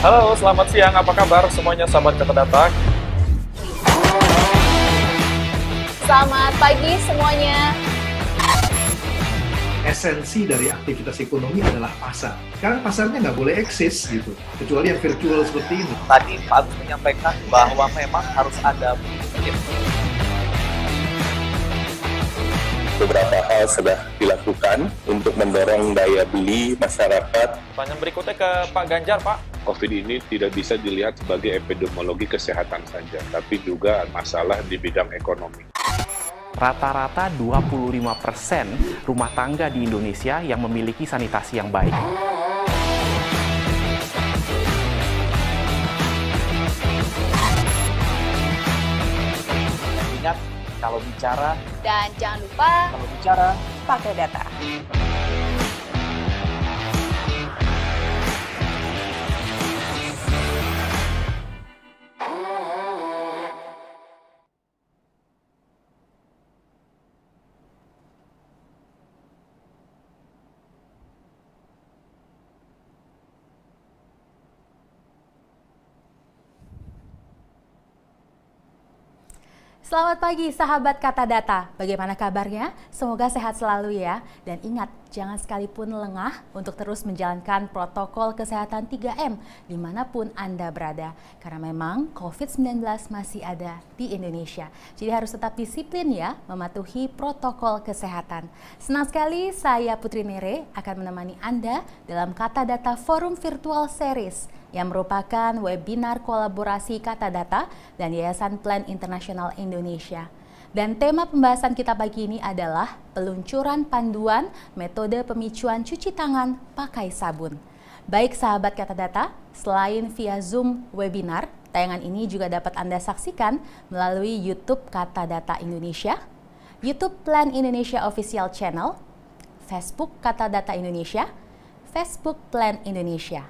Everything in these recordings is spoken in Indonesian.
Halo, selamat siang. Apa kabar semuanya sahabat Kata Data? Selamat pagi semuanya. Esensi dari aktivitas ekonomi adalah pasar. Sekarang pasarnya nggak boleh eksis gitu, kecuali yang virtual seperti ini. Tadi Pak Agus menyampaikan bahwa memang harus ada beberapa hal sudah dilakukan untuk mendorong daya beli masyarakat. Pertanyaan berikutnya ke Pak Ganjar, Pak. COVID ini tidak bisa dilihat sebagai epidemiologi kesehatan saja, tapi juga masalah di bidang ekonomi. Rata-rata 25% rumah tangga di Indonesia yang memiliki sanitasi yang baik. Ingat, kalau bicara Dan jangan lupa pakai data. Selamat pagi sahabat Kata Data, bagaimana kabarnya? Semoga sehat selalu ya. Dan ingat, jangan sekalipun lengah untuk terus menjalankan protokol kesehatan 3M dimanapun Anda berada. Karena memang COVID-19 masih ada di Indonesia. Jadi harus tetap disiplin ya, mematuhi protokol kesehatan. Senang sekali saya Putri Nere akan menemani Anda dalam Kata Data Forum Virtual Series yang merupakan webinar kolaborasi Kata Data dan Yayasan Plan Internasional Indonesia. Dan tema pembahasan kita pagi ini adalah peluncuran panduan metode pemicuan cuci tangan pakai sabun. Baik sahabat Kata Data, selain via Zoom webinar, tayangan ini juga dapat Anda saksikan melalui YouTube Kata Data Indonesia, YouTube Plan Indonesia Official Channel, Facebook Kata Data Indonesia, Facebook Plan Indonesia.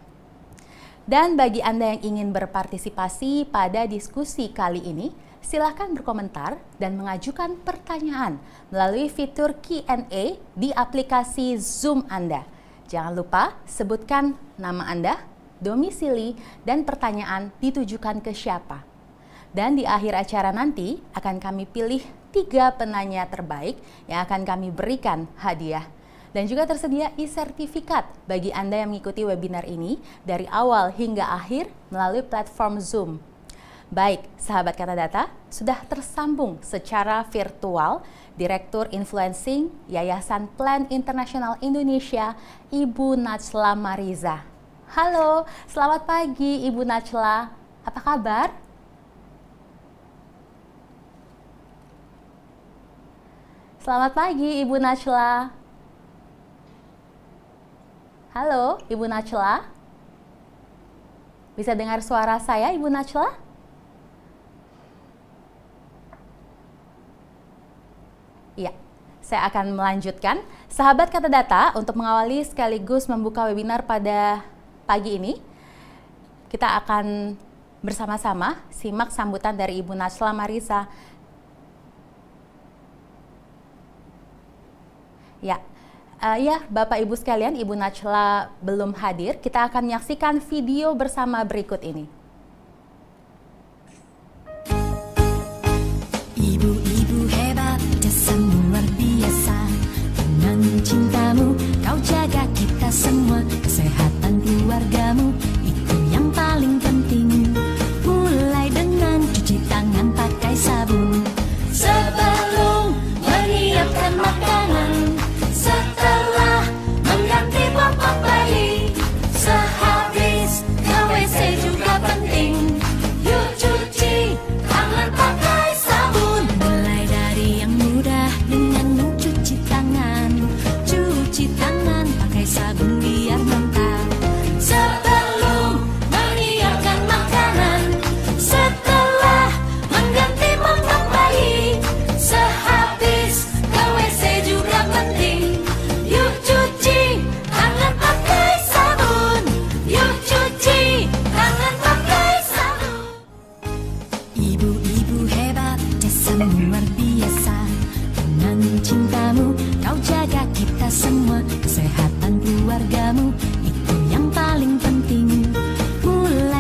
Dan bagi Anda yang ingin berpartisipasi pada diskusi kali ini, silakan berkomentar dan mengajukan pertanyaan melalui fitur Q&A di aplikasi Zoom Anda. Jangan lupa sebutkan nama Anda, domisili, dan pertanyaan ditujukan ke siapa. Dan di akhir acara nanti akan kami pilih 3 penanya terbaik yang akan kami berikan hadiah. Dan juga tersedia e-sertifikat bagi Anda yang mengikuti webinar ini dari awal hingga akhir melalui platform Zoom. Baik, sahabat Kata Data, sudah tersambung secara virtual Direktur Influencing Yayasan Plan Internasional Indonesia, Ibu Najla Mariza. Halo, selamat pagi Ibu Najla. Apa kabar? Selamat pagi Ibu Najla. Halo, Ibu Najla. Bisa dengar suara saya, Ibu Najla? Iya, saya akan melanjutkan. Sahabat Kata Data, untuk mengawali sekaligus membuka webinar pada pagi ini, kita akan bersama-sama simak sambutan dari Ibu Najla Mariza. Ya, Bapak Ibu sekalian, Ibu Najla belum hadir. Kita akan menyaksikan video bersama berikut ini. Ibu-ibu hebat, jasamu luar biasa. Dengan cintamu, kau jaga kita semua. Kesehatan keluargamu, itu yang paling penting. Mulai dengan cuci tangan pakai sabun. Sebelum menyiapkan makanan, setelah mengganti popok bayi, sehabis ke WC juga penting. Yuk cuci tangan pakai sabun. Mulai dari yang mudah dengan mencuci tangan. Cuci tangan pakai sabun biar mantap. Sebelum menyiapkan makanan, setelah mengganti popok bayi, sehabis ke WC juga penting. Yuk cuci tangan pakai sabun. Yuk cuci tangan pakai sabun. Ibu-ibu hebat, jasamu luar biasa. Dengan cintamu, kau jaga kita semua. Kesehatan keluargamu, itu yang paling penting. Mulai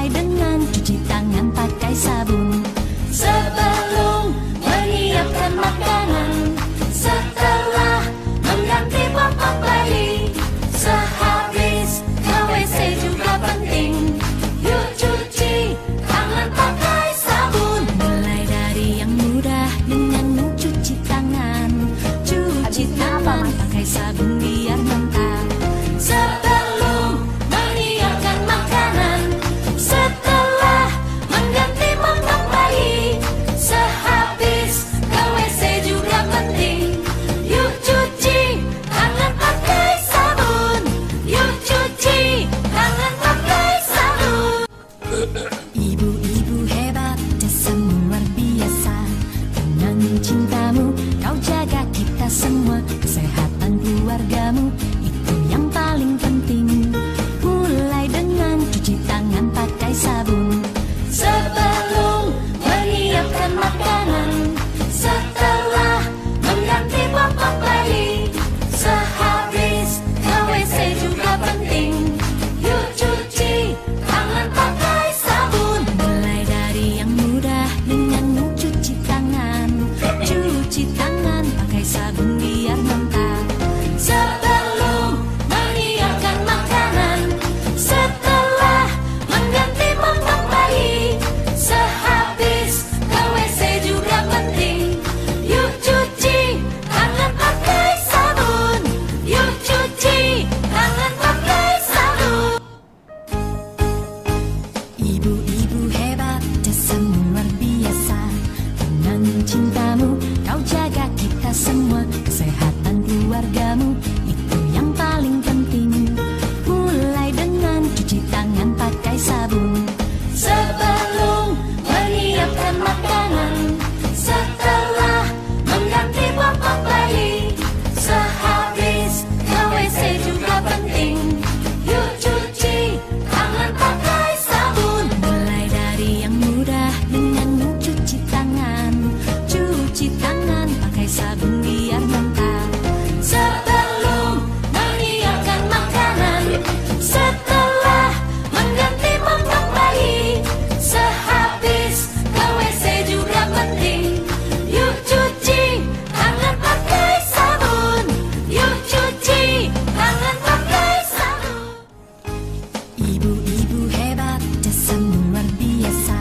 Ibu-ibu hebat, jasamu luar biasa.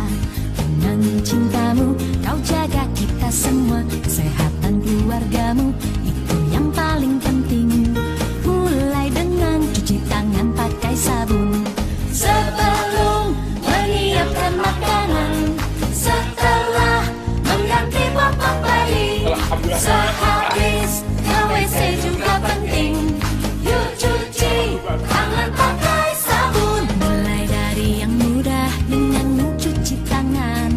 Dengan cintamu, kau jaga kita semua. Kesehatan keluargamu, itu yang paling penting. Mulai dengan cuci tangan pakai sabun. Sebelum menyiapkan makanan, setelah mengganti popok bayi, sehabis ke WC juga penting. Yuk cuci tangan pakai sabun. Mulai dari yang mudah dengan mencuci tangan.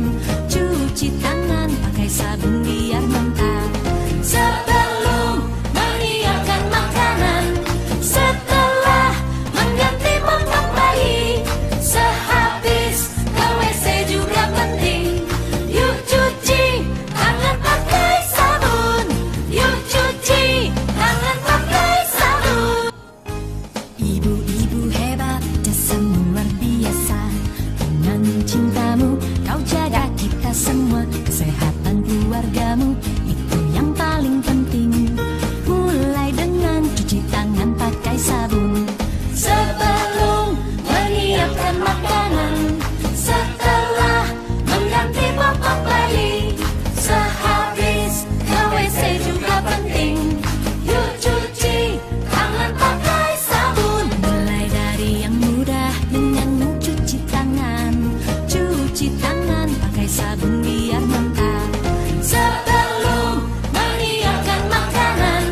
Cuci tangan pakai sabun biar mantap. Sebelum menyiapkan makanan, setelah mengganti popok bayi, sehabis ke WC juga penting. Yuk cuci tangan pakai sabun. Yuk cuci tangan pakai sabun. Ibu-ibu hebat, jasamu luar biasa. Dengan cintamu, kau jaga kita semua. Kesehatan keluargamu, itu yang paling penting. Mulai dengan cuci tangan pakai sabun. Sebelum menyiapkan makanan, setelah mengganti popok bayi, sehabis ke WC juga penting. Yuk cuci tangan pakai sabun. Mulai dari yang mudah dengan mencuci tangan. Cuci tangan pakai sabun biar mantap. Sebelum menyiapkan makanan,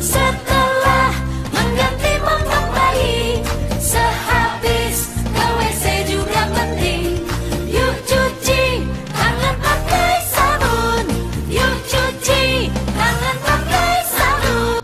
setelah mengganti popok bayi, sehabis ke WC juga penting. Yuk cuci tangan pakai sabun. Yuk cuci tangan pakai sabun.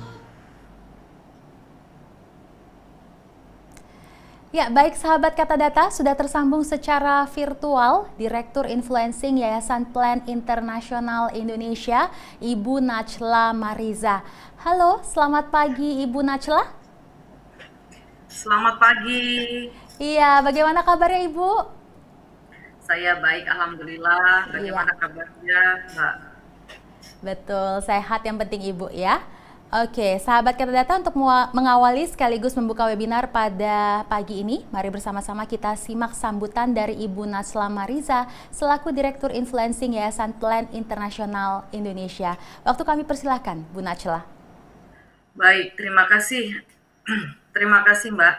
Ya, baik sahabat Kata Data, sudah tersambung secara virtual Direktur Influencing Yayasan Plan Internasional Indonesia, Ibu Najla Mariza. Halo, selamat pagi Ibu Najla. Selamat pagi. Iya, bagaimana kabarnya Ibu? Saya baik, alhamdulillah. Bagaimana kabarnya, Mbak? Betul, sehat yang penting Ibu ya. Oke, sahabat Kata Data, untuk mengawali sekaligus membuka webinar pada pagi ini, mari bersama-sama kita simak sambutan dari Ibu Najla Mariza selaku Direktur Influencing Yayasan Plan Internasional Indonesia. Waktu kami persilahkan, Bu Najla. Baik, terima kasih. Terima kasih, Mbak.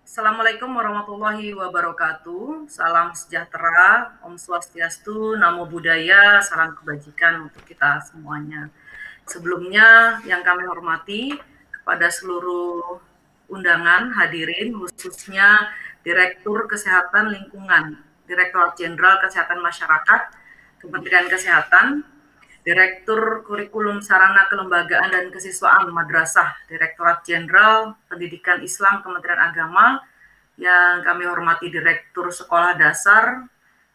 Assalamualaikum warahmatullahi wabarakatuh. Salam sejahtera, Om Swastiastu, Namo Buddhaya, salam kebajikan untuk kita semuanya. Sebelumnya yang kami hormati kepada seluruh undangan hadirin, khususnya Direktur Kesehatan Lingkungan, Direktorat Jenderal Kesehatan Masyarakat, Kementerian Kesehatan, Direktur Kurikulum Sarana Kelembagaan dan Kesiswaan Madrasah, Direktorat Jenderal Pendidikan Islam Kementerian Agama, yang kami hormati Direktur Sekolah Dasar,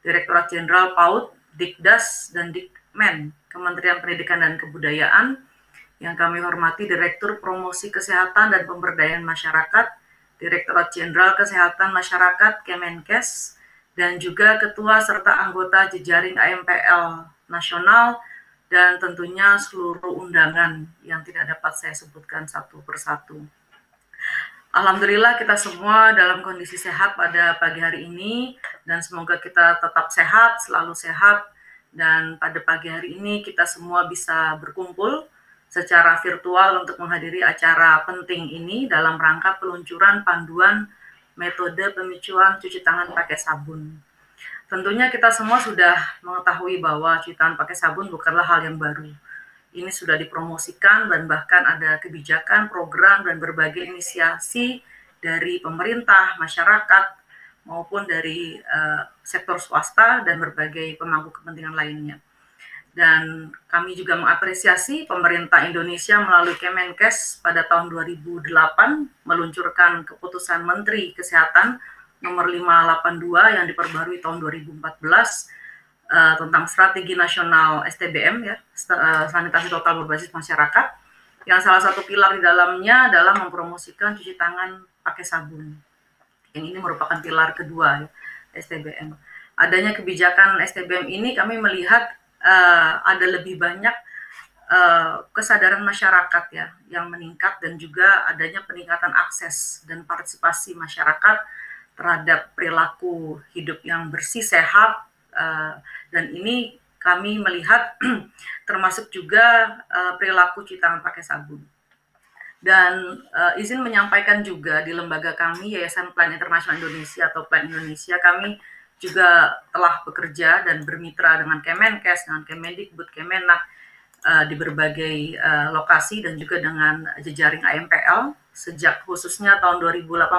Direktorat Jenderal PAUD, Dikdas, dan Dikmen, Kementerian Pendidikan dan Kebudayaan, yang kami hormati Direktur Promosi Kesehatan dan Pemberdayaan Masyarakat, Direktorat Jenderal Kesehatan Masyarakat Kemenkes, dan juga Ketua serta anggota jejaring AMPL Nasional, dan tentunya seluruh undangan yang tidak dapat saya sebutkan satu persatu. Alhamdulillah kita semua dalam kondisi sehat pada pagi hari ini, dan semoga kita tetap sehat, selalu sehat. Dan pada pagi hari ini kita semua bisa berkumpul secara virtual untuk menghadiri acara penting ini dalam rangka peluncuran panduan metode pemicuan cuci tangan pakai sabun. Tentunya kita semua sudah mengetahui bahwa cuci tangan pakai sabun bukanlah hal yang baru. Ini sudah dipromosikan dan bahkan ada kebijakan, program, dan berbagai inisiasi dari pemerintah, masyarakat, maupun dari sektor swasta dan berbagai pemangku kepentingan lainnya. Dan kami juga mengapresiasi pemerintah Indonesia melalui Kemenkes pada tahun 2008 meluncurkan keputusan Menteri Kesehatan nomor 582 yang diperbarui tahun 2014 tentang Strategi Nasional STBM, ya, Sanitasi Total Berbasis Masyarakat, yang salah satu pilar di dalamnya adalah mempromosikan cuci tangan pakai sabun. Yang ini merupakan pilar kedua, ya, STBM. Adanya kebijakan STBM ini kami melihat ada lebih banyak kesadaran masyarakat ya yang meningkat dan juga adanya peningkatan akses dan partisipasi masyarakat terhadap perilaku hidup yang bersih, sehat, dan ini kami melihat termasuk juga perilaku cuci tangan pakai sabun. Dan izin menyampaikan juga di lembaga kami, Yayasan Plan Internasional Indonesia atau Plan Indonesia, kami juga telah bekerja dan bermitra dengan Kemenkes, dengan Kemendikbud, Kemenak, di berbagai lokasi dan juga dengan jejaring AMPL sejak khususnya tahun 2018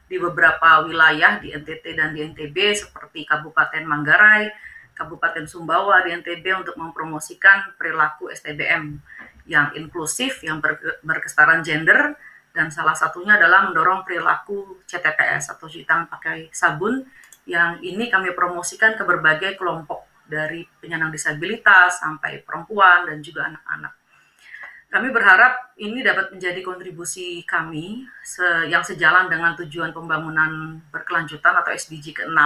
di beberapa wilayah di NTT dan di NTB seperti Kabupaten Manggarai, Kabupaten Sumbawa di NTB untuk mempromosikan perilaku STBM yang inklusif, yang berkesetaraan gender, dan salah satunya adalah mendorong perilaku CTPS atau cuci tangan pakai sabun, yang ini kami promosikan ke berbagai kelompok dari penyandang disabilitas sampai perempuan dan juga anak-anak. Kami berharap ini dapat menjadi kontribusi kami yang sejalan dengan tujuan pembangunan berkelanjutan atau SDG ke-6,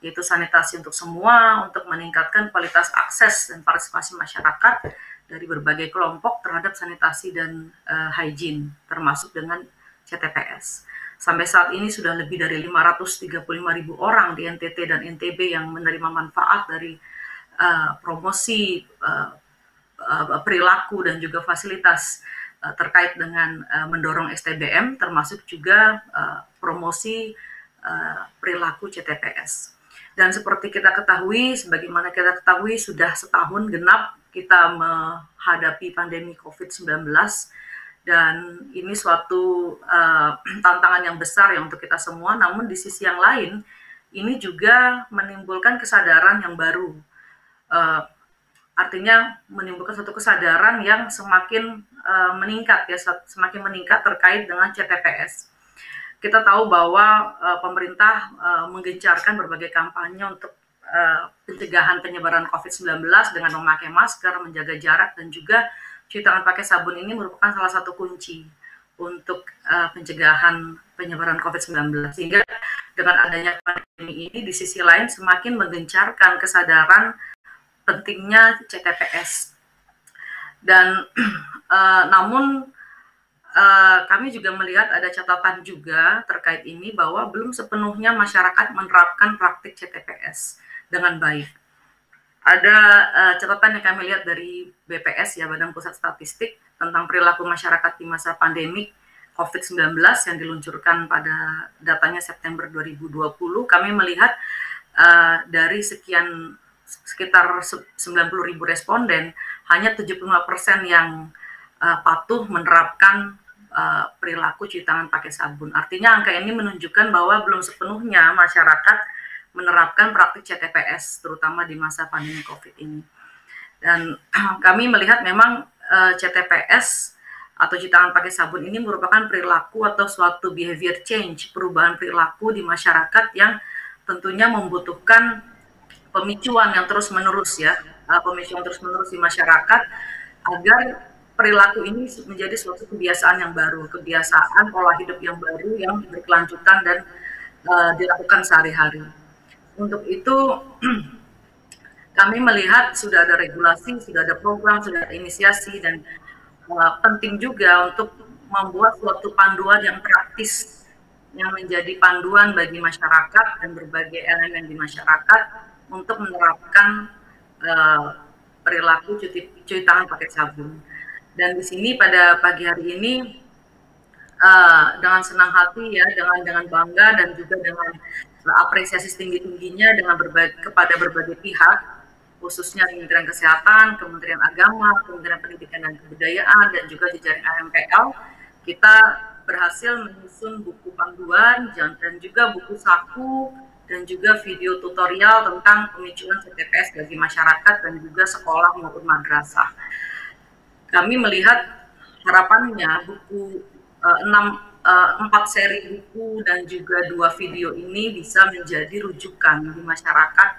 yaitu sanitasi untuk semua, untuk meningkatkan kualitas akses dan partisipasi masyarakat dari berbagai kelompok terhadap sanitasi dan hygiene, termasuk dengan CTPS. Sampai saat ini sudah lebih dari 535.000 orang di NTT dan NTB yang menerima manfaat dari promosi perilaku dan juga fasilitas terkait dengan mendorong STBM, termasuk juga promosi perilaku CTPS. Dan seperti kita ketahui, sebagaimana kita ketahui sudah setahun genap kita menghadapi pandemi COVID-19, dan ini suatu tantangan yang besar ya untuk kita semua. Namun di sisi yang lain, ini juga menimbulkan kesadaran yang baru. Artinya menimbulkan suatu kesadaran yang semakin meningkat ya, semakin meningkat terkait dengan CTPS. Kita tahu bahwa pemerintah menggencarkan berbagai kampanye untuk pencegahan penyebaran COVID-19 dengan memakai masker, menjaga jarak, dan juga cuci tangan pakai sabun ini merupakan salah satu kunci untuk pencegahan penyebaran COVID-19. Sehingga dengan adanya pandemi ini di sisi lain semakin menggencarkan kesadaran pentingnya CTPS. Dan namun kami juga melihat ada catatan juga terkait ini bahwa belum sepenuhnya masyarakat menerapkan praktik CTPS dengan baik. Ada catatan yang kami lihat dari BPS ya, Badan Pusat Statistik, tentang perilaku masyarakat di masa pandemik COVID-19 yang diluncurkan pada datanya September 2020. Kami melihat dari sekitar 90.000 responden, hanya 75% yang patuh menerapkan perilaku cuci tangan pakai sabun. Artinya angka ini menunjukkan bahwa belum sepenuhnya masyarakat menerapkan praktik CTPS, terutama di masa pandemi COVID ini. Dan kami melihat memang CTPS atau cuci tangan pakai sabun ini merupakan perilaku atau suatu behavior change, perubahan perilaku di masyarakat yang tentunya membutuhkan pemicuan yang terus-menerus ya, pemicuan terus-menerus di masyarakat agar perilaku ini menjadi suatu kebiasaan yang baru, kebiasaan pola hidup yang baru yang berkelanjutan dan dilakukan sehari-hari. Untuk itu kami melihat sudah ada regulasi, sudah ada program, sudah ada inisiasi, dan penting juga untuk membuat suatu panduan yang praktis yang menjadi panduan bagi masyarakat dan berbagai elemen di masyarakat untuk menerapkan perilaku cuci tangan pakai sabun. Dan di sini pada pagi hari ini dengan senang hati ya, dengan bangga dan juga dengan apresiasi setinggi-tingginya kepada berbagai pihak, khususnya Kementerian Kesehatan, Kementerian Agama, Kementerian Pendidikan dan Kebudayaan, dan juga jejaring AMPL, kita berhasil menyusun buku panduan dan juga buku saku dan juga video tutorial tentang pemicuan CTPS bagi masyarakat dan juga sekolah maupun madrasah. Kami melihat harapannya buku 4 seri buku dan juga 2 video ini bisa menjadi rujukan di masyarakat,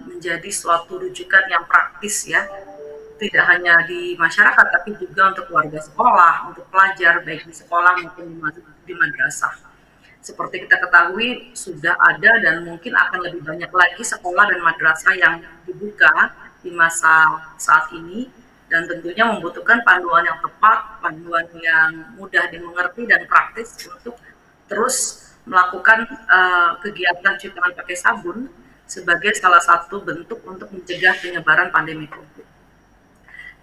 menjadi suatu rujukan yang praktis ya, tidak hanya di masyarakat tapi juga untuk warga sekolah, untuk pelajar baik di sekolah maupun di madrasah. Seperti kita ketahui sudah ada dan mungkin akan lebih banyak lagi sekolah dan madrasah yang dibuka di masa saat ini, dan tentunya membutuhkan panduan yang tepat, panduan yang mudah dimengerti dan praktis untuk terus melakukan kegiatan cuci tangan pakai sabun sebagai salah satu bentuk untuk mencegah penyebaran pandemi COVID.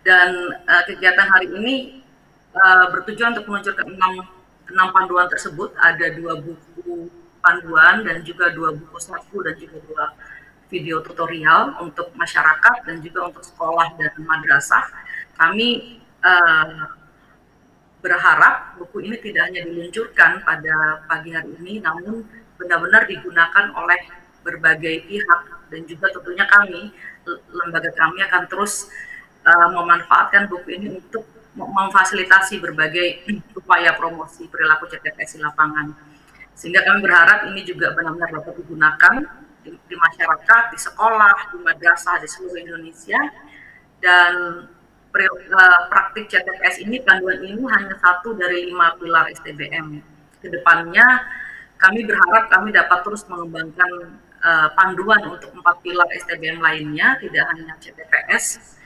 Dan kegiatan hari ini bertujuan untuk meluncurkan 6 panduan tersebut. Ada 2 buku panduan dan juga 2 buku saku dan juga 2 video tutorial untuk masyarakat dan juga untuk sekolah dan madrasah. Kami berharap buku ini tidak hanya diluncurkan pada pagi hari ini, namun benar-benar digunakan oleh berbagai pihak, dan juga tentunya kami, lembaga kami akan terus memanfaatkan buku ini untuk memfasilitasi berbagai upaya promosi perilaku CTPS di lapangan. Sehingga kami berharap ini juga benar-benar dapat digunakan di masyarakat, di sekolah, di madrasah, di seluruh Indonesia. Dan praktik CTPS ini, panduan ini hanya satu dari 5 pilar STBM. Kedepannya kami berharap kami dapat terus mengembangkan panduan untuk 4 pilar STBM lainnya, tidak hanya CTPS,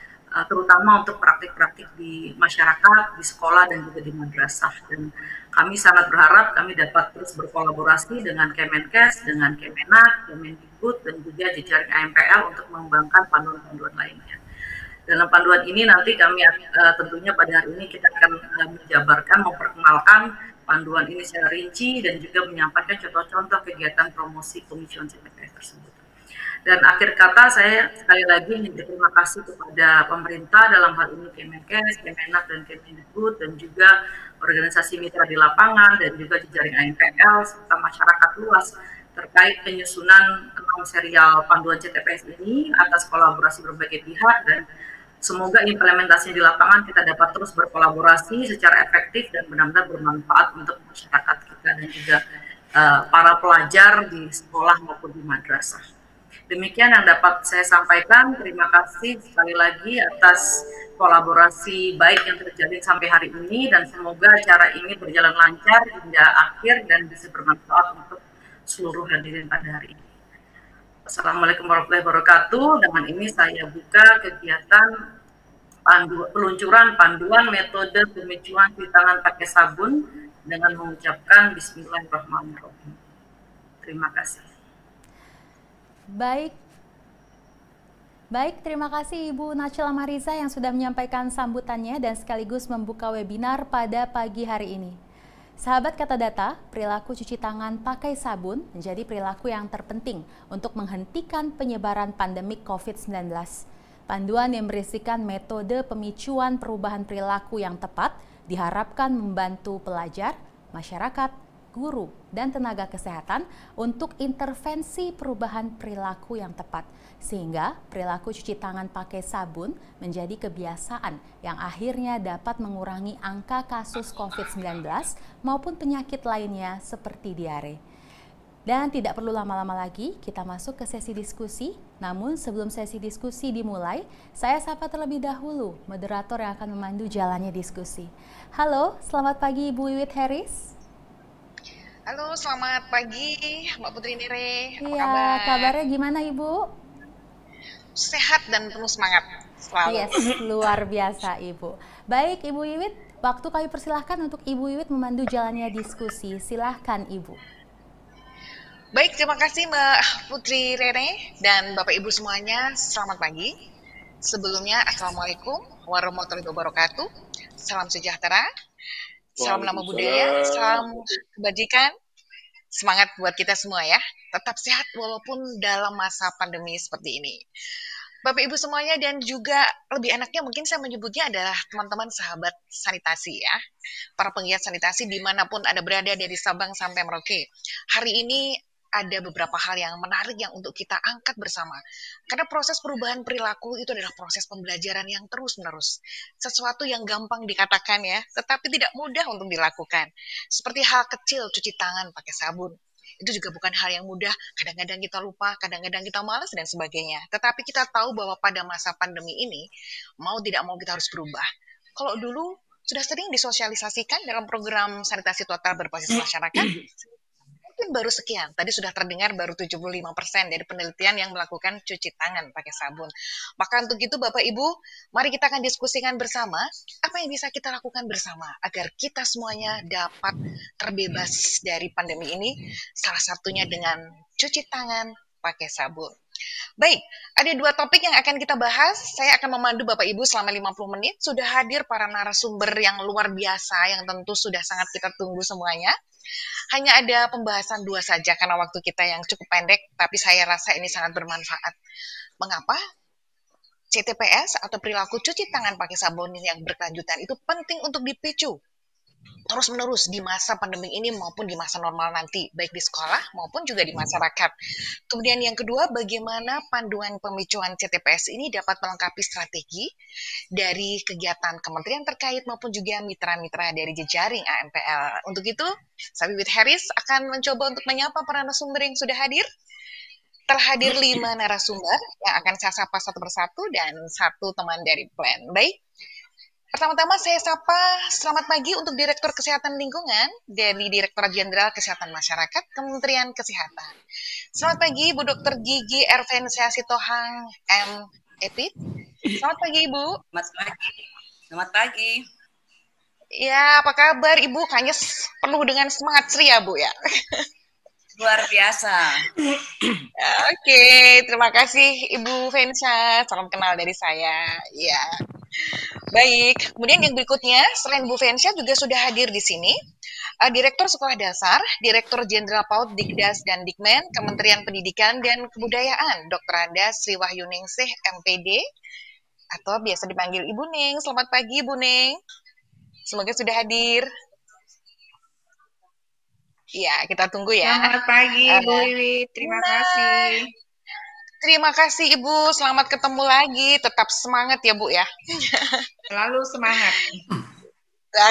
terutama untuk praktik-praktik di masyarakat, di sekolah, dan juga di madrasah. Dan kami sangat berharap kami dapat terus berkolaborasi dengan Kemenkes, dengan Kemenak, Kemendikbud, dan juga jejaring AMPL untuk mengembangkan panduan-panduan lainnya. Dalam panduan ini nanti kami tentunya pada hari ini kita akan menjabarkan, memperkenalkan panduan ini secara rinci dan juga menyampaikan contoh-contoh kegiatan promosi pemicuan CTPS tersebut. Dan akhir kata saya sekali lagi ingin berterima kasih kepada pemerintah, dalam hal ini Kemenkes, Kemenak, dan Kemendikbud, dan juga organisasi mitra di lapangan, dan juga jejaring AMPL, serta masyarakat luas terkait penyusunan 6 serial panduan CTPS ini atas kolaborasi berbagai pihak, dan semoga implementasinya di lapangan kita dapat terus berkolaborasi secara efektif dan benar-benar bermanfaat untuk masyarakat kita dan juga para pelajar di sekolah maupun di madrasah. Demikian yang dapat saya sampaikan. Terima kasih sekali lagi atas kolaborasi baik yang terjadi sampai hari ini, dan semoga acara ini berjalan lancar hingga akhir dan bisa bermanfaat untuk seluruh hadirin pada hari ini. Assalamualaikum warahmatullahi wabarakatuh. Dengan ini saya buka kegiatan peluncuran panduan metode pemicuan cuci tangan pakai sabun dengan mengucapkan Bismillahirrahmanirrahim. Terima kasih. Baik, terima kasih Ibu Nachila Mariza yang sudah menyampaikan sambutannya dan sekaligus membuka webinar pada pagi hari ini. Sahabat Kata Data, perilaku cuci tangan pakai sabun menjadi perilaku yang terpenting untuk menghentikan penyebaran pandemik COVID-19. Panduan yang berisikan metode pemicuan perubahan perilaku yang tepat diharapkan membantu pelajar, masyarakat, guru, dan tenaga kesehatan untuk intervensi perubahan perilaku yang tepat, sehingga perilaku cuci tangan pakai sabun menjadi kebiasaan yang akhirnya dapat mengurangi angka kasus COVID-19 maupun penyakit lainnya seperti diare. Dan tidak perlu lama-lama lagi, kita masuk ke sesi diskusi. Namun sebelum sesi diskusi dimulai, saya sapa terlebih dahulu moderator yang akan memandu jalannya diskusi. Halo, selamat pagi Ibu Wiwit Harris. Halo, selamat pagi Mbak Putri Nire. Apa Iya, kabar? kabarnya gimana Ibu? Sehat dan penuh semangat selalu. Yes, luar biasa Ibu. Baik Ibu Wiwit, waktu kami persilahkan untuk Ibu Wiwit memandu jalannya diskusi. Silahkan Ibu. Baik, terima kasih Mbak Putri Rere dan Bapak Ibu semuanya. Selamat pagi. Sebelumnya, Assalamualaikum warahmatullahi wabarakatuh. Salam sejahtera. Salam nama budaya, salam kebajikan, semangat buat kita semua ya. Tetap sehat walaupun dalam masa pandemi seperti ini. Bapak Ibu semuanya dan juga lebih enaknya mungkin saya menyebutnya adalah teman-teman sahabat sanitasi ya. Para penggiat sanitasi dimanapun Anda berada dari Sabang sampai Merauke. Hari ini ada beberapa hal yang menarik yang untuk kita angkat bersama. Karena proses perubahan perilaku itu adalah proses pembelajaran yang terus-menerus. Sesuatu yang gampang dikatakan ya, tetapi tidak mudah untuk dilakukan. Seperti hal kecil cuci tangan pakai sabun. Itu juga bukan hal yang mudah, kadang-kadang kita lupa, kadang-kadang kita malas dan sebagainya. Tetapi kita tahu bahwa pada masa pandemi ini, mau tidak mau kita harus berubah. Kalau dulu sudah sering disosialisasikan dalam program sanitasi total berbasis masyarakat, mungkin baru sekian. Tadi sudah terdengar baru 75% dari penelitian yang melakukan cuci tangan pakai sabun. Maka untuk itu Bapak Ibu, mari kita akan diskusikan bersama apa yang bisa kita lakukan bersama agar kita semuanya dapat terbebas dari pandemi ini. Salah satunya dengan cuci tangan pakai sabun. Baik, ada dua topik yang akan kita bahas. Saya akan memandu Bapak Ibu selama 50 menit. Sudah hadir para narasumber yang luar biasa, yang tentu sudah sangat kita tunggu semuanya. Hanya ada pembahasan dua saja karena waktu kita yang cukup pendek, tapi saya rasa ini sangat bermanfaat. Mengapa? CTPS atau perilaku cuci tangan pakai sabun yang berkelanjutan itu penting untuk dipicu terus-menerus di masa pandemi ini maupun di masa normal nanti, baik di sekolah maupun juga di masyarakat. Kemudian yang kedua, bagaimana panduan pemicuan CTPS ini dapat melengkapi strategi dari kegiatan kementerian terkait maupun juga mitra-mitra dari jejaring AMPL. Untuk itu, Sabi with Harris akan mencoba untuk menyapa para narasumber yang sudah hadir. Terhadir 5 narasumber yang akan saya sapa satu persatu dan satu teman dari Plan. Baik. Pertama-tama saya sapa selamat pagi untuk Direktur Kesehatan Lingkungan dari Direktorat Jenderal Kesehatan Masyarakat Kementerian Kesehatan. Selamat pagi Bu Dr. Gigi Ervensia Sitohang M.Epit. Selamat pagi Ibu. Selamat pagi. Selamat pagi. Ya, apa kabar Ibu? Kayaknya penuh dengan semangat ceria Bu ya. Luar biasa. Oke, terima kasih Ibu Vensia. Salam kenal dari saya. Ya. Baik, kemudian yang berikutnya, selain Bu Vensia juga sudah hadir di sini, Direktur Sekolah Dasar, Direktur Jenderal PAUD Dikdas dan Dikmen, Kementerian Pendidikan dan Kebudayaan, Dr. Anda Sri Wahyuningsih, MPD, atau biasa dipanggil Ibu Ning. Selamat pagi, Ibu Ning. Semoga sudah hadir. Ya, kita tunggu ya. Selamat pagi, Bu Wiwi. Terima kasih. Terima kasih Ibu, selamat ketemu lagi. Tetap semangat ya Bu ya. Selalu semangat.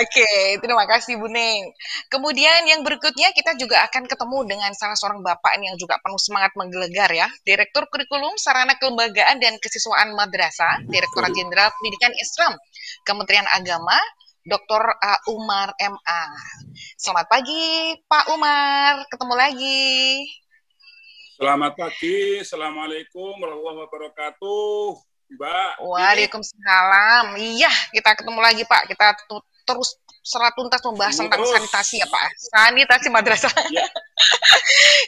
Oke, terima kasih Bu Ning. Kemudian yang berikutnya kita juga akan ketemu dengan salah seorang bapak yang juga penuh semangat menggelegar ya. Direktur Kurikulum, Sarana Kelembagaan dan Kesiswaan Madrasah, Direktorat Jenderal Pendidikan Islam, Kementerian Agama, Dr. Umar MA. Selamat pagi Pak Umar, ketemu lagi. Selamat pagi, Assalamualaikum warahmatullahi wabarakatuh, Mbak. Waalaikumsalam. Iya, kita ketemu lagi Pak. Kita terus serat tuntas membahas tentang sanitasi ya Pak. Sanitasi madrasah.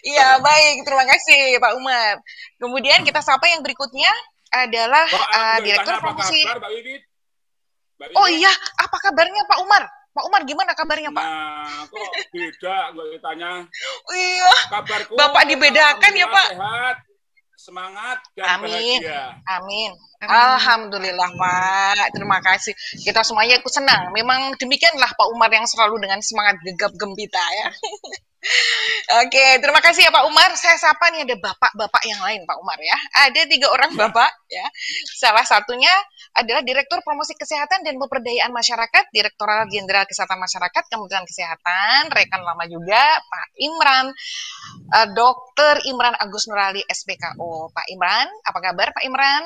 Iya, baik. Terima kasih Pak Umar. Kemudian kita sapa yang berikutnya adalah Direktur Promosi. Oh iya, apa kabarnya Pak Umar? Pak Umar, gimana kabarnya Pak? Nah, kok beda gue ditanya. Iya, kabarku Bapak dibedakan ya Pak? Sehat, semangat, dan bahagia. Amin. Alhamdulillah Pak, terima kasih. Kita semuanya ikut senang. Memang demikianlah Pak Umar yang selalu dengan semangat gegap gempita ya. Oke, terima kasih ya Pak Umar. Saya sapa nih ada bapak-bapak yang lain Pak Umar ya. Ada 3 orang bapak ya. Salah satunya adalah Direktur Promosi Kesehatan dan Pemberdayaan Masyarakat, Direktorat Jenderal Kesehatan Masyarakat, Kementerian Kesehatan, rekan lama juga Pak Imran, Dr. Imran Agus Nurali SPKO. Pak Imran, apa kabar Pak Imran?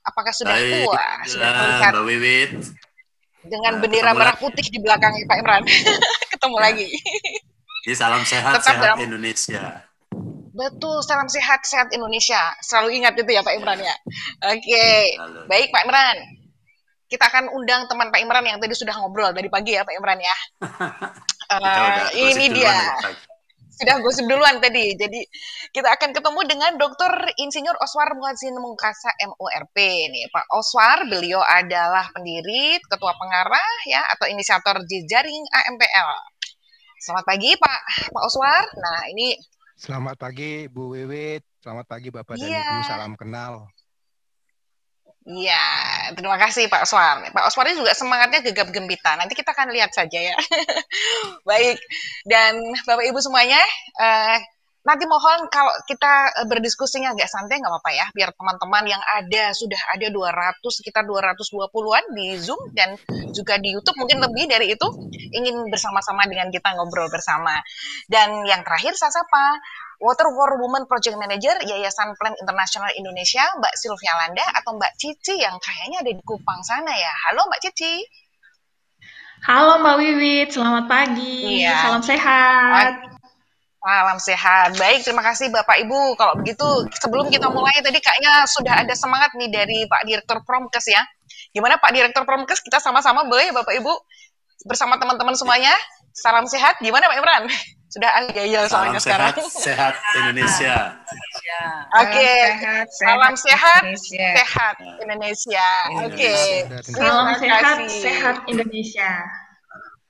Apakah sudah puas? Sudah melihat Mbak Wiwit. Dengan bendera merah putih di belakangnya Pak Imran. Ketemu lagi. Ini salam sehat, sehat Indonesia. Betul, salam sehat, sehat Indonesia. Selalu ingat itu ya Pak Imran ya. Oke, baik Pak Imran. Kita akan undang teman Pak Imran yang tadi sudah ngobrol dari pagi ya Pak Imran ya. Ini dia. Sudah gosip duluan tadi. Jadi kita akan ketemu dengan Dr. Insinyur Oswar Muhadzin Mungkasa MORP nih. Pak Oswar, beliau adalah pendiri, ketua pengarah ya atau inisiator jejaring AMPL. Selamat pagi Pak Oswar. Nah, ini selamat pagi Bu Wiwit, selamat pagi Bapak dan Ibu, salam kenal. Iya, terima kasih Pak Oswar. Pak Oswar ini juga semangatnya gegap gempita. Nanti kita akan lihat saja ya. Baik, dan Bapak Ibu semuanya, nanti mohon kalau kita berdiskusinya agak santai nggak apa-apa ya, biar teman-teman yang sudah ada 200, sekitar 220-an di Zoom dan juga di YouTube, mungkin lebih dari itu, ingin bersama-sama dengan kita ngobrol bersama. Dan yang terakhir saya sapa Water for Women Project Manager Yayasan Plan Internasional Indonesia, Mbak Sylvia Landa atau Mbak Cici yang kayaknya ada di Kupang sana ya. Halo Mbak Cici. Halo Mbak Wiwit, selamat pagi. Salam sehat. Salam sehat. Baik, terima kasih Bapak Ibu. Kalau begitu, sebelum kita mulai tadi kayaknya sudah ada semangat nih dari Pak Direktur Promkes ya. Gimana Pak Direktur Promkes? Kita sama-sama boleh ya Bapak Ibu? Bersama teman-teman semuanya. Salam sehat. Gimana Pak Imran? Sudah agak soalnya sekarang. Sehat Indonesia. Oke. Salam sehat, sehat Indonesia. Oke. Salam sehat, sehat Indonesia.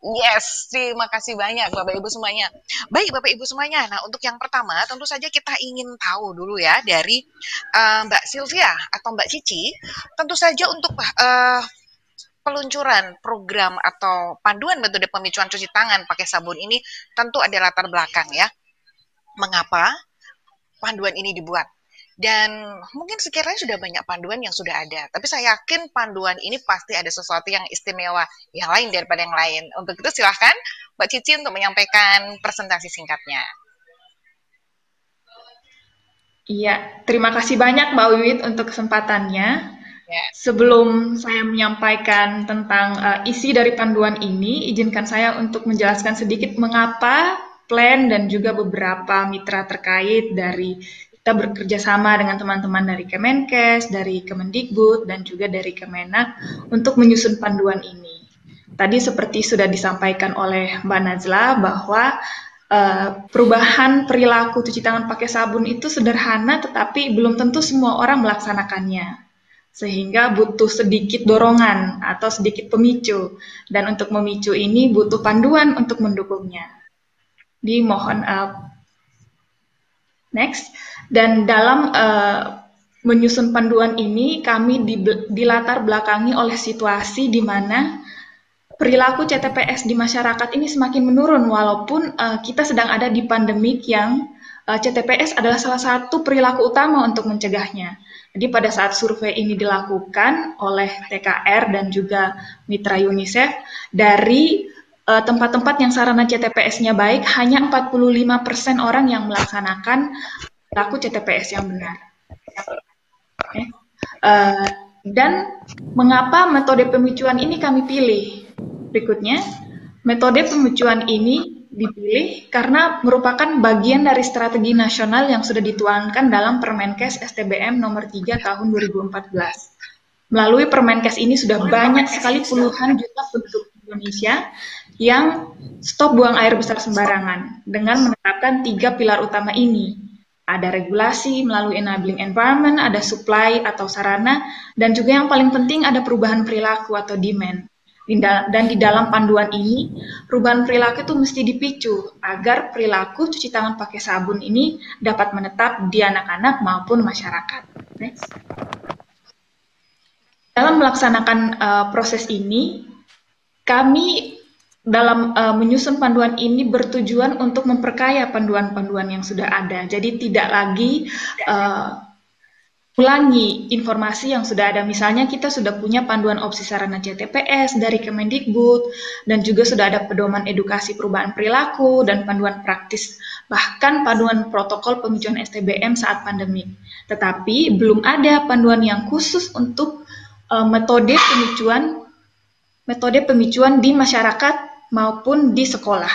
Yes, terima kasih banyak Bapak Ibu semuanya. Baik Bapak Ibu semuanya, nah untuk yang pertama tentu saja kita ingin tahu dulu ya dari Mbak Sylvia atau Mbak Cici, tentu saja untuk peluncuran program atau panduan metode pemicuan cuci tangan pakai sabun ini tentu ada latar belakang ya. Mengapa panduan ini dibuat? Dan mungkin sekiranya sudah banyak panduan yang sudah ada, tapi saya yakin panduan ini pasti ada sesuatu yang istimewa, yang lain daripada yang lain. Untuk itu silahkan Mbak Cici untuk menyampaikan presentasi singkatnya. Iya, terima kasih banyak Mbak Wiwit untuk kesempatannya. Sebelum saya menyampaikan tentang isi dari panduan ini, izinkan saya untuk menjelaskan sedikit mengapa plan dan juga beberapa mitra terkait dari kita bekerja sama dengan teman-teman dari Kemenkes, dari Kemendikbud, dan juga dari Kemenak untuk menyusun panduan ini. Tadi seperti sudah disampaikan oleh Mbak Najla bahwa perubahan perilaku cuci tangan pakai sabun itu sederhana, tetapi belum tentu semua orang melaksanakannya. Sehingga butuh sedikit dorongan atau sedikit pemicu. Dan untuk memicu ini butuh panduan untuk mendukungnya. Dimohon next. Dan dalam menyusun panduan ini, kami dilatar belakangi oleh situasi di mana perilaku CTPS di masyarakat ini semakin menurun, walaupun kita sedang ada di pandemik yang CTPS adalah salah satu perilaku utama untuk mencegahnya. Jadi pada saat survei ini dilakukan oleh TKR dan juga mitra UNICEF, dari tempat-tempat yang sarana CTPS-nya baik, hanya 45% orang yang melaksanakan perilaku CTPS yang benar. Okay. Dan mengapa metode pemicuan ini kami pilih? Berikutnya, metode pemicuan ini dipilih karena merupakan bagian dari strategi nasional yang sudah dituangkan dalam Permenkes STBM nomor 3 tahun 2014. Melalui Permenkes ini sudah banyak sekali puluhan juta penduduk Indonesia yang stop buang air besar sembarangan dengan menerapkan 3 pilar utama ini. Ada regulasi melalui enabling environment, ada supply atau sarana, dan juga yang paling penting ada perubahan perilaku atau demand. Dan di dalam panduan ini, perubahan perilaku itu mesti dipicu agar perilaku cuci tangan pakai sabun ini dapat menetap di anak-anak maupun masyarakat. Next. Dalam melaksanakan proses ini, kami dalam menyusun panduan ini bertujuan untuk memperkaya panduan-panduan yang sudah ada. Jadi tidak lagi ulangi informasi yang sudah ada. Misalnya kita sudah punya panduan opsi sarana CTPS dari Kemendikbud, dan juga sudah ada pedoman edukasi perubahan perilaku dan panduan praktis, bahkan panduan protokol pemicuan STBM saat pandemi. Tetapi belum ada panduan yang khusus untuk metode pemicuan di masyarakat maupun di sekolah.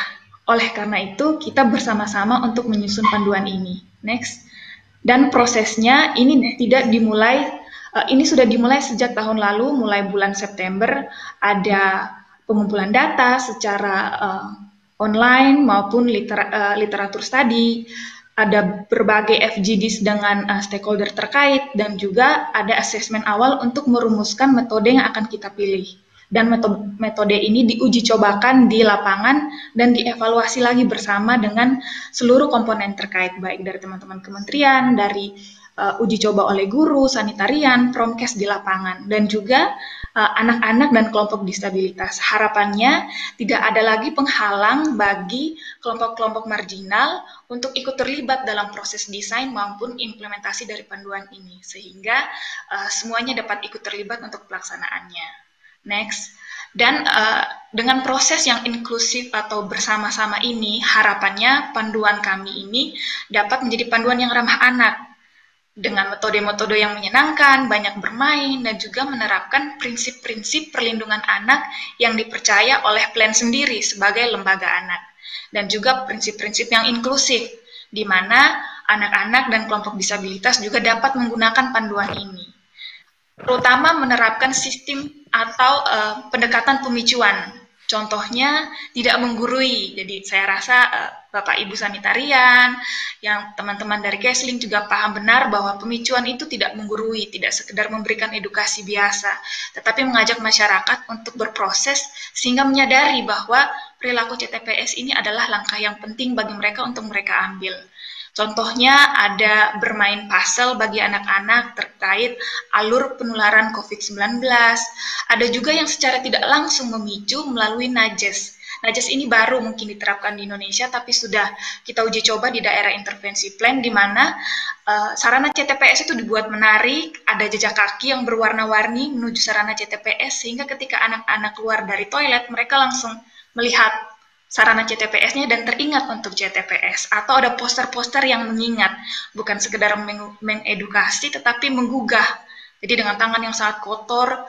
Oleh karena itu, kita bersama-sama untuk menyusun panduan ini. Next. Dan prosesnya ini ini sudah dimulai sejak tahun lalu, mulai bulan September, ada pengumpulan data secara online maupun literatur study, ada berbagai FGDs dengan stakeholder terkait, dan juga ada asesmen awal untuk merumuskan metode yang akan kita pilih. Dan metode ini diuji cobakan di lapangan dan dievaluasi lagi bersama dengan seluruh komponen terkait, baik dari teman-teman kementerian, dari uji coba oleh guru, sanitarian, promkes di lapangan, dan juga anak-anak dan kelompok disabilitas. Harapannya tidak ada lagi penghalang bagi kelompok-kelompok marginal untuk ikut terlibat dalam proses desain maupun implementasi dari panduan ini, sehingga semuanya dapat ikut terlibat untuk pelaksanaannya. Next. Dan dengan proses yang inklusif atau bersama-sama ini, harapannya panduan kami ini dapat menjadi panduan yang ramah anak, dengan metode-metode yang menyenangkan, banyak bermain, dan juga menerapkan prinsip-prinsip perlindungan anak yang dipercaya oleh plan sendiri sebagai lembaga anak. Dan juga prinsip-prinsip yang inklusif, di mana anak-anak dan kelompok disabilitas juga dapat menggunakan panduan ini. Terutama menerapkan sistem atau pendekatan pemicuan. Contohnya tidak menggurui. Jadi saya rasa Bapak Ibu sanitarian, yang teman-teman dari Kesling juga paham benar bahwa pemicuan itu tidak menggurui, tidak sekedar memberikan edukasi biasa, tetapi mengajak masyarakat untuk berproses sehingga menyadari bahwa perilaku CTPS ini adalah langkah yang penting bagi mereka untuk mereka ambil. Contohnya ada bermain puzzle bagi anak-anak terkait alur penularan COVID-19. Ada juga yang secara tidak langsung memicu melalui najes. Najes ini baru mungkin diterapkan di Indonesia, tapi sudah kita uji coba di daerah intervensi plan, di mana sarana CTPS itu dibuat menarik, ada jejak kaki yang berwarna-warni menuju sarana CTPS, sehingga ketika anak-anak keluar dari toilet, mereka langsung melihat sarana CTPS-nya dan teringat untuk CTPS, atau ada poster-poster yang mengingat, bukan sekedar mengedukasi tetapi menggugah. Jadi dengan tangan yang sangat kotor,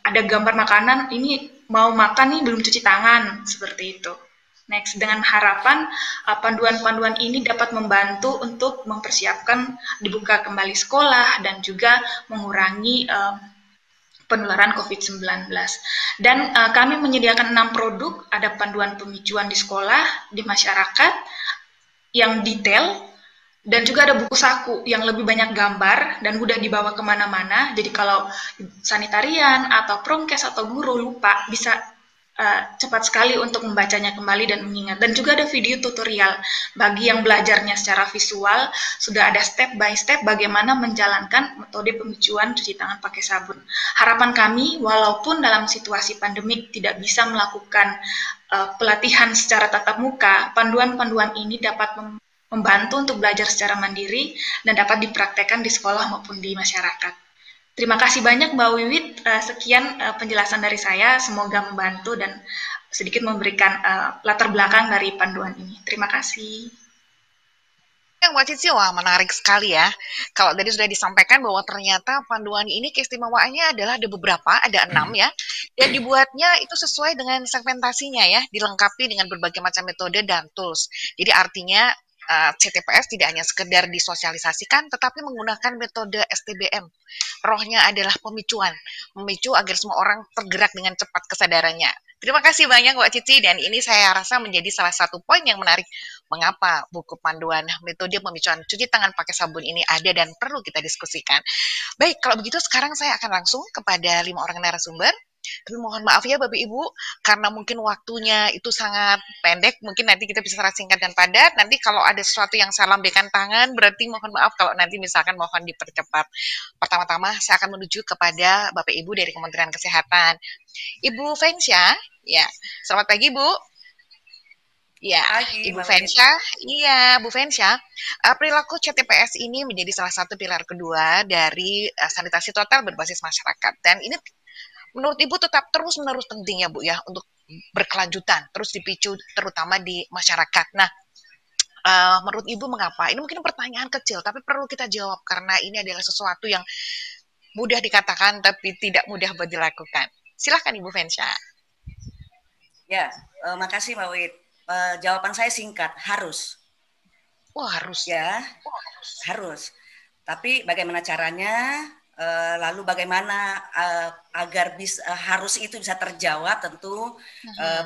ada gambar makanan, ini mau makan nih belum cuci tangan, seperti itu. Next, dengan harapan panduan-panduan ini dapat membantu untuk mempersiapkan dibuka kembali sekolah dan juga mengurangi penularan COVID-19. Dan kami menyediakan 6 produk, ada panduan pemicuan di sekolah, di masyarakat, yang detail, dan juga ada buku saku yang lebih banyak gambar dan mudah dibawa kemana-mana. Jadi kalau sanitarian atau promkes atau guru lupa, bisa cepat sekali untuk membacanya kembali dan mengingat. Dan juga ada video tutorial bagi yang belajarnya secara visual, sudah ada step by step bagaimana menjalankan metode pemicuan cuci tangan pakai sabun. Harapan kami, walaupun dalam situasi pandemik tidak bisa melakukan pelatihan secara tatap muka, panduan-panduan ini dapat membantu untuk belajar secara mandiri dan dapat dipraktekkan di sekolah maupun di masyarakat. Terima kasih banyak Mbak Wiwit, sekian penjelasan dari saya, semoga membantu dan sedikit memberikan latar belakang dari panduan ini. Terima kasih. Mbak Cici, wah menarik sekali ya. Kalau tadi sudah disampaikan bahwa ternyata panduan ini keistimewaannya adalah ada beberapa, ada 6 ya. Dan dibuatnya itu sesuai dengan segmentasinya ya, dilengkapi dengan berbagai macam metode dan tools. Jadi artinya CTPS tidak hanya sekedar disosialisasikan, tetapi menggunakan metode STBM. Rohnya adalah pemicuan, memicu agar semua orang tergerak dengan cepat kesadarannya. Terima kasih banyak Mbak Cici, dan ini saya rasa menjadi salah satu poin yang menarik mengapa buku panduan metode pemicuan cuci tangan pakai sabun ini ada dan perlu kita diskusikan. Baik, kalau begitu sekarang saya akan langsung kepada 5 orang narasumber. Tapi mohon maaf ya Bapak Ibu, karena mungkin waktunya itu sangat pendek, mungkin nanti kita bisa secara singkat dan padat. Nanti kalau ada sesuatu yang saya lambaikan tangan, berarti mohon maaf kalau nanti misalkan mohon dipercepat. Pertama-tama saya akan menuju kepada Bapak Ibu dari Kementerian Kesehatan. Ibu Fensya, ya, selamat pagi Bu. Ya, Ibu Fensya, iya Bu Fensya, perilaku CTPS ini menjadi salah satu pilar kedua dari sanitasi total berbasis masyarakat. Dan ini menurut Ibu tetap terus-menerus penting ya Bu ya, untuk berkelanjutan, terus dipicu terutama di masyarakat. Nah, menurut Ibu mengapa? Ini mungkin pertanyaan kecil, tapi perlu kita jawab karena ini adalah sesuatu yang mudah dikatakan tapi tidak mudah buat dilakukan. Silahkan Ibu Fensya. Ya, makasih Mbak Wit. Jawaban saya singkat, harus. Wah, harus. Ya, harus. Tapi bagaimana caranya? Lalu bagaimana agar harus itu bisa terjawab, tentu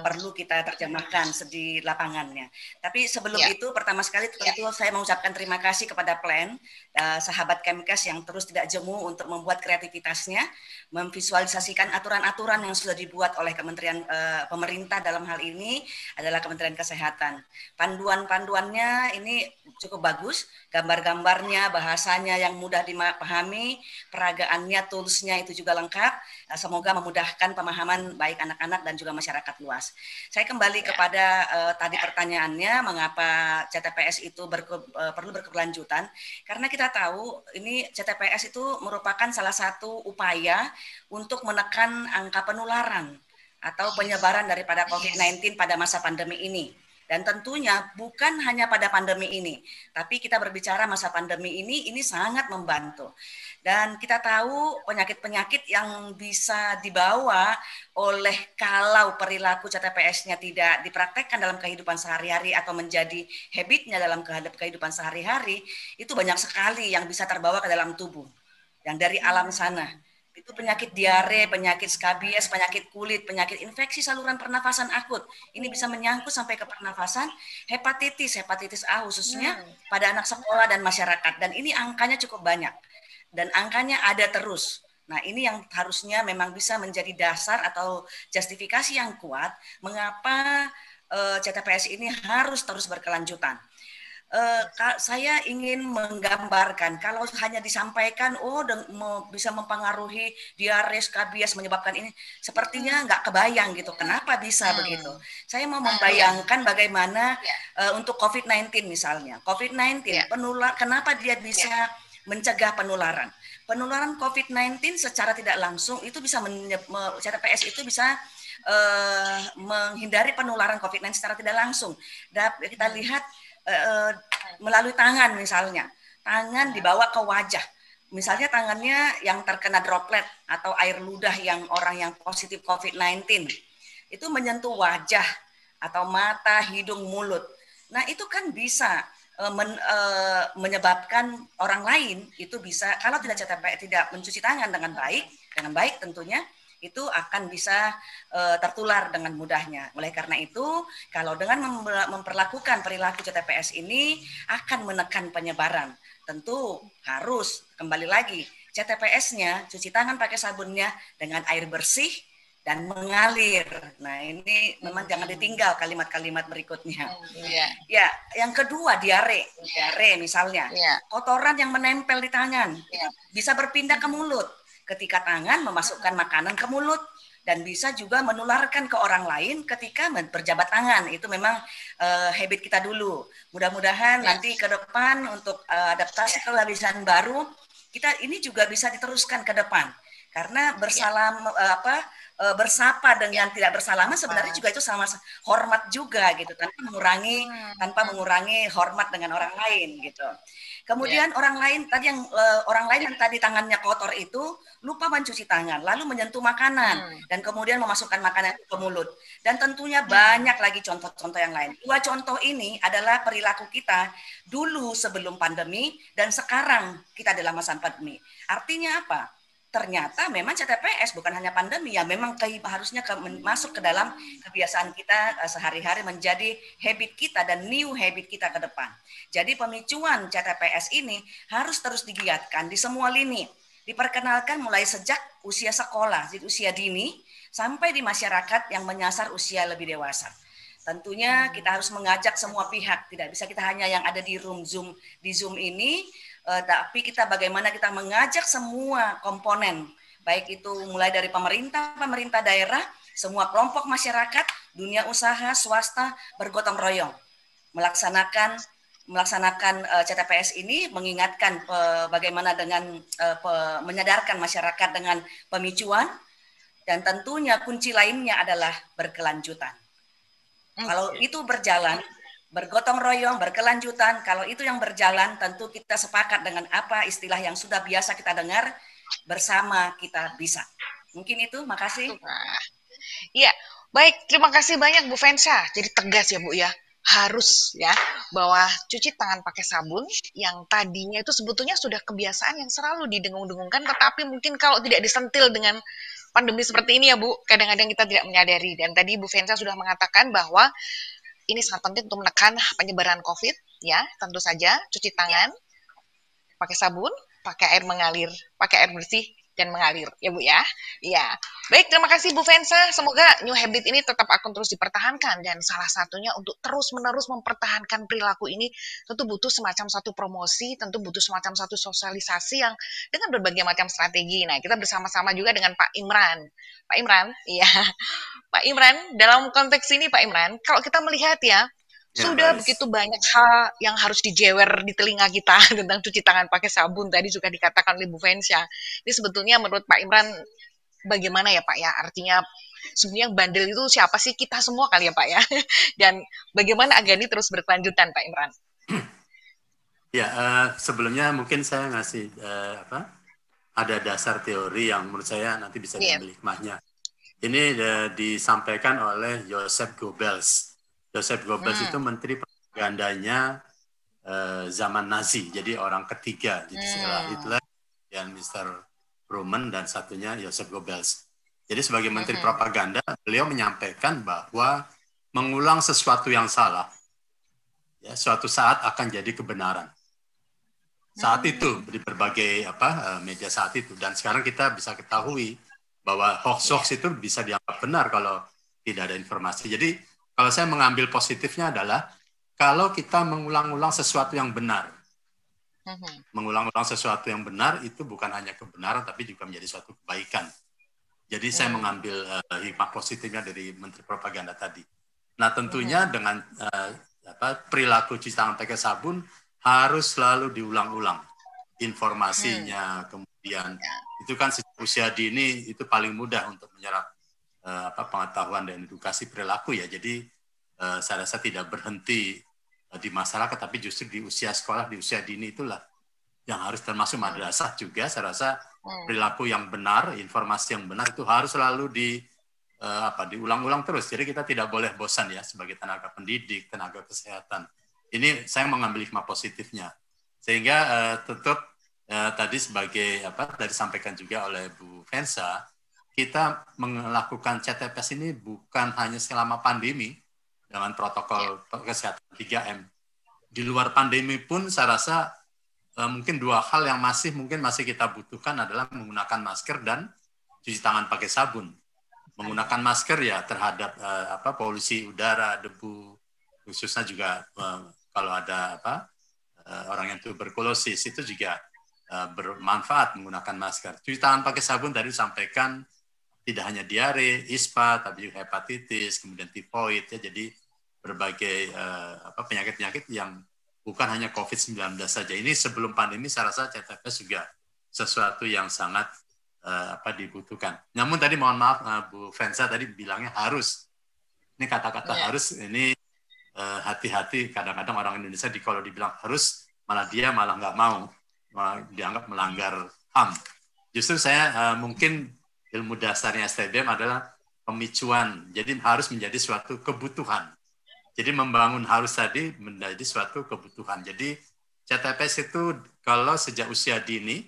perlu kita terjemahkan di lapangannya. Tapi sebelum itu pertama sekali tentu saya mengucapkan terima kasih kepada Plan, sahabat Kemkes yang terus tidak jemu untuk membuat kreativitasnya, memvisualisasikan aturan-aturan yang sudah dibuat oleh Kementerian pemerintah, dalam hal ini adalah Kementerian Kesehatan. Panduan-panduannya ini cukup bagus, gambar-gambarnya, bahasanya yang mudah dipahami, peragaannya, toolsnya itu juga lengkap. Semoga memudahkan pemahaman baik anak-anak dan juga masyarakat luas. Saya kembali kepada tadi pertanyaannya, mengapa CTPS itu perlu berkelanjutan? Karena kita tahu ini CTPS itu merupakan salah satu upaya untuk menekan angka penularan atau penyebaran daripada COVID-19 pada masa pandemi ini. Dan tentunya bukan hanya pada pandemi ini, tapi kita berbicara masa pandemi ini sangat membantu. Dan kita tahu penyakit-penyakit yang bisa dibawa oleh kalau perilaku CTPS-nya tidak dipraktekkan dalam kehidupan sehari-hari atau menjadi habitnya dalam kehidupan sehari-hari, itu banyak sekali yang bisa terbawa ke dalam tubuh. Yang dari alam sana. Itu penyakit diare, penyakit skabies, penyakit kulit, penyakit infeksi saluran pernafasan akut. Ini bisa menyangkut sampai ke pernafasan, hepatitis A khususnya pada anak sekolah dan masyarakat. Dan ini angkanya cukup banyak. Dan angkanya ada terus. Nah, ini yang harusnya memang bisa menjadi dasar atau justifikasi yang kuat mengapa CTPS ini harus terus berkelanjutan. Saya ingin menggambarkan kalau hanya disampaikan bisa mempengaruhi diare, skabies menyebabkan ini, sepertinya nggak kebayang gitu kenapa bisa begitu. Saya mau membayangkan bagaimana untuk COVID-19 misalnya. COVID-19 kenapa dia bisa mencegah penularan. Penularan COVID-19 secara tidak langsung itu bisa CTPS itu bisa menghindari penularan COVID-19 secara tidak langsung. Kita lihat melalui tangan misalnya, tangan dibawa ke wajah, misalnya tangannya yang terkena droplet atau air ludah yang orang yang positif COVID-19 itu menyentuh wajah atau mata, hidung, mulut. Nah itu kan bisa menyebabkan orang lain itu bisa kalau tidak mencuci tangan dengan baik tentunya itu akan bisa tertular dengan mudahnya. Oleh karena itu, kalau dengan memperlakukan perilaku CTPS ini akan menekan penyebaran. Tentu harus kembali lagi CTPS-nya, cuci tangan pakai sabunnya dengan air bersih dan mengalir. Nah, ini memang jangan ditinggal kalimat-kalimat berikutnya. Ya, yang kedua diare misalnya. Kotoran yang menempel di tangan itu bisa berpindah ke mulut. Ketika tangan memasukkan makanan ke mulut dan bisa juga menularkan ke orang lain ketika berjabat tangan. Itu memang habit kita dulu. Mudah-mudahan nanti ke depan untuk adaptasi kebiasaan baru kita ini juga bisa diteruskan ke depan. Karena bersapa dengan tidak bersalaman sebenarnya juga itu sama hormat juga gitu, tanpa mengurangi hormat dengan orang lain gitu. Kemudian orang lain yang tadi tangannya kotor itu lupa mencuci tangan, lalu menyentuh makanan dan kemudian memasukkan makanan ke mulut. Dan tentunya banyak lagi contoh-contoh yang lain. Dua contoh ini adalah perilaku kita dulu sebelum pandemi dan sekarang kita dalam masa pandemi. Artinya apa? Ternyata memang CTPS bukan hanya pandemi ya, memang harusnya masuk ke dalam kebiasaan kita sehari-hari menjadi habit kita dan new habit kita ke depan. Jadi pemicuan CTPS ini harus terus digiatkan di semua lini. Diperkenalkan mulai sejak usia sekolah, jadi usia dini, sampai di masyarakat yang menyasar usia lebih dewasa. Tentunya kita harus mengajak semua pihak, tidak bisa kita hanya yang ada di Zoom ini, tapi kita bagaimana kita mengajak semua komponen, baik itu mulai dari pemerintah daerah, semua kelompok masyarakat, dunia usaha, swasta bergotong royong melaksanakan CTPS ini, mengingatkan bagaimana dengan menyadarkan masyarakat dengan pemicuan, dan tentunya kunci lainnya adalah berkelanjutan. Kalau itu berjalan, bergotong royong, berkelanjutan, kalau itu yang berjalan, tentu kita sepakat dengan apa istilah yang sudah biasa kita dengar, bersama kita bisa. Mungkin itu, makasih. Iya, baik, terima kasih banyak Bu Fensa. Jadi tegas ya Bu ya, harus ya, bahwa cuci tangan pakai sabun yang tadinya itu sebetulnya sudah kebiasaan yang selalu didengung-dengungkan, tetapi mungkin kalau tidak disentil dengan pandemi seperti ini ya Bu, kadang-kadang kita tidak menyadari. Dan tadi Bu Fensa sudah mengatakan bahwa ini sangat penting untuk menekan penyebaran COVID, ya. Tentu saja cuci tangan, pakai sabun, pakai air mengalir, pakai air bersih dan mengalir, ya Bu ya. Iya. Baik, terima kasih Bu Fensa. Semoga new habit ini tetap akan terus dipertahankan, dan salah satunya untuk terus-menerus mempertahankan perilaku ini tentu butuh semacam satu promosi, tentu butuh semacam satu sosialisasi yang dengan berbagai macam strategi. Nah, kita bersama-sama juga dengan Pak Imran. Pak Imran, iya. Pak Imran, dalam konteks ini Pak Imran, kalau kita melihat ya, sudah begitu banyak hal yang harus dijewer di telinga kita tentang cuci tangan pakai sabun, tadi juga dikatakan oleh Bu Fensa. Ini sebetulnya menurut Pak Imran, bagaimana ya Pak ya, artinya sebenarnya yang bandel itu siapa sih? Kita semua kali ya Pak ya. Dan bagaimana agar ini terus berkelanjutan Pak Imran? Ya, sebelumnya mungkin saya ngasih ada dasar teori yang menurut saya nanti bisa diambil hikmahnya. Ini disampaikan oleh Joseph Goebbels. Joseph Goebbels itu menteri propagandanya zaman Nazi, jadi orang ketiga. Jadi setelah Hitler dan Mr. Truman dan satunya Joseph Goebbels. Jadi sebagai menteri propaganda, beliau menyampaikan bahwa mengulang sesuatu yang salah, ya suatu saat akan jadi kebenaran. Saat itu di berbagai media saat itu, dan sekarang kita bisa ketahui bahwa hoax itu bisa dianggap benar kalau tidak ada informasi. Jadi kalau saya mengambil positifnya adalah kalau kita mengulang-ulang sesuatu yang benar. Mengulang-ulang sesuatu yang benar itu bukan hanya kebenaran tapi juga menjadi suatu kebaikan. Jadi saya mengambil hikmah positifnya dari Menteri Propaganda tadi. Nah tentunya dengan perilaku cuci tangan pakai sabun harus selalu diulang-ulang informasinya, kemudian itu kan usia dini itu paling mudah untuk menyerap pengetahuan dan edukasi perilaku ya. Jadi saya rasa tidak berhenti di masyarakat, tapi justru di usia sekolah, di usia dini itulah yang harus termasuk madrasah juga. Saya rasa perilaku yang benar, informasi yang benar itu harus selalu diulang-ulang terus. Jadi kita tidak boleh bosan ya sebagai tenaga pendidik, tenaga kesehatan. Ini saya mengambil hikmah positifnya. Sehingga tetap tadi sebagai tadi sampaikan juga oleh Bu Vensa, kita melakukan CTPS ini bukan hanya selama pandemi dengan protokol kesehatan 3M. Di luar pandemi pun saya rasa mungkin dua hal yang masih kita butuhkan adalah menggunakan masker dan cuci tangan pakai sabun. Menggunakan masker ya terhadap polusi udara, debu, khususnya juga kalau ada orang yang tuberkulosis itu juga bermanfaat menggunakan masker. Cuci tangan pakai sabun tadi disampaikan tidak hanya diare, ISPA, tapi juga hepatitis, kemudian tifoid ya. Jadi berbagai penyakit-penyakit yang bukan hanya COVID-19 saja. Ini sebelum pandemi saya rasa CTPS juga sesuatu yang sangat dibutuhkan. Namun tadi mohon maaf Bu Vensa tadi bilangnya harus. Ini kata-kata harus ini hati-hati, kadang-kadang orang Indonesia kalau dibilang harus malah nggak mau, dianggap melanggar HAM. Justru saya mungkin ilmu dasarnya STDM adalah pemicuan, jadi harus menjadi suatu kebutuhan. Jadi membangun harus tadi menjadi suatu kebutuhan. Jadi CTPS itu kalau sejak usia dini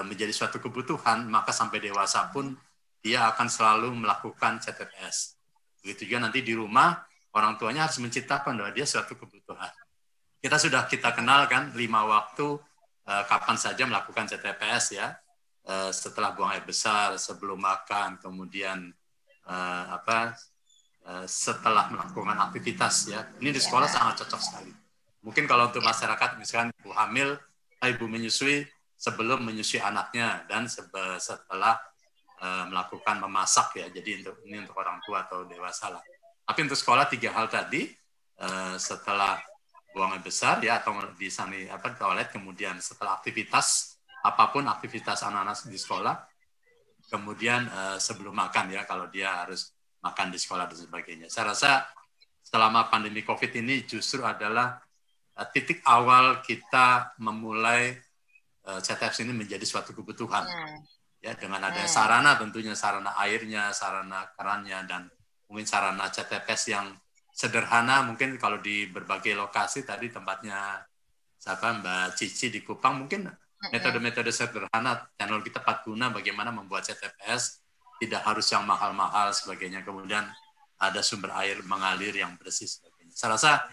menjadi suatu kebutuhan, maka sampai dewasa pun dia akan selalu melakukan CTPS. Begitu juga nanti di rumah, orang tuanya harus menciptakan bahwa dia suatu kebutuhan. Kita kenal kan 5 waktu kapan saja melakukan CTPS ya, setelah buang air besar, sebelum makan, kemudian setelah melakukan aktivitas ya. Ini di sekolah sangat cocok sekali. Mungkin kalau untuk masyarakat misalkan ibu hamil, ibu menyusui sebelum menyusui anaknya dan setelah melakukan memasak ya. Jadi ini untuk orang tua atau dewasa lah. Tapi untuk sekolah 3 hal tadi, setelah buang air besar ya atau di toilet, kemudian setelah aktivitas apapun aktivitas anak-anak di sekolah, kemudian sebelum makan ya kalau dia harus makan di sekolah dan sebagainya. Saya rasa selama pandemi COVID ini justru adalah titik awal kita memulai CTPS ini menjadi suatu kebutuhan. Ya dengan adanya sarana, tentunya sarana airnya, sarana kerannya, dan mungkin sarana CTPS yang sederhana. Mungkin kalau di berbagai lokasi tadi tempatnya Mbak Cici di Kupang, mungkin metode-metode sederhana, teknologi tepat guna bagaimana membuat CTPS tidak harus yang mahal-mahal sebagainya. Kemudian ada sumber air mengalir yang bersih sebagainya. Saya rasa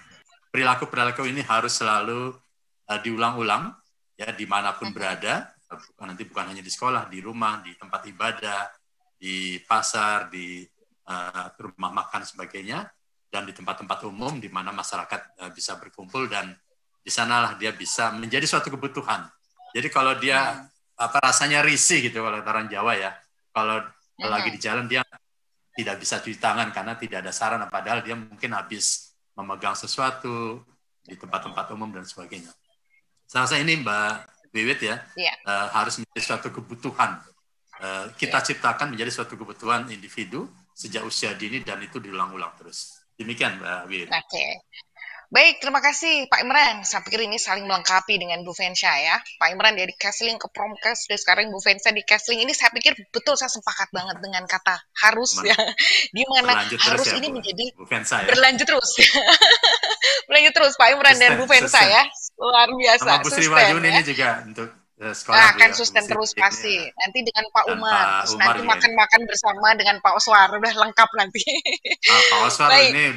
perilaku-perilaku ini harus selalu diulang-ulang ya dimanapun berada. Bukan hanya di sekolah, di rumah, di tempat ibadah, di pasar, di rumah makan sebagainya, dan di tempat-tempat umum di mana masyarakat bisa berkumpul, dan di sanalah dia bisa menjadi suatu kebutuhan. Jadi kalau dia rasanya risih gitu kalau orang Jawa ya, kalau lagi di jalan dia tidak bisa cuci tangan karena tidak ada sarana, padahal dia mungkin habis memegang sesuatu di tempat-tempat umum dan sebagainya. Saya rasa ini Mbak Wiwit ya, harus menjadi suatu kebutuhan. Kita ciptakan menjadi suatu kebutuhan individu sejak usia dini dan itu diulang-ulang terus. Demikian Mbak Wid. Oke. Baik, terima kasih Pak Imran. Saya pikir ini saling melengkapi dengan Bu Fensha ya. Pak Imran dari Kesling ke Promkes, dan sekarang Bu Fensha di Kesling. Ini saya pikir betul, saya sepakat banget dengan kata harus ya. Di mana harus ya, ini Bu, menjadi Bu Fensha, ya? berlanjut terus. Berlanjut terus Pak Imran dan Bu Fensha ya. Luar biasa. Sama Bu Sri Wahyuni ini juga untuk sekolah. Akan sustain terus pasti. Nanti dengan Pak Umar. Terus nanti makan-makan bersama dengan Pak Oswar. Udah lengkap nanti. Pak Oswar ini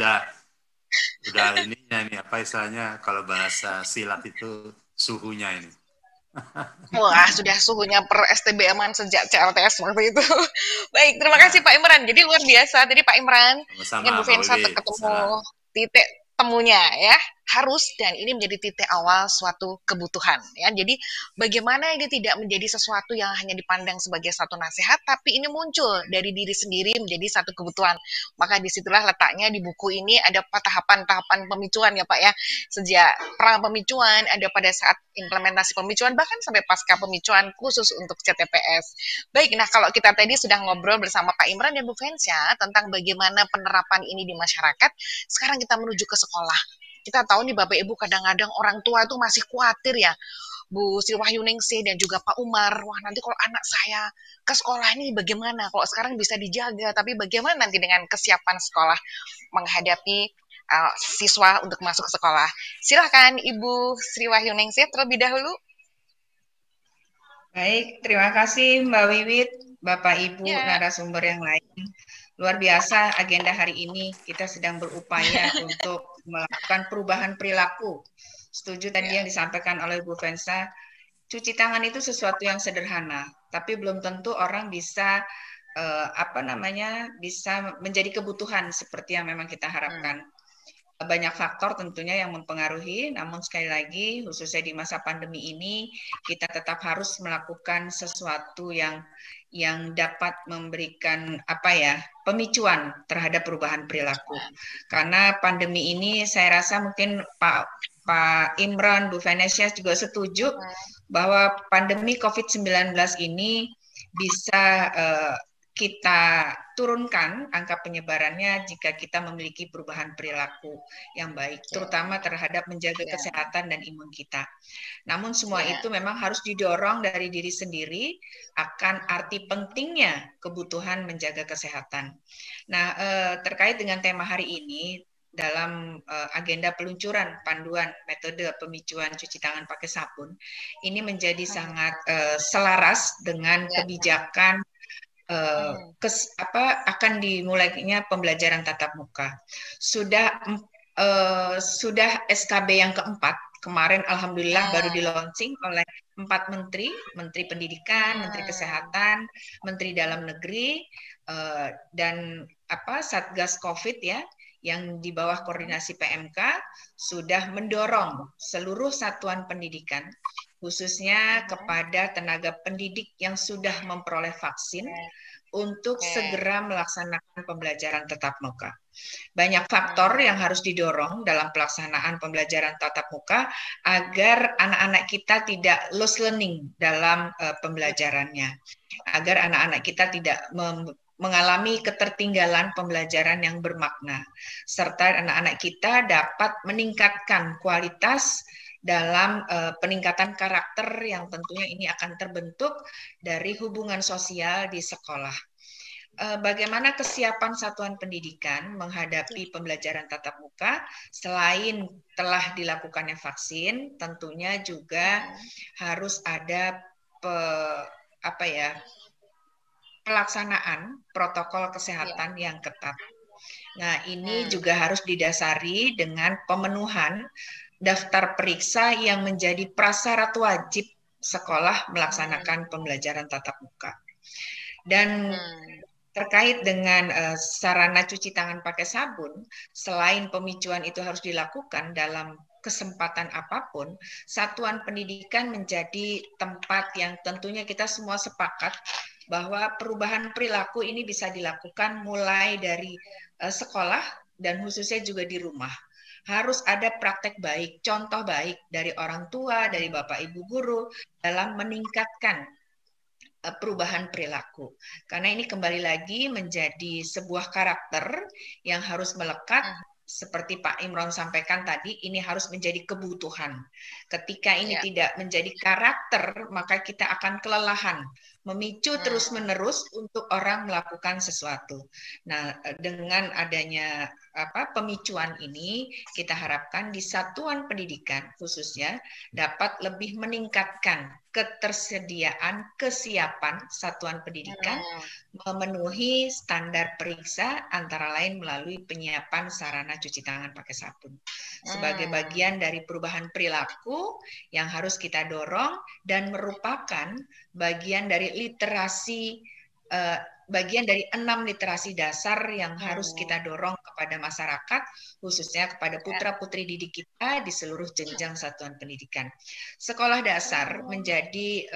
udah ininya ini apa istilahnya kalau bahasa silat itu suhunya ini. Wah, sudah suhunya per STB-an sejak CLTS waktu itu. Baik, terima kasih Pak Imran. Jadi luar biasa tadi Pak Imran dengan Bu Fensha ketemu titik temunya ya, harus, dan ini menjadi titik awal suatu kebutuhan ya. Jadi bagaimana ini tidak menjadi sesuatu yang hanya dipandang sebagai satu nasihat, tapi ini muncul dari diri sendiri menjadi satu kebutuhan. Maka disitulah letaknya di buku ini ada tahapan-tahapan pemicuan ya Pak ya. Sejak pra pemicuan, ada pada saat implementasi pemicuan, bahkan sampai pasca pemicuan khusus untuk CTPS. Baik, nah kalau kita tadi sudah ngobrol bersama Pak Imran dan Bu Fensha tentang bagaimana penerapan ini di masyarakat, sekarang kita menuju ke sekolah. Kita tahu nih Bapak Ibu, kadang-kadang orang tua itu masih khawatir ya, Bu Sri Wahyuningsih dan juga Pak Umar, wah nanti kalau anak saya ke sekolah ini bagaimana? Kalau sekarang bisa dijaga, tapi bagaimana nanti dengan kesiapan sekolah menghadapi siswa untuk masuk ke sekolah? Silakan Ibu Sri Wahyuningsih terlebih dahulu. Baik, terima kasih Mbak Wiwit, Bapak Ibu narasumber yang lain. Luar biasa agenda hari ini, kita sedang berupaya untuk melakukan perubahan perilaku. Setuju tadi yang disampaikan oleh Bu Fensha, cuci tangan itu sesuatu yang sederhana, tapi belum tentu orang bisa bisa menjadi kebutuhan seperti yang memang kita harapkan. Banyak faktor tentunya yang mempengaruhi, namun sekali lagi khususnya di masa pandemi ini kita tetap harus melakukan sesuatu yang dapat memberikan pemicuan terhadap perubahan perilaku. Karena pandemi ini saya rasa mungkin Pak Imran, Bu Fensha juga setuju bahwa pandemi COVID-19 ini bisa kita turunkan angka penyebarannya jika kita memiliki perubahan perilaku yang baik, terutama terhadap menjaga kesehatan dan imun kita. Namun semua itu memang harus didorong dari diri sendiri akan arti pentingnya kebutuhan menjaga kesehatan. Nah, terkait dengan tema hari ini, dalam agenda peluncuran panduan metode pemicuan cuci tangan pakai sabun, ini menjadi sangat selaras dengan kebijakan akan dimulainya pembelajaran tatap muka. Sudah SKB yang keempat kemarin alhamdulillah baru di-launching oleh 4 menteri, Menteri Pendidikan, Menteri Kesehatan, Menteri Dalam Negeri, dan Satgas Covid ya, yang di bawah koordinasi PMK sudah mendorong seluruh satuan pendidikan, khususnya kepada tenaga pendidik yang sudah memperoleh vaksin, untuk segera melaksanakan pembelajaran tatap muka. Banyak faktor yang harus didorong dalam pelaksanaan pembelajaran tatap muka agar anak-anak kita tidak lost learning dalam pembelajarannya, agar anak-anak kita tidak mengalami ketertinggalan pembelajaran yang bermakna, serta anak-anak kita dapat meningkatkan kualitas dalam peningkatan karakter yang tentunya ini akan terbentuk dari hubungan sosial di sekolah. Bagaimana kesiapan satuan pendidikan menghadapi pembelajaran tatap muka? Selain telah dilakukannya vaksin, tentunya juga harus ada pelaksanaan protokol kesehatan yang ketat. Nah, ini juga harus didasari dengan pemenuhan daftar periksa yang menjadi prasyarat wajib sekolah melaksanakan pembelajaran tatap muka. Dan terkait dengan sarana cuci tangan pakai sabun, selain pemicuan itu harus dilakukan dalam kesempatan apapun, satuan pendidikan menjadi tempat yang tentunya kita semua sepakat bahwa perubahan perilaku ini bisa dilakukan mulai dari sekolah dan khususnya juga di rumah. Harus ada praktek baik, contoh baik dari orang tua, dari Bapak Ibu guru dalam meningkatkan perubahan perilaku. Karena ini kembali lagi menjadi sebuah karakter yang harus melekat, seperti Pak Imron sampaikan tadi, ini harus menjadi kebutuhan. Ketika ini tidak menjadi karakter, maka kita akan kelelahan, memicu terus-menerus untuk orang melakukan sesuatu. Nah, dengan adanya pemicuan ini, kita harapkan di satuan pendidikan khususnya dapat lebih meningkatkan ketersediaan, kesiapan satuan pendidikan memenuhi standar periksa, antara lain melalui penyiapan sarana cuci tangan pakai sabun. Sebagai bagian dari perubahan perilaku yang harus kita dorong dan merupakan bagian dari literasi, bagian dari 6 literasi dasar yang harus kita dorong kepada masyarakat, khususnya kepada putra-putri didik kita di seluruh jenjang satuan pendidikan. Sekolah dasar menjadi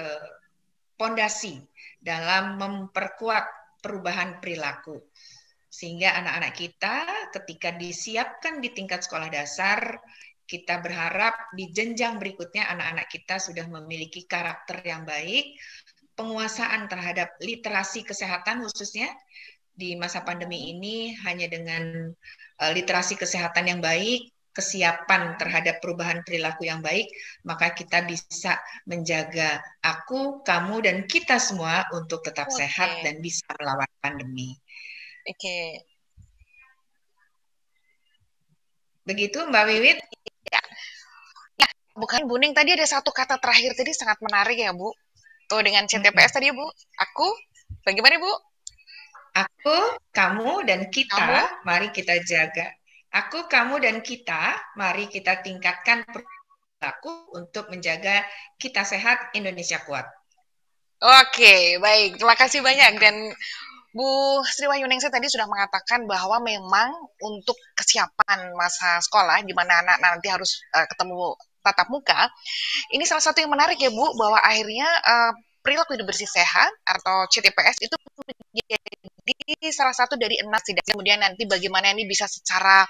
pondasi dalam memperkuat perubahan perilaku. Sehingga anak-anak kita ketika disiapkan di tingkat sekolah dasar, kita berharap di jenjang berikutnya anak-anak kita sudah memiliki karakter yang baik, penguasaan terhadap literasi kesehatan khususnya di masa pandemi ini hanya dengan literasi kesehatan yang baik, kesiapan terhadap perubahan perilaku yang baik, maka kita bisa menjaga aku, kamu, dan kita semua untuk tetap sehat dan bisa melawan pandemi. Oke. Begitu Mbak Wiwit? Ya, bukan Buning, tadi ada satu kata terakhir tadi sangat menarik ya Bu. Tuh dengan CTPS tadi Bu, aku, bagaimana Bu? Aku, kamu, dan kita, mari kita jaga. Aku, kamu, dan kita, mari kita tingkatkan perilaku untuk menjaga kita sehat, Indonesia kuat. Oke, baik. Terima kasih banyak. Dan Bu Sri Wahyuningsih tadi sudah mengatakan bahwa memang untuk kesiapan masa sekolah, di mana anak nanti harus ketemu tatap muka, ini salah satu yang menarik ya Bu, bahwa akhirnya perilaku hidup bersih sehat atau CTPS itu menjadi salah satu dari 6 setidaknya. Kemudian nanti bagaimana ini bisa secara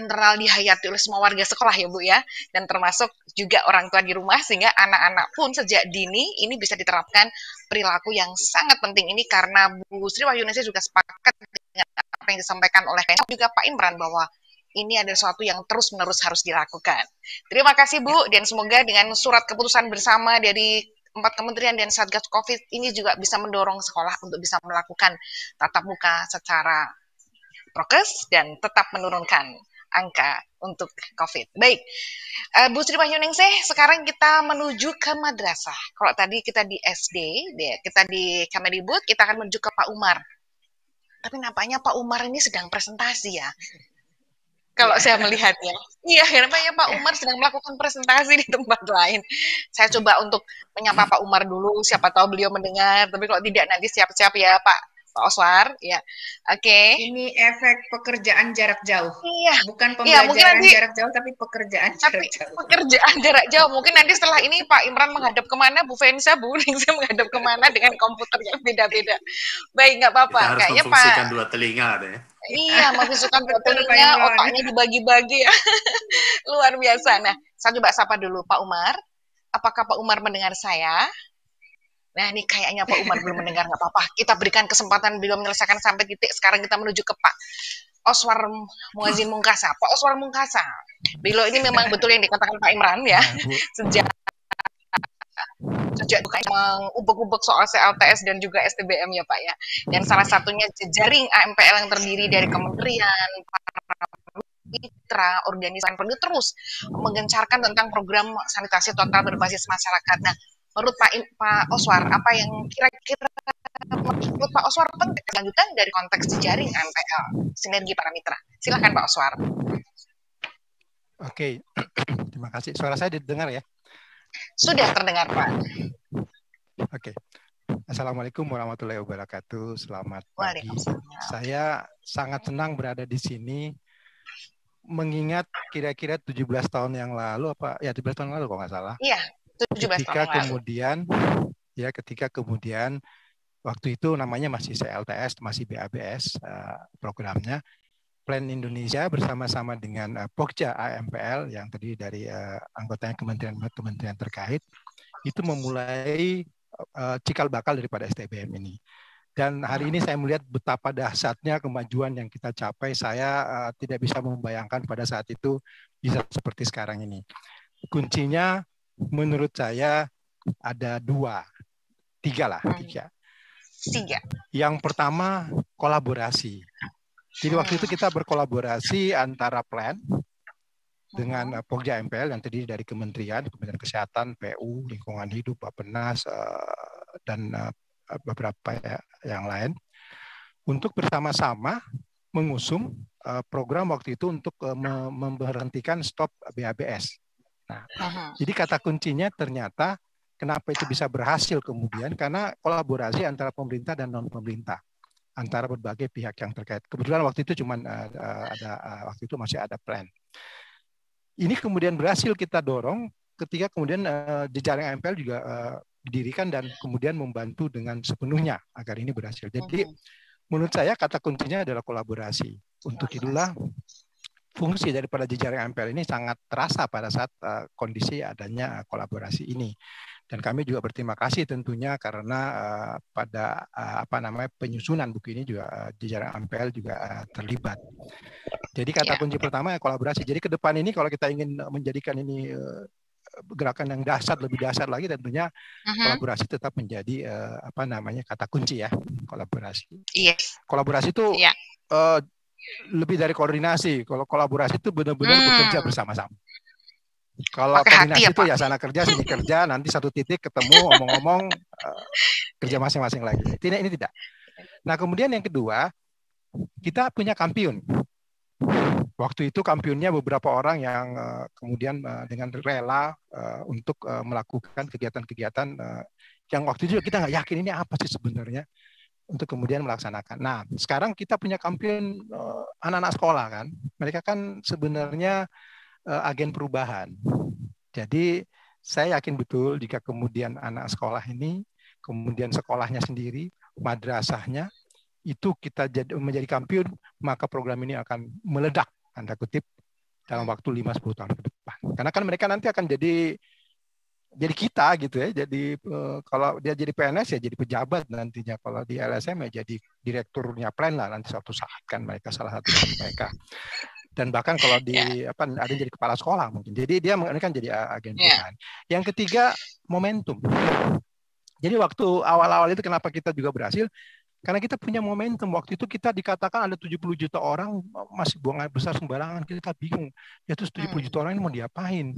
internal dihayati oleh semua warga sekolah ya Bu ya, dan termasuk juga orang tua di rumah, sehingga anak-anak pun sejak dini ini bisa diterapkan perilaku yang sangat penting ini, karena Bu Sri Wahyuningsih juga sepakat dengan apa yang disampaikan oleh juga Pak Imran bahwa ini adalah sesuatu yang terus-menerus harus dilakukan. Terima kasih Bu, dan semoga dengan surat keputusan bersama dari 4 kementerian dan Satgas COVID ini juga bisa mendorong sekolah untuk bisa melakukan tatap muka secara prokes dan tetap menurunkan angka untuk COVID. Baik, Bu Sri Wahyuningsih, sekarang kita menuju ke madrasah. Kalau tadi kita di SD, kita di Kemendikbud, kita akan menuju ke Pak Umar. Tapi nampaknya Pak Umar ini sedang presentasi ya. Kalau saya melihatnya, iya, nampaknya Pak Umar sedang melakukan presentasi di tempat lain. Saya coba untuk menyapa Pak Umar dulu, siapa tahu beliau mendengar. Tapi kalau tidak, nanti siap-siap ya Pak Oswar. Ya, oke. Ini efek pekerjaan jarak jauh. Iya. Bukan pembelajaran nanti, jarak jauh, tapi pekerjaan jarak jauh. Pekerjaan jarak jauh. Mungkin nanti setelah ini Pak Imran menghadap kemana, Bu Fensa, Bu Ningsih menghadap kemana dengan komputer yang beda-beda. Baik, nggak apa-apa. Kita harus kayaknya memfungsikan Pak. 2 telinga deh. Iya, memfungsikan 2 telinga, otaknya dibagi-bagi ya. Luar biasa. Nah, saya coba sapa dulu Pak Umar. Apakah Pak Umar mendengar saya? Nah, ini kayaknya Pak Umar belum mendengar, nggak apa-apa. Kita berikan kesempatan beliau menyelesaikan sampai titik. Sekarang kita menuju ke Pak Oswar Muazzin Mungkasa. Pak Oswar Mungkasa, beliau ini memang betul yang dikatakan Pak Imran ya. Sejak mengubek-ubek soal CLTS dan juga STBM ya Pak ya. Dan salah satunya jejaring AMPL yang terdiri dari kementerian, para mitra, organisasi perlu terus menggencarkan tentang program sanitasi total berbasis masyarakat. Nah, menurut Pak Oswar, apa yang kira-kira menurut Pak Oswar penting kelanjutan dari konteks jejaring AMPL, sinergi para mitra? Silakan Pak Oswar. Oke, terima kasih. Suara saya didengar ya? Sudah terdengar Pak. Oke. Assalamualaikum warahmatullahi wabarakatuh. Selamat pagi. Saya sangat senang berada di sini, mengingat kira-kira 17 tahun yang lalu, apa ya 17 tahun lalu kalau nggak salah. Iya. Ketika kemudian waktu itu namanya masih CLTS, masih BABS programnya, Plan Indonesia bersama-sama dengan Pokja AMPL yang terdiri dari anggotanya kementerian terkait itu memulai cikal bakal daripada STBM ini. Dan hari ini saya melihat betapa dahsyatnya kemajuan yang kita capai. Saya tidak bisa membayangkan pada saat itu bisa seperti sekarang ini. Kuncinya menurut saya ada tiga. Yang pertama, kolaborasi. Jadi waktu itu kita berkolaborasi antara plan dengan Pokja MPL yang terdiri dari Kementerian Kesehatan, PU, Lingkungan Hidup, Bappenas, dan beberapa yang lain, untuk bersama-sama mengusung program waktu itu untuk memberhentikan stop BABS. Nah, jadi kata kuncinya ternyata kenapa itu bisa berhasil kemudian, karena kolaborasi antara pemerintah dan non-pemerintah, antara berbagai pihak yang terkait. Kebetulan waktu itu waktu itu masih ada plan. Ini kemudian berhasil kita dorong ketika kemudian jejaring MPL juga didirikan dan kemudian membantu dengan sepenuhnya agar ini berhasil. Jadi menurut saya kata kuncinya adalah kolaborasi. Untuk itulah fungsi daripada jejaring MPL ini sangat terasa pada saat kondisi adanya kolaborasi ini. Dan kami juga berterima kasih tentunya karena pada penyusunan buku ini juga jejaring MPL juga terlibat. Jadi kata kunci pertama kolaborasi. Jadi ke depan ini kalau kita ingin menjadikan ini gerakan yang lebih dahsyat lagi, tentunya kolaborasi tetap menjadi kata kunci ya, kolaborasi. Yes. Kolaborasi itu lebih dari koordinasi. Kalau kolaborasi itu benar-benar bekerja bersama-sama. Kalau koordinasi itu ya sana kerja sini kerja, nanti satu titik ketemu ngomong-ngomong kerja masing-masing lagi. Ini tidak. Nah kemudian yang kedua, kita punya kampiun. Waktu itu kampionnya beberapa orang yang kemudian dengan rela untuk melakukan kegiatan-kegiatan yang waktu itu kita nggak yakin ini apa sih sebenarnya, untuk kemudian melaksanakan. Nah, sekarang kita punya kampion anak-anak sekolah kan. Mereka kan sebenarnya agen perubahan. Jadi saya yakin betul jika kemudian anak sekolah ini, kemudian sekolahnya sendiri, madrasahnya, itu kita menjadi kampion, maka program ini akan meledak, tanda kutip, dalam waktu 5-10 tahun ke depan. Karena kan mereka nanti akan jadi kita gitu ya. Jadi kalau dia jadi PNS ya jadi pejabat nantinya. Kalau di LSM ya jadi direkturnya plan lah nanti suatu saat kan mereka, salah satu dari mereka. Dan bahkan kalau ada jadi kepala sekolah mungkin. Jadi dia kan jadi agen perubahan. Yang ketiga, momentum. Jadi waktu awal-awal itu kenapa kita juga berhasil? Karena kita punya momentum. Waktu itu kita dikatakan ada 70 juta orang masih buang air besar sembarangan. Kita bingung. Ya terus 70 juta orang ini mau diapain?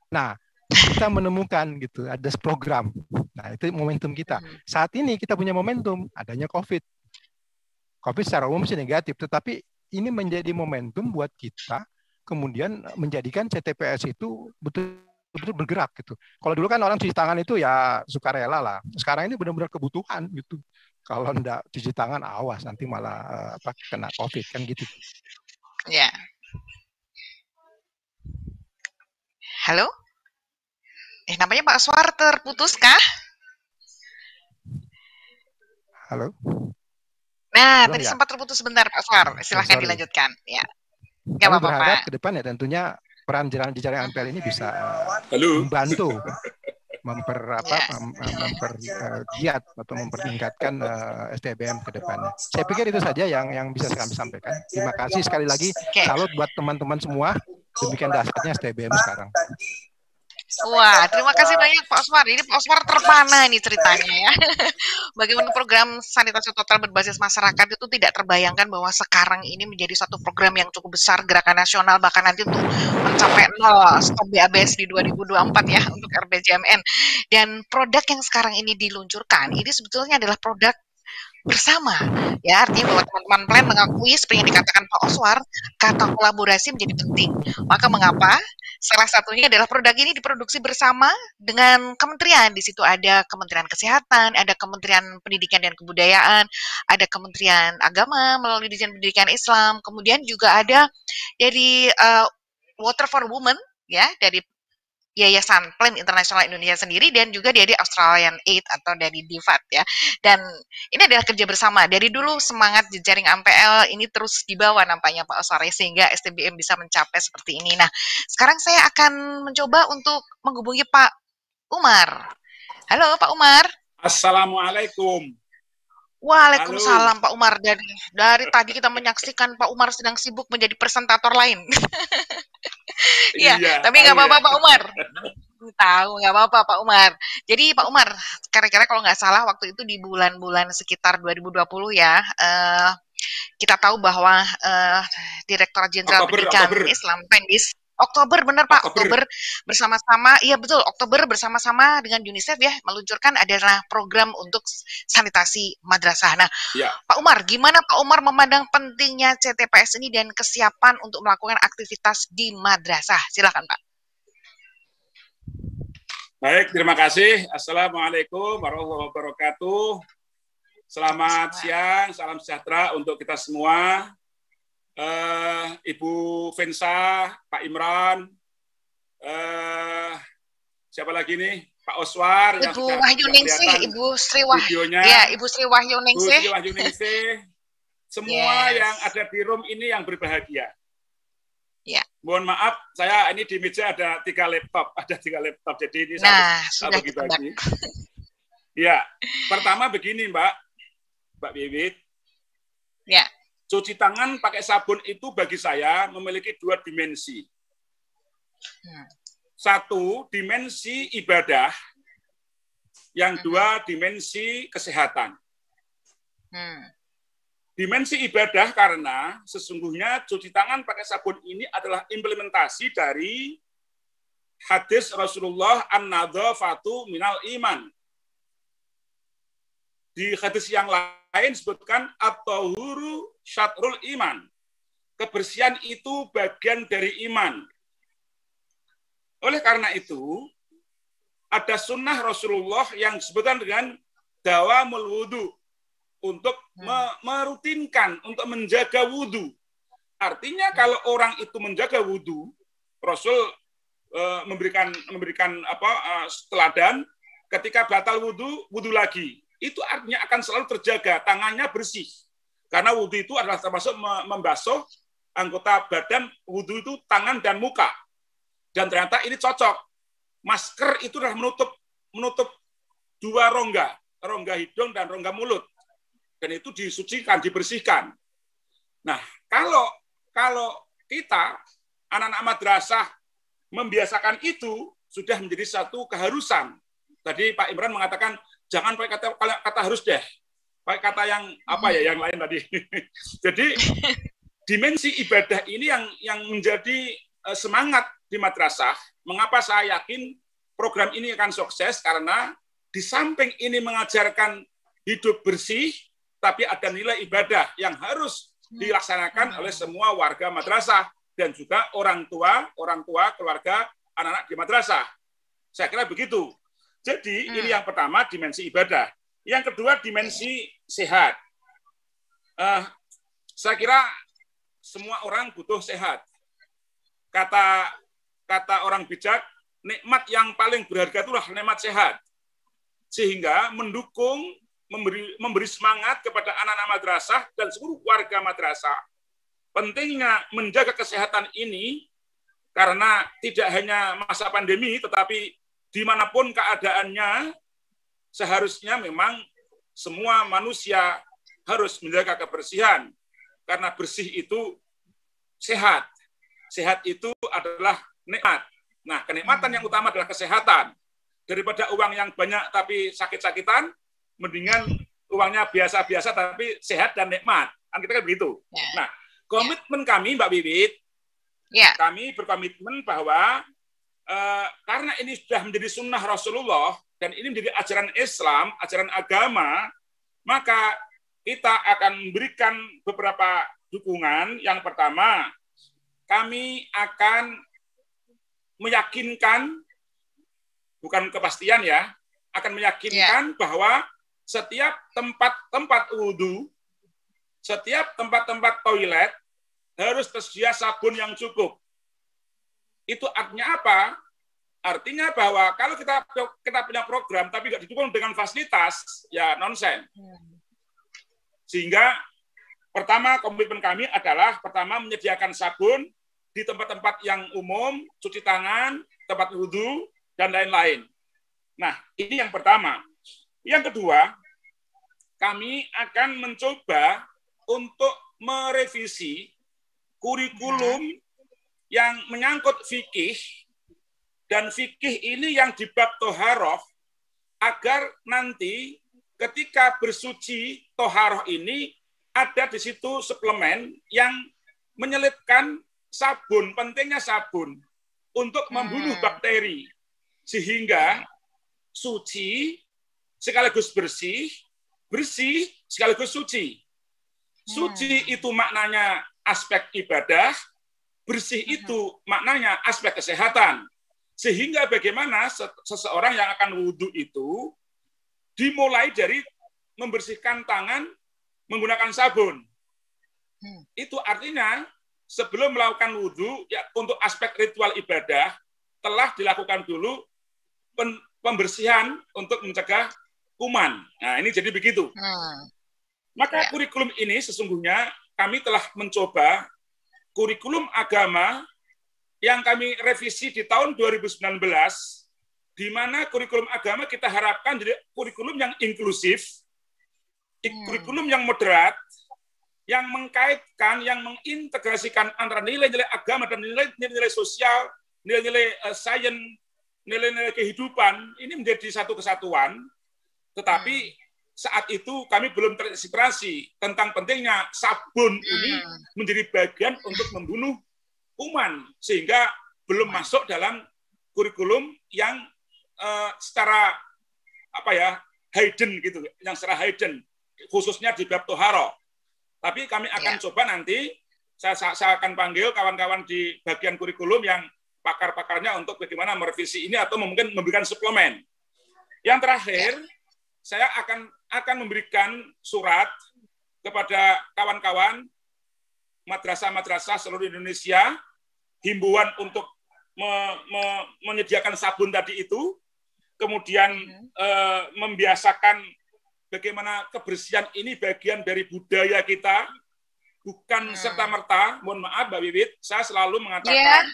Nah, kita menemukan gitu, ada program. Nah, itu momentum kita. Saat ini kita punya momentum, adanya COVID. COVID secara umum sih negatif, tetapi ini menjadi momentum buat kita kemudian menjadikan CTPS itu betul-betul bergerak gitu. Kalau dulu kan orang cuci tangan itu ya sukarela lah. Sekarang ini benar-benar kebutuhan gitu. Kalau enggak cuci tangan, awas nanti malah kena COVID kan gitu. Ya. Halo? Namanya Pak Oswar terputus kah? Halo? Nah, tadi sempat terputus sebentar Pak Oswar. Silahkan dilanjutkan. Ya. Nggak apa-apa, berharap ke depan ya tentunya peran jejaring MPL ini bisa membantu mempergiat atau mempertingkatkan STBM ke depannya. Saya pikir itu saja yang bisa kami sampaikan. Terima kasih sekali lagi. Salut buat teman-teman semua. Demikian dahsyatnya STBM sekarang. Wah, terima kasih banyak Pak Oswar. Ini Pak Oswar terpana nih ceritanya ya. Bagaimana program sanitasi total berbasis masyarakat itu tidak terbayangkan bahwa sekarang ini menjadi satu program yang cukup besar, gerakan nasional, bahkan nanti untuk mencapai 0 stop BABS di 2024 ya untuk RPJMN. Dan produk yang sekarang ini diluncurkan, ini sebetulnya adalah produk bersama ya, artinya bahwa teman-teman plan mengakui seperti yang dikatakan Pak Oswar, kata kolaborasi menjadi penting. Maka mengapa salah satunya adalah produk ini diproduksi bersama dengan kementerian. Di situ ada Kementerian Kesehatan, ada Kementerian Pendidikan dan Kebudayaan, ada Kementerian Agama melalui Dirjen Pendidikan Islam, kemudian juga ada dari Water for Women ya, dari Yayasan Plan Internasional Indonesia sendiri, dan juga dari Australian Aid atau dari DFAT ya. Dan ini adalah kerja bersama. Dari dulu semangat jejaring MPL ini terus dibawa nampaknya Pak Oswar, sehingga STBM bisa mencapai seperti ini. Nah, sekarang saya akan mencoba untuk menghubungi Pak Umar. Halo Pak Umar. Assalamualaikum. Waalaikumsalam Pak Umar. Dari tadi kita menyaksikan Pak Umar sedang sibuk menjadi presentator lain. Iya, tapi nggak apa-apa Pak Umar. Tahu, nggak apa-apa Pak Umar. Jadi Pak Umar, kira-kira kalau nggak salah waktu itu di bulan-bulan sekitar 2020 ya, kita tahu bahwa Direktorat Jenderal Pendidikan Islam Pendis Oktober, benar Pak, Oktober bersama-sama, iya betul, Oktober bersama-sama dengan UNICEF ya, meluncurkan adalah program untuk sanitasi madrasah. Nah, Pak Umar, gimana Pak Umar memandang pentingnya CTPS ini dan kesiapan untuk melakukan aktivitas di madrasah? Silakan Pak. Baik, terima kasih. Assalamualaikum warahmatullahi wabarakatuh. Selamat siang, salam sejahtera untuk kita semua. Ibu Vensa, Pak Imran, siapa lagi nih? Pak Oswar, Ibu Wahyuningsih, Ibu Sri Wahyuningsih, semua yang ada di room ini yang berbahagia. Ya. Mohon maaf, saya ini di meja ada 3 laptop, jadi ini saya bagi-bagi. Ya, pertama begini Mbak Bibit. Ya. Cuci tangan pakai sabun itu bagi saya memiliki 2 dimensi. Satu, dimensi ibadah. Yang 2, dimensi kesehatan. Dimensi ibadah karena sesungguhnya cuci tangan pakai sabun ini adalah implementasi dari hadis Rasulullah an-nadzafatu minal iman. Di hadis yang lain sebutkan at-tahuru syatrul iman. Kebersihan itu bagian dari iman. Oleh karena itu, ada sunnah Rasulullah yang disebutkan dengan dawamul wudu, untuk merutinkan, untuk menjaga wudu. Artinya kalau orang itu menjaga wudu, Rasul memberikan teladan, ketika batal wudu, wudu lagi. Itu artinya akan selalu terjaga, tangannya bersih. Karena wudu itu adalah termasuk membasuh anggota badan, wudu itu tangan dan muka. Dan ternyata ini cocok. Masker itu adalah menutup 2 rongga hidung dan rongga mulut. Dan itu disucikan, dibersihkan. Nah, kalau kita, anak-anak madrasah, membiasakan itu, sudah menjadi satu keharusan. Tadi Pak Imran mengatakan, jangan pakai kata harus deh. Pakai kata yang yang lain tadi. Jadi dimensi ibadah ini yang menjadi semangat di madrasah. Mengapa saya yakin program ini akan sukses? Karena di samping ini mengajarkan hidup bersih, tapi ada nilai ibadah yang harus dilaksanakan oleh semua warga madrasah dan juga orang tua, keluarga, anak-anak di madrasah. Saya kira begitu. Jadi ini yang pertama, dimensi ibadah. Yang kedua, dimensi sehat. Saya kira semua orang butuh sehat. Kata orang bijak, nikmat yang paling berharga itulah nikmat sehat. Sehingga mendukung, memberi semangat kepada anak-anak madrasah dan seluruh warga madrasah. Pentingnya menjaga kesehatan ini, karena tidak hanya masa pandemi, tetapi dimanapun keadaannya, seharusnya memang semua manusia harus menjaga kebersihan. Karena bersih itu sehat. Sehat itu adalah nikmat. Nah, kenikmatan yang utama adalah kesehatan. Daripada uang yang banyak tapi sakit-sakitan, mendingan uangnya biasa-biasa tapi sehat dan nikmat. Kan kita kan begitu. Nah, komitmen kami, Mbak Bibit, kami berkomitmen bahwa karena ini sudah menjadi sunnah Rasulullah dan ini menjadi ajaran Islam, ajaran agama, maka kita akan memberikan beberapa dukungan. Yang pertama, kami akan meyakinkan, bukan kepastian ya, akan meyakinkan bahwa setiap tempat wudhu, setiap tempat-tempat toilet harus tersedia sabun yang cukup. Itu artinya apa? Artinya bahwa kalau kita punya program tapi nggak didukung dengan fasilitas, ya nonsen. Sehingga pertama komitmen kami adalah pertama menyediakan sabun di tempat-tempat yang umum, cuci tangan, tempat wudhu, dan lain-lain. Nah, ini yang pertama. Yang kedua, kami akan mencoba untuk merevisi kurikulum yang menyangkut fikih, dan fikih ini yang di bab toharoh, agar nanti ketika bersuci toharoh ini ada di situ suplemen yang menyelipkan sabun, pentingnya sabun untuk membunuh bakteri, sehingga suci sekaligus bersih, bersih sekaligus suci. Suci itu maknanya aspek ibadah, bersih itu maknanya aspek kesehatan. Sehingga bagaimana seseorang yang akan wudhu itu dimulai dari membersihkan tangan menggunakan sabun. Itu artinya sebelum melakukan wudhu, ya, untuk aspek ritual ibadah telah dilakukan dulu pembersihan untuk mencegah kuman. Nah, ini jadi begitu. Maka kurikulum ini sesungguhnya kami telah mencoba kurikulum agama yang kami revisi di tahun 2019, di mana kurikulum agama kita harapkan jadi kurikulum yang inklusif, kurikulum yang moderat, yang mengkaitkan, yang mengintegrasikan antara nilai-nilai agama dan nilai-nilai sosial, nilai-nilai sains, nilai-nilai kehidupan, ini menjadi satu kesatuan. Tetapi saat itu kami belum terinspirasi tentang pentingnya sabun ini menjadi bagian untuk membunuh kuman, sehingga belum masuk dalam kurikulum yang secara hidden gitu, yang secara hidden, khususnya di bab toharo. Tapi kami akan coba nanti, saya akan panggil kawan-kawan di bagian kurikulum yang pakar-pakarnya untuk bagaimana merevisi ini atau mungkin memberikan suplemen. Yang terakhir, saya akan memberikan surat kepada kawan-kawan madrasah-madrasah seluruh Indonesia, himbauan untuk menyediakan sabun tadi itu, kemudian membiasakan bagaimana kebersihan ini bagian dari budaya kita, bukan serta-merta, mohon maaf Mbak Wiwit, saya selalu mengatakan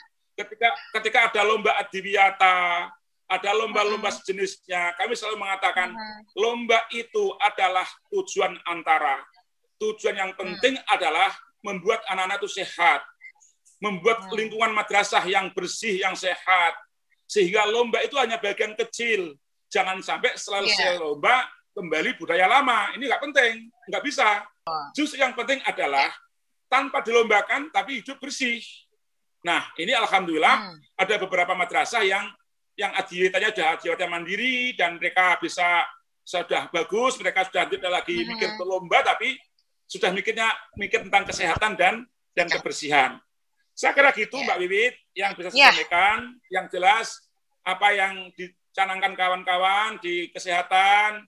ketika ada lomba adibiyata, ada lomba-lomba sejenisnya, kami selalu mengatakan lomba itu adalah tujuan antara. Tujuan yang penting adalah membuat anak-anak itu sehat, membuat lingkungan madrasah yang bersih, yang sehat, sehingga lomba itu hanya bagian kecil. Jangan sampai selesai lomba kembali budaya lama. Ini nggak penting, nggak bisa. Justru yang penting adalah tanpa dilombakan tapi hidup bersih. Nah, ini alhamdulillah ada beberapa madrasah yang adiyatanya sudah adiyata mandiri dan mereka sudah bagus, mereka sudah tidak lagi mikir berlomba, tapi sudah mikir tentang kesehatan dan kebersihan. Saya kira gitu Mbak Wiwit yang bisa saya sampaikan, yang jelas apa yang dicanangkan kawan-kawan di kesehatan,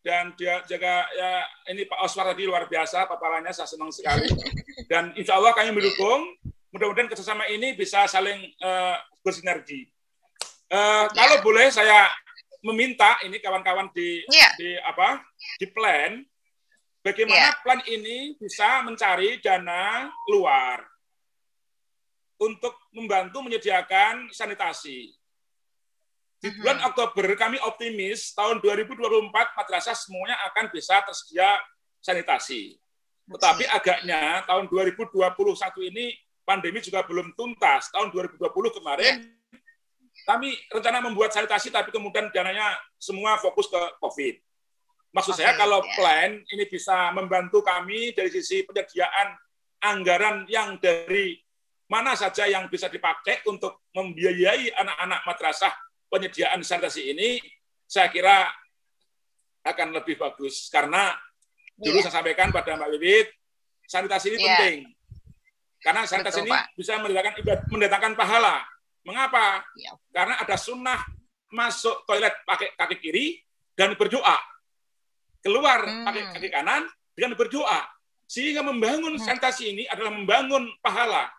dan dia jaga ya, ini Pak Oswar tadi luar biasa paparannya, saya senang sekali. Dan insya Allah kami mendukung, mudah-mudahan kerjasama ini bisa saling bersinergi. Kalau boleh saya meminta ini kawan-kawan di plan, bagaimana plan ini bisa mencari dana luar untuk membantu menyediakan sanitasi. Di bulan Oktober kami optimis tahun 2024 madrasah semuanya akan bisa tersedia sanitasi. Tetapi agaknya tahun 2021 ini pandemi juga belum tuntas. Tahun 2020 kemarin kami rencana membuat sanitasi, tapi kemudian dananya semua fokus ke COVID. Maksud saya kalau plan ini bisa membantu kami dari sisi penyediaan anggaran yang dari mana saja yang bisa dipakai untuk membiayai anak-anak madrasah penyediaan sanitasi ini, saya kira akan lebih bagus. Karena dulu saya sampaikan pada Mbak Wiwit, sanitasi ini penting. Karena sanitasi ini bisa mendatangkan pahala. Mengapa? Karena ada sunnah masuk toilet pakai kaki kiri dan berdoa. Keluar pakai kaki kanan dengan berdoa. Sehingga membangun sanitasi ini adalah membangun pahala.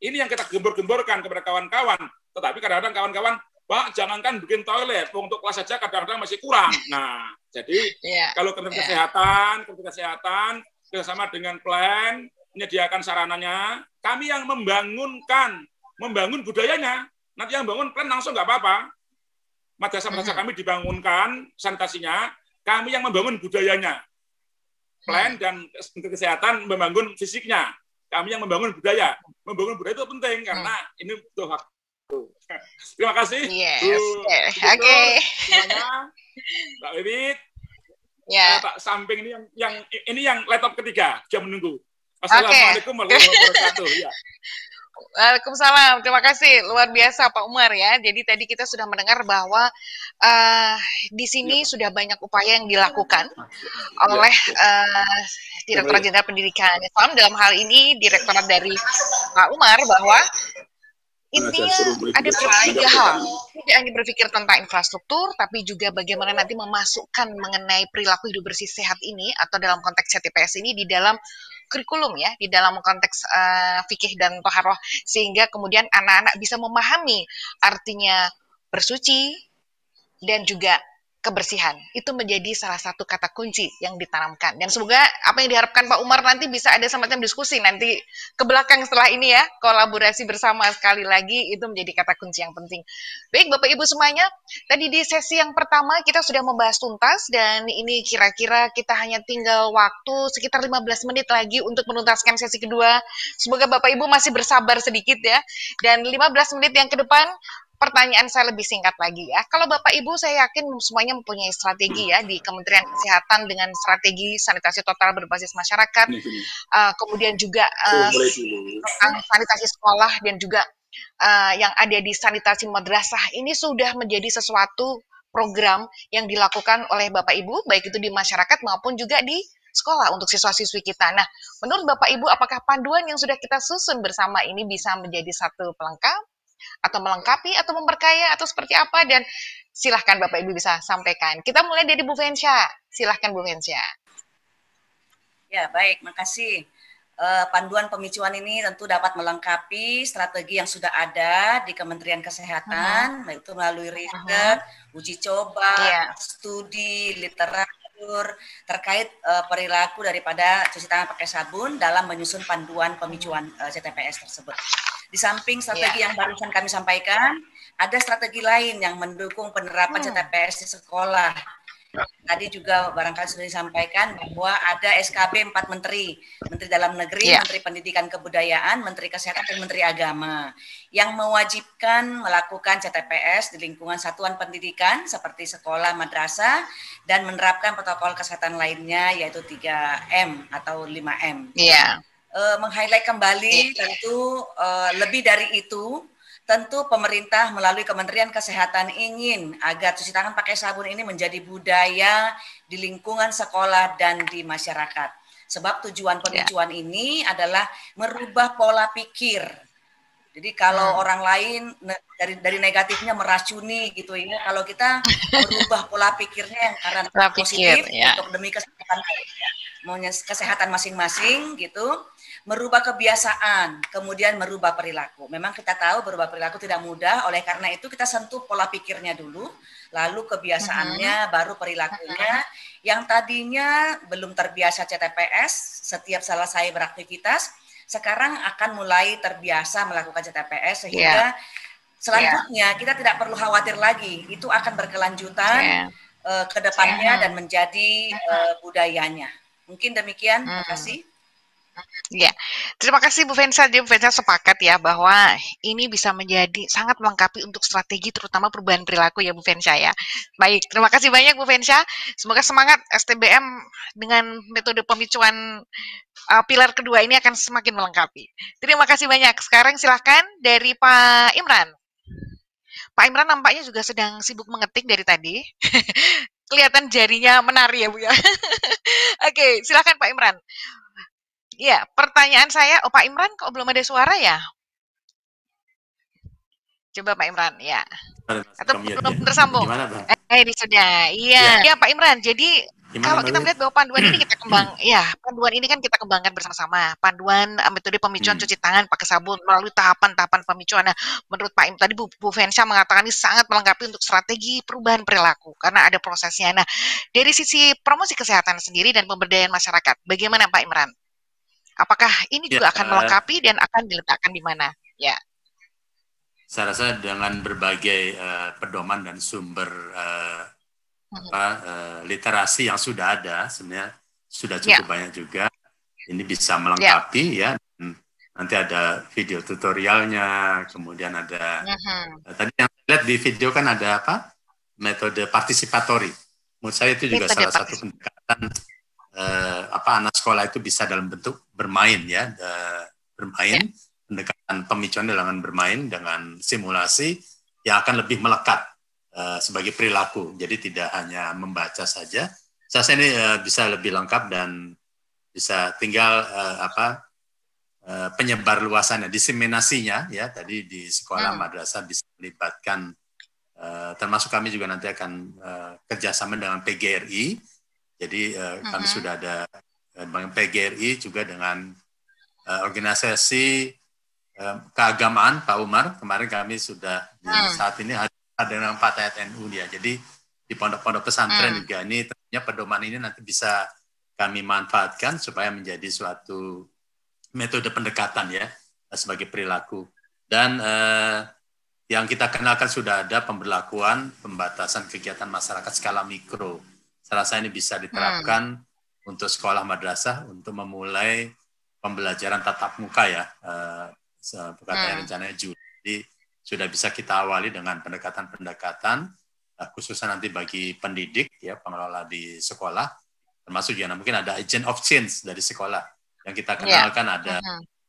Ini yang kita gembor-gemborkan kepada kawan-kawan. Tetapi kadang-kadang kawan-kawan, Pak, jangankan bikin toilet, untuk kelas saja kadang-kadang masih kurang. Nah, jadi kalau Kementerian Kesehatan bersama dengan plan, menyediakan sarananya, kami yang membangun budayanya. Nanti yang bangun plan langsung nggak apa-apa. Madrasah-madrasah kami dibangunkan sanitasinya, Kami yang membangun budayanya. Plan dan Menteri Kesehatan membangun fisiknya. Kami yang membangun budaya. Membangun budaya itu penting karena ini butuh waktu. Terima kasih. Yes. Oke. Mbak Bibit. Ya. Pak Samping ini yang laptop ketiga, jam menunggu. Assalamualaikum warahmatullahi wabarakatuh. Ya. Waalaikumsalam, terima kasih, luar biasa Pak Umar ya. Jadi tadi kita sudah mendengar bahwa di sini sudah banyak upaya yang dilakukan oleh Direktorat Jenderal Pendidikan Islam, dalam hal ini Direktorat dari Pak Umar, bahwa intinya ada tiga hal. Tidak hanya berpikir tentang infrastruktur, tapi juga bagaimana nanti memasukkan mengenai perilaku hidup bersih sehat ini, atau dalam konteks CTPS ini di dalam kurikulum ya, di dalam konteks fikih dan toharoh, sehingga kemudian anak-anak bisa memahami artinya bersuci dan juga kebersihan. Itu menjadi salah satu kata kunci yang ditanamkan. Dan semoga apa yang diharapkan Pak Umar nanti bisa ada semacam diskusi nanti ke belakang setelah ini ya, kolaborasi bersama sekali lagi, itu menjadi kata kunci yang penting. Baik Bapak Ibu semuanya, tadi di sesi yang pertama kita sudah membahas tuntas, dan ini kira-kira kita hanya tinggal waktu sekitar 15 menit lagi untuk menuntaskan sesi kedua. Semoga Bapak Ibu masih bersabar sedikit ya, dan 15 menit yang ke depan pertanyaan saya lebih singkat lagi ya. Kalau Bapak Ibu saya yakin semuanya mempunyai strategi ya di Kementerian Kesehatan dengan strategi sanitasi total berbasis masyarakat, kemudian juga sanitasi sekolah, dan juga yang ada di sanitasi madrasah. Ini sudah menjadi sesuatu program yang dilakukan oleh Bapak Ibu, baik itu di masyarakat maupun juga di sekolah untuk siswa-siswi kita. Nah, menurut Bapak Ibu, apakah panduan yang sudah kita susun bersama ini bisa menjadi satu pelengkap, atau melengkapi, atau memperkaya, atau seperti apa? Dan silahkan Bapak Ibu bisa sampaikan. Kita mulai dari Bu Fensha. Silahkan Bu Fensha. Ya, baik. Makasih. Panduan pemicuan ini tentu dapat melengkapi strategi yang sudah ada di Kementerian Kesehatan, yaitu melalui riset, uji coba, studi, literatur, terkait perilaku daripada cuci tangan pakai sabun dalam menyusun panduan pemicuan CTPS tersebut. Di samping strategi yang barusan kami sampaikan, ada strategi lain yang mendukung penerapan CTPS di sekolah. Tadi juga barangkali sudah disampaikan bahwa ada SKB 4 Menteri, Menteri Dalam Negeri, Menteri Pendidikan Kebudayaan, Menteri Kesehatan, dan Menteri Agama, yang mewajibkan melakukan CTPS di lingkungan satuan pendidikan seperti sekolah, madrasah, dan menerapkan protokol kesehatan lainnya, yaitu 3M atau 5M. Meng-highlight kembali tentu lebih dari itu, tentu pemerintah melalui Kementerian Kesehatan ingin agar cuci tangan pakai sabun ini menjadi budaya di lingkungan sekolah dan di masyarakat. Sebab tujuan pemicuan ini adalah merubah pola pikir. Jadi kalau orang lain dari negatifnya meracuni gitu ya, kalau kita merubah pola pikirnya yang karena positif untuk demi kesehatan masing-masing gitu, merubah kebiasaan, kemudian merubah perilaku. Memang kita tahu berubah perilaku tidak mudah, oleh karena itu kita sentuh pola pikirnya dulu, lalu kebiasaannya, baru perilakunya. Yang tadinya belum terbiasa CTPS, setiap selesai beraktivitas, sekarang akan mulai terbiasa melakukan CTPS, sehingga selanjutnya kita tidak perlu khawatir lagi, itu akan berkelanjutan ke depannya dan menjadi budayanya. Mungkin demikian, terima kasih. Ya, terima kasih Bu Fensha. Jadi Bu Fensha sepakat ya bahwa ini bisa menjadi sangat melengkapi untuk strategi terutama perubahan perilaku ya Bu Fensha ya. Baik, terima kasih banyak Bu Fensha. Semoga semangat STBM dengan metode pemicuan pilar kedua ini akan semakin melengkapi. Terima kasih banyak. Sekarang silahkan dari Pak Imran. Pak Imran nampaknya juga sedang sibuk mengetik dari tadi. Kelihatan jarinya menari ya Bu ya. Oke, silahkan Pak Imran. Ya, pertanyaan saya, Pak Imran kok belum ada suara ya? Coba Pak Imran, ya. Atau belum tersambung? Ini sudah, iya. Ya Pak Imran, jadi kalau kita melihat bahwa panduan ini kita panduan ini kan kita kembangkan bersama-sama. Panduan metode pemicuan cuci tangan pakai sabun melalui tahapan-tahapan pemicuan. Nah, menurut Pak Imran, tadi Bu Fensha mengatakan ini sangat melengkapi untuk strategi perubahan perilaku karena ada prosesnya. Nah, dari sisi promosi kesehatan sendiri dan pemberdayaan masyarakat, bagaimana Pak Imran? Apakah ini juga akan melengkapi dan akan diletakkan di mana? Ya. Saya rasa dengan berbagai pedoman dan sumber literasi yang sudah ada, sebenarnya sudah cukup banyak juga. Ini bisa melengkapi ya. Nanti ada video tutorialnya, kemudian ada tadi yang lihat di video kan ada metode partisipatori. Menurut saya itu juga salah satu pendekatan anak sekolah itu bisa dalam bentuk bermain ya, pendekatan pemicuan dengan bermain dengan simulasi yang akan lebih melekat sebagai perilaku. Jadi tidak hanya membaca saja. Saya rasa ini bisa lebih lengkap dan bisa tinggal penyebar luasannya, diseminasinya ya. Tadi di sekolah madrasah bisa melibatkan termasuk kami juga nanti akan kerjasama dengan PGRI. Jadi kami sudah ada dengan PGRI juga dengan organisasi keagamaan Pak Umar. Kemarin kami sudah saat ini ada dengan Fatayat NU dia. Jadi di pondok-pondok pesantren juga ini tentunya pedoman ini nanti bisa kami manfaatkan supaya menjadi suatu metode pendekatan ya sebagai perilaku. Dan yang kita kenalkan sudah ada pemberlakuan pembatasan kegiatan masyarakat skala mikro. Saya rasa ini bisa diterapkan untuk sekolah madrasah untuk memulai pembelajaran tatap muka ya. Katanya rencananya Juli. Jadi sudah bisa kita awali dengan pendekatan-pendekatan khususnya nanti bagi pendidik ya, pengelola di sekolah, termasuk juga mungkin ada agent of change dari sekolah yang kita kenalkan ada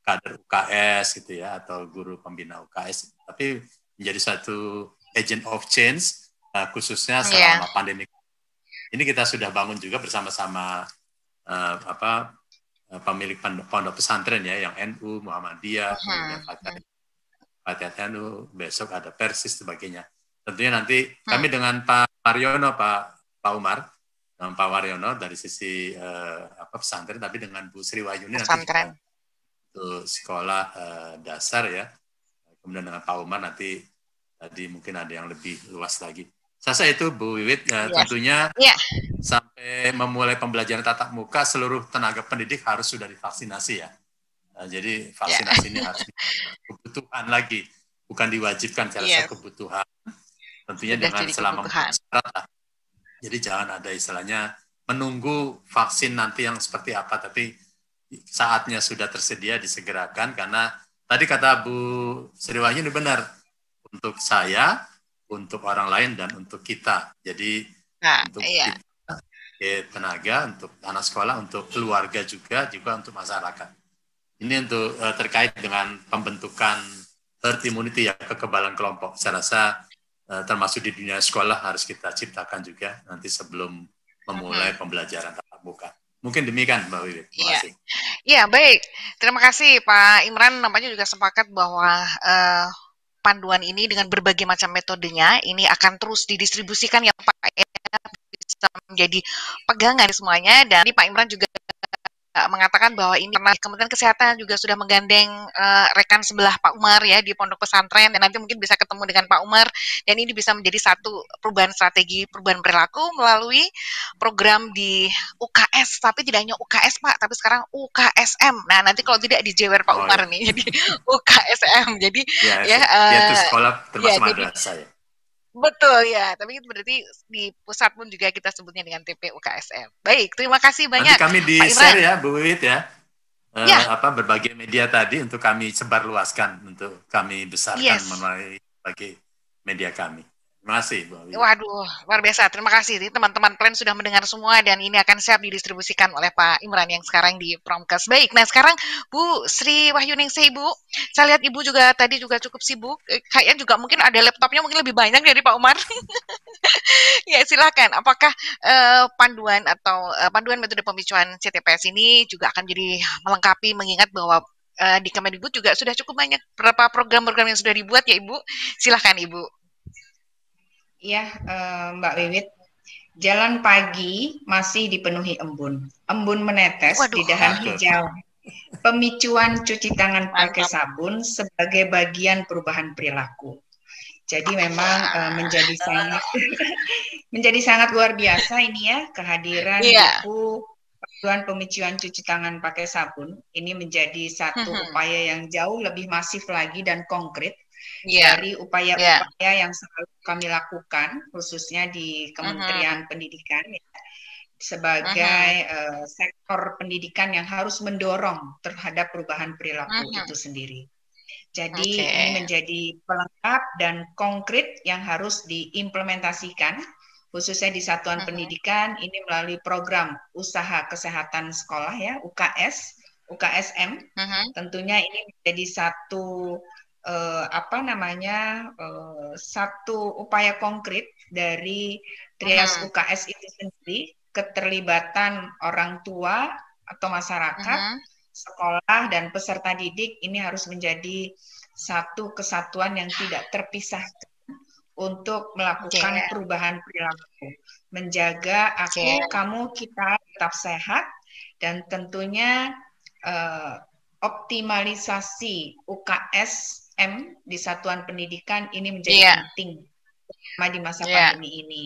kader UKS gitu ya, atau guru pembina UKS, tapi menjadi satu agent of change khususnya selama pandemi. Ini kita sudah bangun juga bersama-sama pemilik pondok pesantren ya, yang NU, Muhammadiyah, kemudian Fatayat NU, besok ada Persis sebagainya. Tentunya nanti kami dengan Pak Waryono, Pak Umar, dengan Pak Waryono dari sisi pesantren, tapi dengan Bu Sri Wahyuni nanti untuk sekolah dasar ya. Kemudian dengan Pak Umar nanti tadi mungkin ada yang lebih luas lagi. Saya itu Bu Wiwit tentunya sampai memulai pembelajaran tatap muka seluruh tenaga pendidik harus sudah divaksinasi ya. Jadi vaksinasi ini harus kebutuhan lagi, bukan diwajibkan, saya rasa kebutuhan. Tentunya sudah dengan selama syarat lah. Jadi jangan ada istilahnya menunggu vaksin nanti yang seperti apa, tapi saatnya sudah tersedia disegerakan, karena tadi kata Bu Sri Wahyuni benar, untuk saya, untuk orang lain, dan untuk kita. Jadi untuk kita, tenaga, untuk anak sekolah, untuk keluarga juga untuk masyarakat. Ini untuk terkait dengan pembentukan herd immunity ya, kekebalan kelompok. Saya rasa termasuk di dunia sekolah harus kita ciptakan juga nanti sebelum memulai pembelajaran tatap muka. Mungkin demikian Mbak Wiwit. Terima kasih. Iya, baik. Terima kasih Pak Imran. Nampaknya juga sepakat bahwa panduan ini dengan berbagai macam metodenya ini akan terus didistribusikan ya Pak, bisa menjadi pegangan semuanya. Dan Pak Imran juga mengatakan bahwa ini karena Kementerian Kesehatan juga sudah menggandeng rekan sebelah Pak Umar ya di pondok pesantren, dan nanti mungkin bisa ketemu dengan Pak Umar, dan ini bisa menjadi satu perubahan strategi, perubahan perilaku melalui program di UKS, tapi tidak hanya UKS Pak, tapi sekarang UKSM. Nah nanti kalau tidak dijewer Pak Umar nih, jadi UKSM, jadi itu sekolah termasuk madrasah ya. Betul ya, tapi itu berarti di pusat pun juga kita sebutnya dengan TP UKSM. Baik, terima kasih banyak. Nanti kami di-share ya Bu Wiwit ya, berbagai media tadi untuk kami sebarluaskan, untuk kami besarkan melalui berbagai media kami. Terima kasih Bu Wiwit. Waduh, luar biasa. Terima kasih. Teman-teman plan sudah mendengar semua, dan ini akan siap didistribusikan oleh Pak Imran yang sekarang di Promkes. Baik, nah sekarang Bu Sri Wahyuningsih, Ibu. Saya lihat Ibu juga tadi juga cukup sibuk. Kayaknya juga mungkin ada laptopnya mungkin lebih banyak dari Pak Umar. Ya, silakan. Apakah panduan atau panduan metode pemicuan CTPS ini juga akan jadi melengkapi, mengingat bahwa di Kemendikbud juga sudah cukup banyak beberapa program-program yang sudah dibuat ya Ibu. Silakan Ibu. Ya, Mbak Wiwit, jalan pagi masih dipenuhi embun. Embun menetes di dahan hijau. Pemicuan cuci tangan pakai sabun sebagai bagian perubahan perilaku. Jadi memang menjadi sangat luar biasa ini ya, kehadiran buku panduan pemicuan cuci tangan pakai sabun. Ini menjadi satu upaya yang jauh lebih masif lagi dan konkret, dari upaya-upaya yang selalu kami lakukan, khususnya di Kementerian Pendidikan, ya, sebagai sektor pendidikan yang harus mendorong terhadap perubahan perilaku itu sendiri. Jadi ini menjadi pelengkap dan konkret yang harus diimplementasikan, khususnya di satuan pendidikan ini melalui program usaha kesehatan sekolah ya, UKSM. Tentunya ini menjadi satu satu upaya konkret dari Trias UKS itu sendiri, keterlibatan orang tua atau masyarakat, sekolah dan peserta didik ini harus menjadi satu kesatuan yang tidak terpisahkan untuk melakukan perubahan perilaku, menjaga kamu, kita tetap sehat, dan tentunya optimalisasi UKSM di satuan pendidikan ini menjadi penting di masa pandemi ini.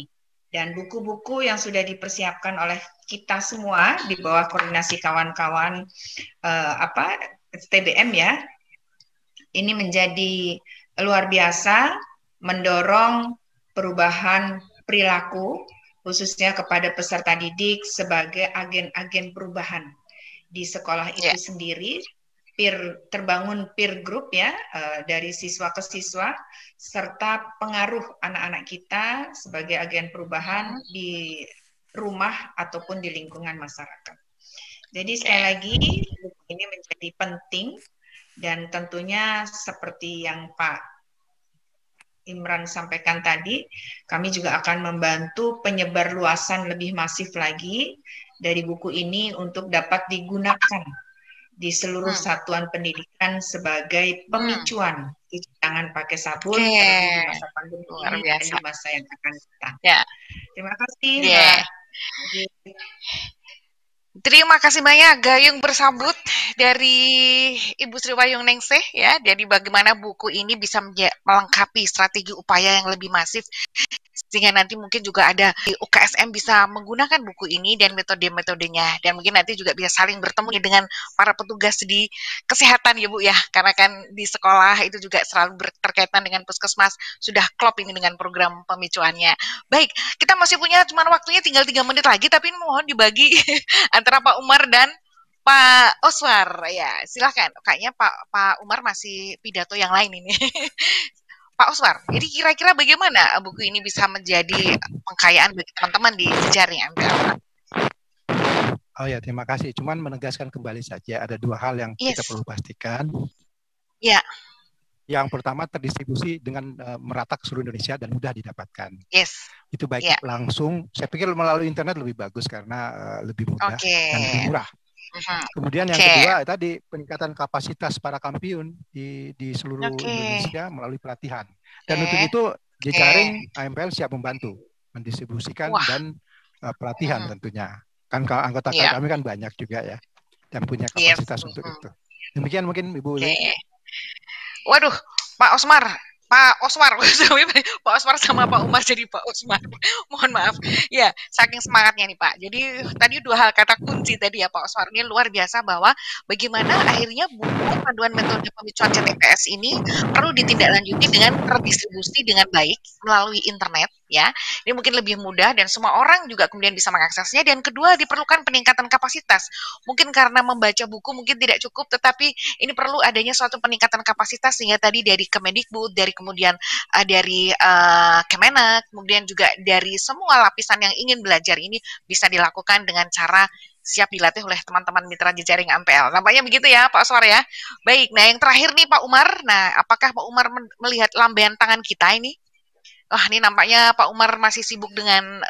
Dan buku-buku yang sudah dipersiapkan oleh kita semua di bawah koordinasi kawan-kawan STBM ya, ini menjadi luar biasa mendorong perubahan perilaku khususnya kepada peserta didik sebagai agen-agen perubahan di sekolah itu sendiri. Terbangun peer group ya, dari siswa ke siswa, serta pengaruh anak-anak kita sebagai agen perubahan di rumah ataupun di lingkungan masyarakat. Jadi sekali lagi ini menjadi penting, dan tentunya seperti yang Pak Imran sampaikan tadi, kami juga akan membantu penyebarluasan lebih masif lagi dari buku ini untuk dapat digunakan di seluruh satuan pendidikan sebagai pemicuan. Jangan pakai sabun di masa pandemi ini dan di masa yang akan datang. Terima kasih Mbak. Terima kasih banyak Gayung bersambut dari Ibu Sri Wayung Ningsih ya. Jadi bagaimana buku ini bisa melengkapi strategi upaya yang lebih masif, sehingga nanti mungkin juga ada di UKSM bisa menggunakan buku ini dan metode-metodenya, dan mungkin nanti juga bisa saling bertemu dengan para petugas di kesehatan ya Bu ya, karena kan di sekolah itu juga selalu berkaitan dengan puskesmas, sudah klop ini dengan program pemicuannya. Baik, kita masih punya cuman waktunya tinggal 3 menit lagi, tapi mohon dibagi antara Pak Umar dan Pak Oswar ya, silahkan. Kayaknya Pak Umar masih pidato yang lain ini. Pak Oswar, jadi kira-kira bagaimana buku ini bisa menjadi pengkayaan bagi teman-teman di jejaring MPL? Oh ya, terima kasih. Cuman menegaskan kembali saja, ada 2 hal yang kita perlu pastikan. Ya. Yang pertama, terdistribusi dengan merata ke seluruh Indonesia dan mudah didapatkan. Itu baik langsung, saya pikir melalui internet lebih bagus karena lebih mudah dan lebih murah. Kemudian yang kedua tadi peningkatan kapasitas para kampiun di seluruh Indonesia melalui pelatihan. Dan untuk itu jejaring AMPL siap membantu mendistribusikan dan pelatihan tentunya. Kan anggota kami kan banyak juga ya dan punya kapasitas untuk itu. Demikian mungkin Ibu Uli. Waduh, Pak Oswar sama Pak Umar jadi Pak Osmar. Mohon maaf. Ya, saking semangatnya nih Pak. Jadi tadi 2 hal kata kunci tadi ya Pak Osmar. Ini luar biasa bahwa bagaimana akhirnya buku panduan metode pemicuan CTPS ini perlu ditindaklanjuti dengan terdistribusi dengan baik melalui internet ya. Ini mungkin lebih mudah dan semua orang juga kemudian bisa mengaksesnya. Dan kedua, diperlukan peningkatan kapasitas. Mungkin karena membaca buku mungkin tidak cukup, tetapi ini perlu adanya suatu peningkatan kapasitas, sehingga tadi dari Kemendikbud, dari kemudian dari Kemenak, kemudian juga dari semua lapisan yang ingin belajar ini bisa dilakukan dengan cara siap dilatih oleh teman-teman mitra jejaring AMPL. Nampaknya begitu ya Pak Oswar ya. Baik, nah yang terakhir nih Pak Umar. Nah, apakah Pak Umar melihat lambaian tangan kita ini? Wah, ini nampaknya Pak Umar masih sibuk dengan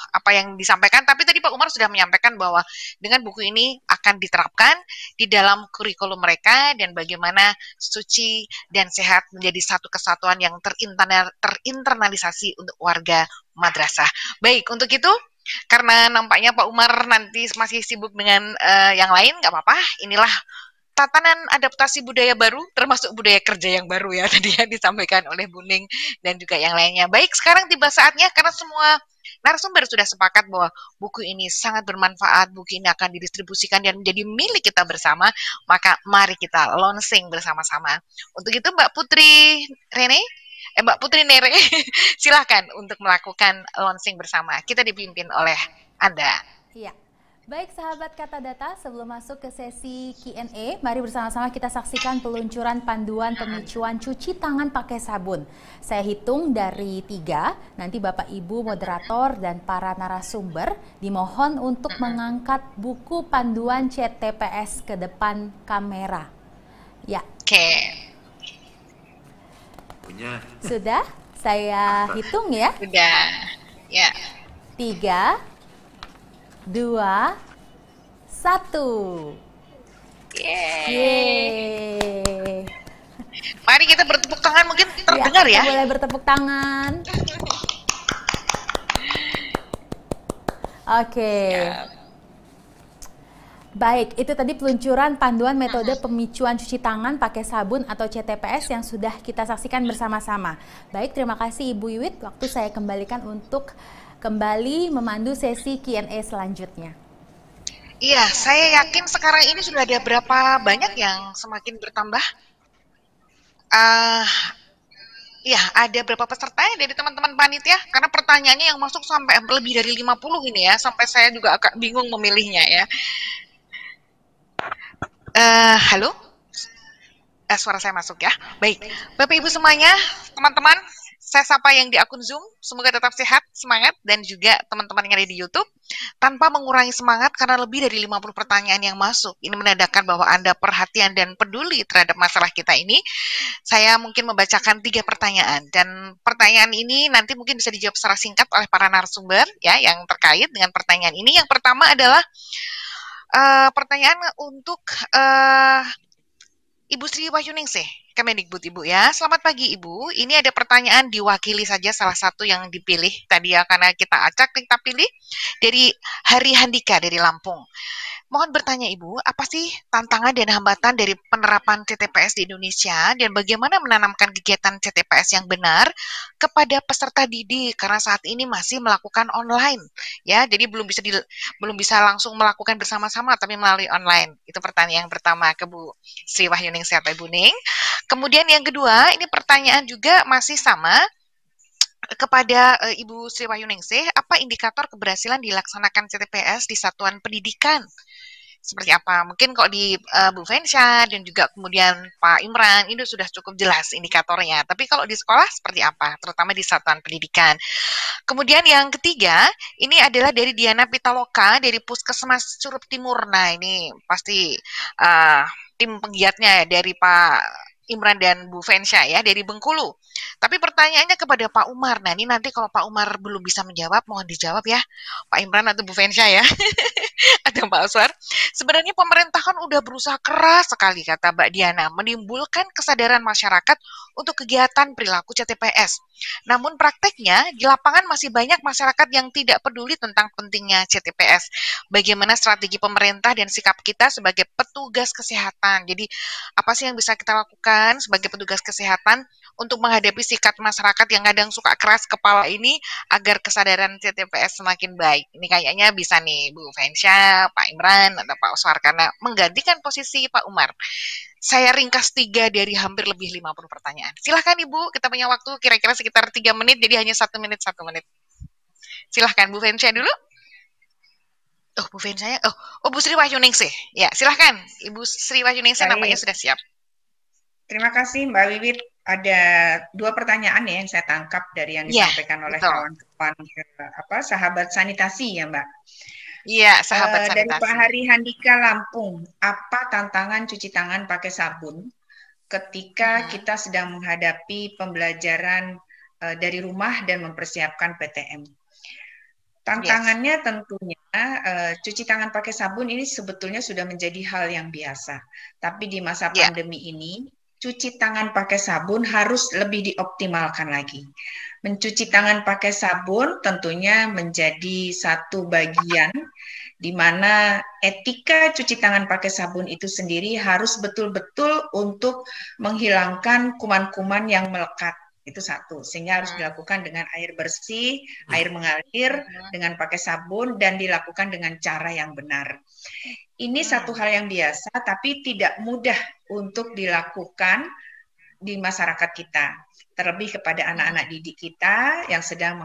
apa yang disampaikan. Tapi tadi Pak Umar sudah menyampaikan bahwa dengan buku ini akan diterapkan di dalam kurikulum mereka, dan bagaimana suci dan sehat menjadi satu kesatuan yang terinternalisasi untuk warga madrasah. Baik, untuk itu, karena nampaknya Pak Umar nanti masih sibuk dengan yang lain, nggak apa-apa. Inilah tatanan adaptasi budaya baru, termasuk budaya kerja yang baru ya tadi yang disampaikan oleh Bu Ning dan juga yang lainnya. Baik, sekarang tiba saatnya karena semua narasumber sudah sepakat bahwa buku ini sangat bermanfaat, buku ini akan didistribusikan dan menjadi milik kita bersama, maka mari kita launching bersama-sama. Untuk itu Mbak Putri Nere, silahkan untuk melakukan launching bersama. Kita dipimpin oleh Anda. Iya. Baik sahabat Kata Data, sebelum masuk ke sesi Q&A, mari bersama-sama kita saksikan peluncuran panduan pemicuan cuci tangan pakai sabun. Saya hitung dari 3, nanti Bapak Ibu moderator dan para narasumber dimohon untuk mengangkat buku panduan CTPS ke depan kamera. Ya. Oke. Sudah? Saya hitung ya. Sudah. Ya. 3, 2, 1. Yeay. Mari kita bertepuk tangan, mungkin terdengar ya. Boleh bertepuk tangan. Oke. Baik, itu tadi peluncuran panduan metode pemicuan cuci tangan pakai sabun atau CTPS yang sudah kita saksikan bersama-sama. Baik, terima kasih Ibu Iwit. Waktu saya kembalikan untuk kembali memandu sesi Q&A selanjutnya. Iya, saya yakin sekarang ini sudah ada berapa banyak yang semakin bertambah. Ya, ada berapa peserta dari teman-teman panitia? Karena pertanyaannya yang masuk sampai lebih dari 50 ini ya, sampai saya juga agak bingung memilihnya ya. Halo? Suara saya masuk ya. Baik, Bapak Ibu semuanya, teman-teman, saya sapa yang di akun Zoom, semoga tetap sehat, semangat, dan juga teman-teman yang ada di YouTube, tanpa mengurangi semangat karena lebih dari 50 pertanyaan yang masuk. Ini menandakan bahwa Anda perhatian dan peduli terhadap masalah kita ini. Saya mungkin membacakan 3 pertanyaan, dan pertanyaan ini nanti mungkin bisa dijawab secara singkat oleh para narasumber ya yang terkait dengan pertanyaan ini. Yang pertama adalah pertanyaan untuk Ibu Sri Wahyuningsih, Kemendikbud Ibu ya. Selamat pagi Ibu, ini ada pertanyaan diwakili saja salah satu yang dipilih tadi ya, karena kita acak, kita pilih dari Hari Handika dari Lampung. Mohon bertanya Ibu, apa sih tantangan dan hambatan dari penerapan CTPS di Indonesia dan bagaimana menanamkan kegiatan CTPS yang benar kepada peserta didik karena saat ini masih melakukan online ya, jadi belum bisa langsung melakukan bersama-sama tapi melalui online. Itu pertanyaan yang pertama ke Bu Sri Wahyuningsih atau Ibu Ning. Kemudian yang kedua, ini pertanyaan juga masih sama kepada Ibu Sri Wahyuningsih, apa indikator keberhasilan dilaksanakan CTPS di satuan pendidikan? Seperti apa? Mungkin kok di Bu Fensha dan juga kemudian Pak Imran, ini sudah cukup jelas indikatornya. Tapi kalau di sekolah seperti apa? Terutama di satuan pendidikan. Kemudian yang ketiga, ini adalah dari Diana Pitaloka dari Puskesmas Curup Timur. Nah, ini pasti tim penggiatnya dari Pak Imran dan Bu Fensha ya, dari Bengkulu. Tapi pertanyaannya kepada Pak Umar. Nah, ini nanti kalau Pak Umar belum bisa menjawab, mohon dijawab ya, Pak Imran atau Bu Fensha ya. Atau Pak Aswar. Sebenarnya pemerintah kan udah berusaha keras sekali, kata Mbak Diana, menimbulkan kesadaran masyarakat untuk kegiatan perilaku CTPS. Namun prakteknya, di lapangan masih banyak masyarakat yang tidak peduli tentang pentingnya CTPS. Bagaimana strategi pemerintah dan sikap kita sebagai petugas kesehatan. Jadi, apa sih yang bisa kita lakukan sebagai petugas kesehatan untuk menghadapi sikap masyarakat yang kadang suka keras kepala ini agar kesadaran CTPS semakin baik. Ini kayaknya bisa nih Bu Fensha, Pak Imran, atau Pak Oswar karena menggantikan posisi Pak Umar. Saya ringkas 3 dari hampir lebih 50 pertanyaan. Silahkan Ibu, kita punya waktu kira-kira sekitar 3 menit, jadi hanya 1 menit, 1 menit. Silahkan Bu Fensha dulu. Oh, Bu Fensha, Bu Sri Wahyuningsih. Ya, silahkan. Ibu Sri Wahyuningsih nampaknya sudah siap. Terima kasih Mbak Wiwit. Ada 2 pertanyaan ya yang saya tangkap dari yang disampaikan oleh kawan-kawan sahabat sanitasi ya Mbak. Iya, sahabat sanitasi. Dari Pak Hari Handika Lampung, apa tantangan cuci tangan pakai sabun ketika kita sedang menghadapi pembelajaran dari rumah dan mempersiapkan PTM? Tantangannya tentunya cuci tangan pakai sabun ini sebetulnya sudah menjadi hal yang biasa. Tapi di masa pandemi ini, cuci tangan pakai sabun harus lebih dioptimalkan lagi. Mencuci tangan pakai sabun tentunya menjadi satu bagian di mana etika cuci tangan pakai sabun itu sendiri harus betul-betul untuk menghilangkan kuman-kuman yang melekat Itu satu, sehingga harus dilakukan dengan air bersih, air mengalir, dengan pakai sabun, dan dilakukan dengan cara yang benar. Ini satu hal yang biasa, tapi tidak mudah untuk dilakukan di masyarakat kita, terlebih kepada anak-anak didik kita yang sedang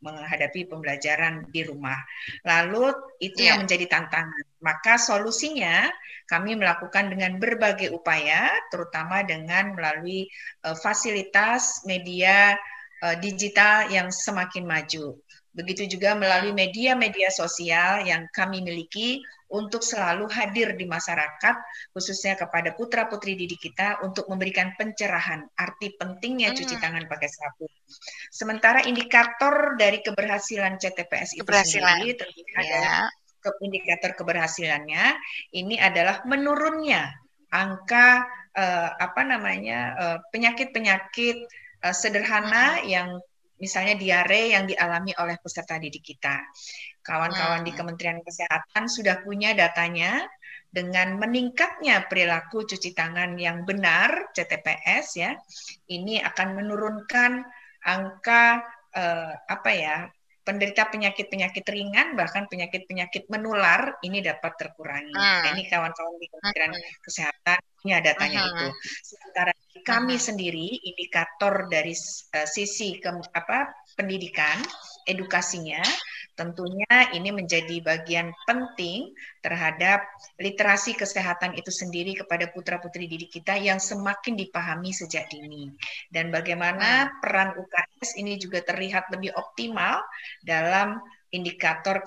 menghadapi pembelajaran di rumah. Lalu itu yang menjadi tantangan. Maka solusinya kami melakukan dengan berbagai upaya, terutama dengan melalui fasilitas media digital yang semakin maju. Begitu juga melalui media-media sosial yang kami miliki untuk selalu hadir di masyarakat, khususnya kepada putra-putri didik kita untuk memberikan pencerahan arti pentingnya cuci tangan pakai sabun. Sementara indikator dari keberhasilan CTPS itu sendiri tentunya adalah indikator keberhasilannya ini adalah menurunnya angka penyakit-penyakit sederhana yang misalnya diare yang dialami oleh peserta didik kita. Kawan-kawan di Kementerian Kesehatan sudah punya datanya dengan meningkatnya perilaku cuci tangan yang benar CTPS ya. Ini akan menurunkan angka penderita penyakit-penyakit ringan bahkan penyakit-penyakit menular ini dapat terkurangi. Nah, ini kawan-kawan di Kementerian Kesehatan punya datanya itu. Sementara kami sendiri indikator dari sisi pendidikan, edukasinya tentunya ini menjadi bagian penting terhadap literasi kesehatan itu sendiri kepada putra-putri didik kita yang semakin dipahami sejak dini. Dan bagaimana peran UKS ini juga terlihat lebih optimal dalam indikator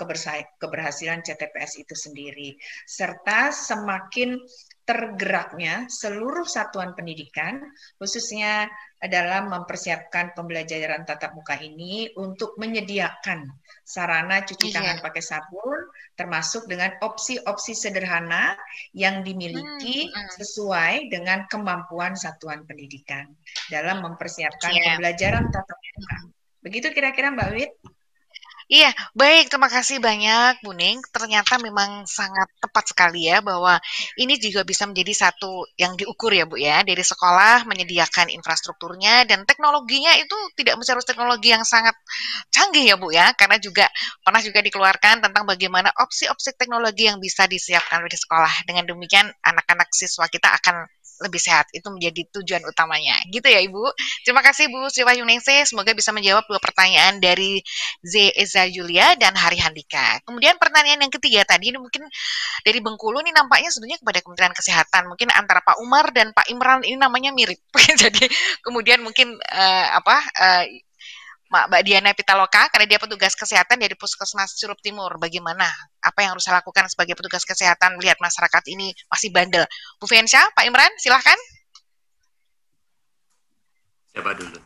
keberhasilan CTPS itu sendiri. Serta semakin tergeraknya seluruh satuan pendidikan, khususnya dalam mempersiapkan pembelajaran tatap muka ini untuk menyediakan sarana cuci tangan pakai sabun, termasuk dengan opsi-opsi sederhana yang dimiliki sesuai dengan kemampuan satuan pendidikan dalam mempersiapkan pembelajaran tatap muka. Begitu kira-kira Mbak Wit? Iya, baik. Terima kasih banyak, Bu Ning. Ternyata memang sangat tepat sekali ya bahwa ini juga bisa menjadi satu yang diukur ya, Bu ya. Dari sekolah menyediakan infrastrukturnya dan teknologinya itu tidak mesti harus teknologi yang sangat canggih ya, Bu ya. Karena juga pernah juga dikeluarkan tentang bagaimana opsi-opsi teknologi yang bisa disiapkan di sekolah. Dengan demikian anak-anak siswa kita akan lebih sehat. Itu menjadi tujuan utamanya. Gitu ya, Ibu. Terima kasih, Bu Sri Wahyuningsih. Semoga bisa menjawab 2 pertanyaan dari Eza Julia dan Hari Handika. Kemudian pertanyaan yang ketiga tadi, ini mungkin dari Bengkulu, ini nampaknya sebenarnya kepada Kementerian Kesehatan. Mungkin antara Pak Umar dan Pak Imran ini namanya mirip. Jadi kemudian mungkin Mbak Diana Pitaloka, karena dia petugas kesehatan dari Puskesmas Curup Timur. Bagaimana? Apa yang harus saya lakukan sebagai petugas kesehatan melihat masyarakat ini masih bandel? Bu Fiansyah, Pak Imran, silahkan. Siapa dulu?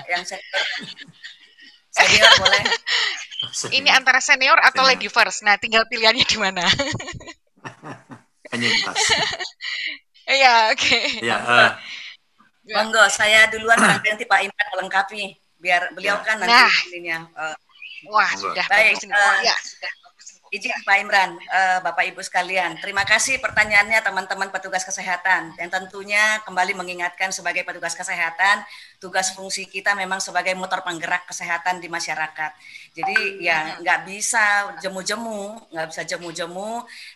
Yang senior boleh. Ini antara senior atau lady first. Nah, tinggal pilihannya di mana? Penyintas. Iya, oke. Ya, monggo, saya duluan nanti Pak Imran melengkapi biar beliau kan nanti ininya. Wah, sudah baik. Ya, izin Pak Imran, Bapak Ibu sekalian, terima kasih pertanyaannya teman-teman petugas kesehatan. Dan tentunya kembali mengingatkan sebagai petugas kesehatan, tugas fungsi kita memang sebagai motor penggerak kesehatan di masyarakat. Jadi ya nggak bisa jemu-jemu,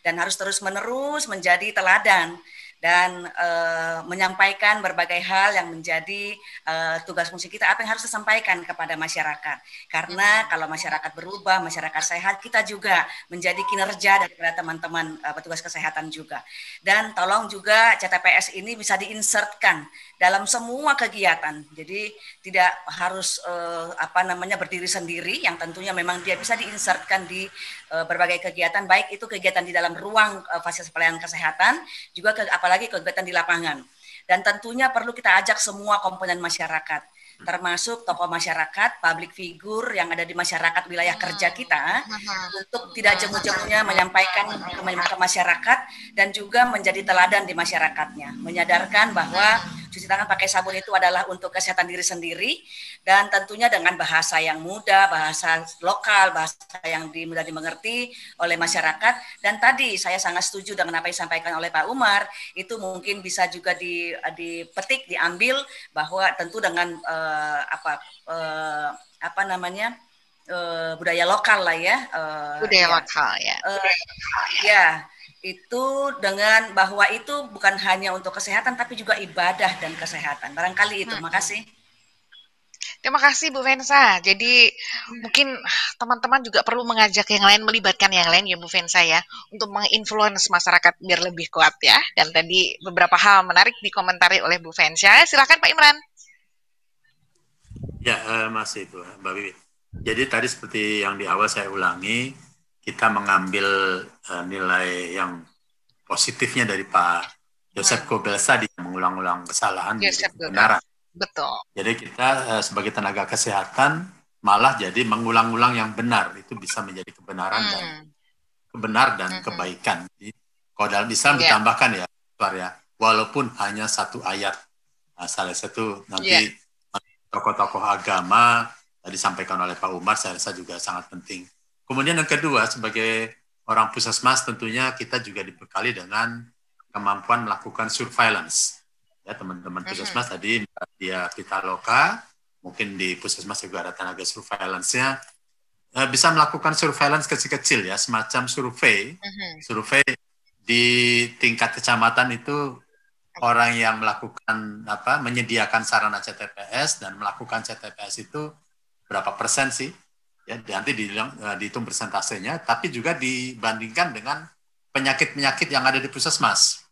dan harus terus-menerus menjadi teladan dan menyampaikan berbagai hal yang menjadi tugas fungsi kita, apa yang harus disampaikan kepada masyarakat. Karena kalau masyarakat berubah, masyarakat sehat, kita juga menjadi kinerja daripada teman-teman petugas kesehatan juga. Dan tolong juga CTPS ini bisa diinsertkan dalam semua kegiatan. Jadi tidak harus berdiri sendiri, yang tentunya memang dia bisa diinsertkan di berbagai kegiatan, baik itu kegiatan di dalam ruang fasilitas pelayanan kesehatan, juga apalagi kegiatan di lapangan. Dan tentunya perlu kita ajak semua komponen masyarakat, termasuk tokoh masyarakat, public figure yang ada di masyarakat wilayah kerja kita, untuk tidak jemu-jemunya menyampaikan ke masyarakat dan juga menjadi teladan di masyarakatnya, menyadarkan bahwa cuci tangan pakai sabun itu adalah untuk kesehatan diri sendiri, dan tentunya dengan bahasa yang mudah, bahasa lokal, bahasa yang mudah dimengerti oleh masyarakat. Dan tadi saya sangat setuju dengan apa yang disampaikan oleh Pak Umar, itu mungkin bisa juga dipetik, diambil, bahwa tentu dengan budaya lokal lah ya. Budaya lokal ya. Ya, itu dengan bahwa itu bukan hanya untuk kesehatan tapi juga ibadah dan kesehatan. Barangkali itu. Makasih. Terima kasih Bu Vensa. Jadi mungkin teman-teman juga perlu mengajak yang lain, melibatkan yang lain ya Bu Vensa ya, untuk menginfluence masyarakat biar lebih kuat ya. Dan tadi beberapa hal menarik dikomentari oleh Bu Vensa. Silakan Pak Imran. Ya, masih itu Mbak Wiwi. Jadi tadi seperti yang di awal saya ulangi, kita mengambil nilai yang positifnya dari Pak Joseph Goebbels tadi, mengulang-ulang kesalahan menjadi kebenaran. Betul. Jadi kita sebagai tenaga kesehatan malah jadi mengulang-ulang yang benar, itu bisa menjadi kebenaran dan kebaikan. Jadi, kalau dalam Islam ditambahkan ya, walaupun hanya satu ayat, salah satu nanti tokoh-tokoh agama disampaikan oleh Pak Umar, saya rasa juga sangat penting. Kemudian yang kedua, sebagai orang puskesmas tentunya kita juga dibekali dengan kemampuan melakukan surveillance. Ya, teman-teman puskesmas tadi dia Pitaloka, mungkin di puskesmas juga ada tenaga surveillance-nya, bisa melakukan surveillance kecil-kecil ya, semacam survei di tingkat kecamatan itu, orang yang melakukan menyediakan sarana CTPS dan melakukan CTPS itu berapa persen sih? Ya, nanti dihitung persentasenya, tapi juga dibandingkan dengan penyakit-penyakit yang ada di puskesmas.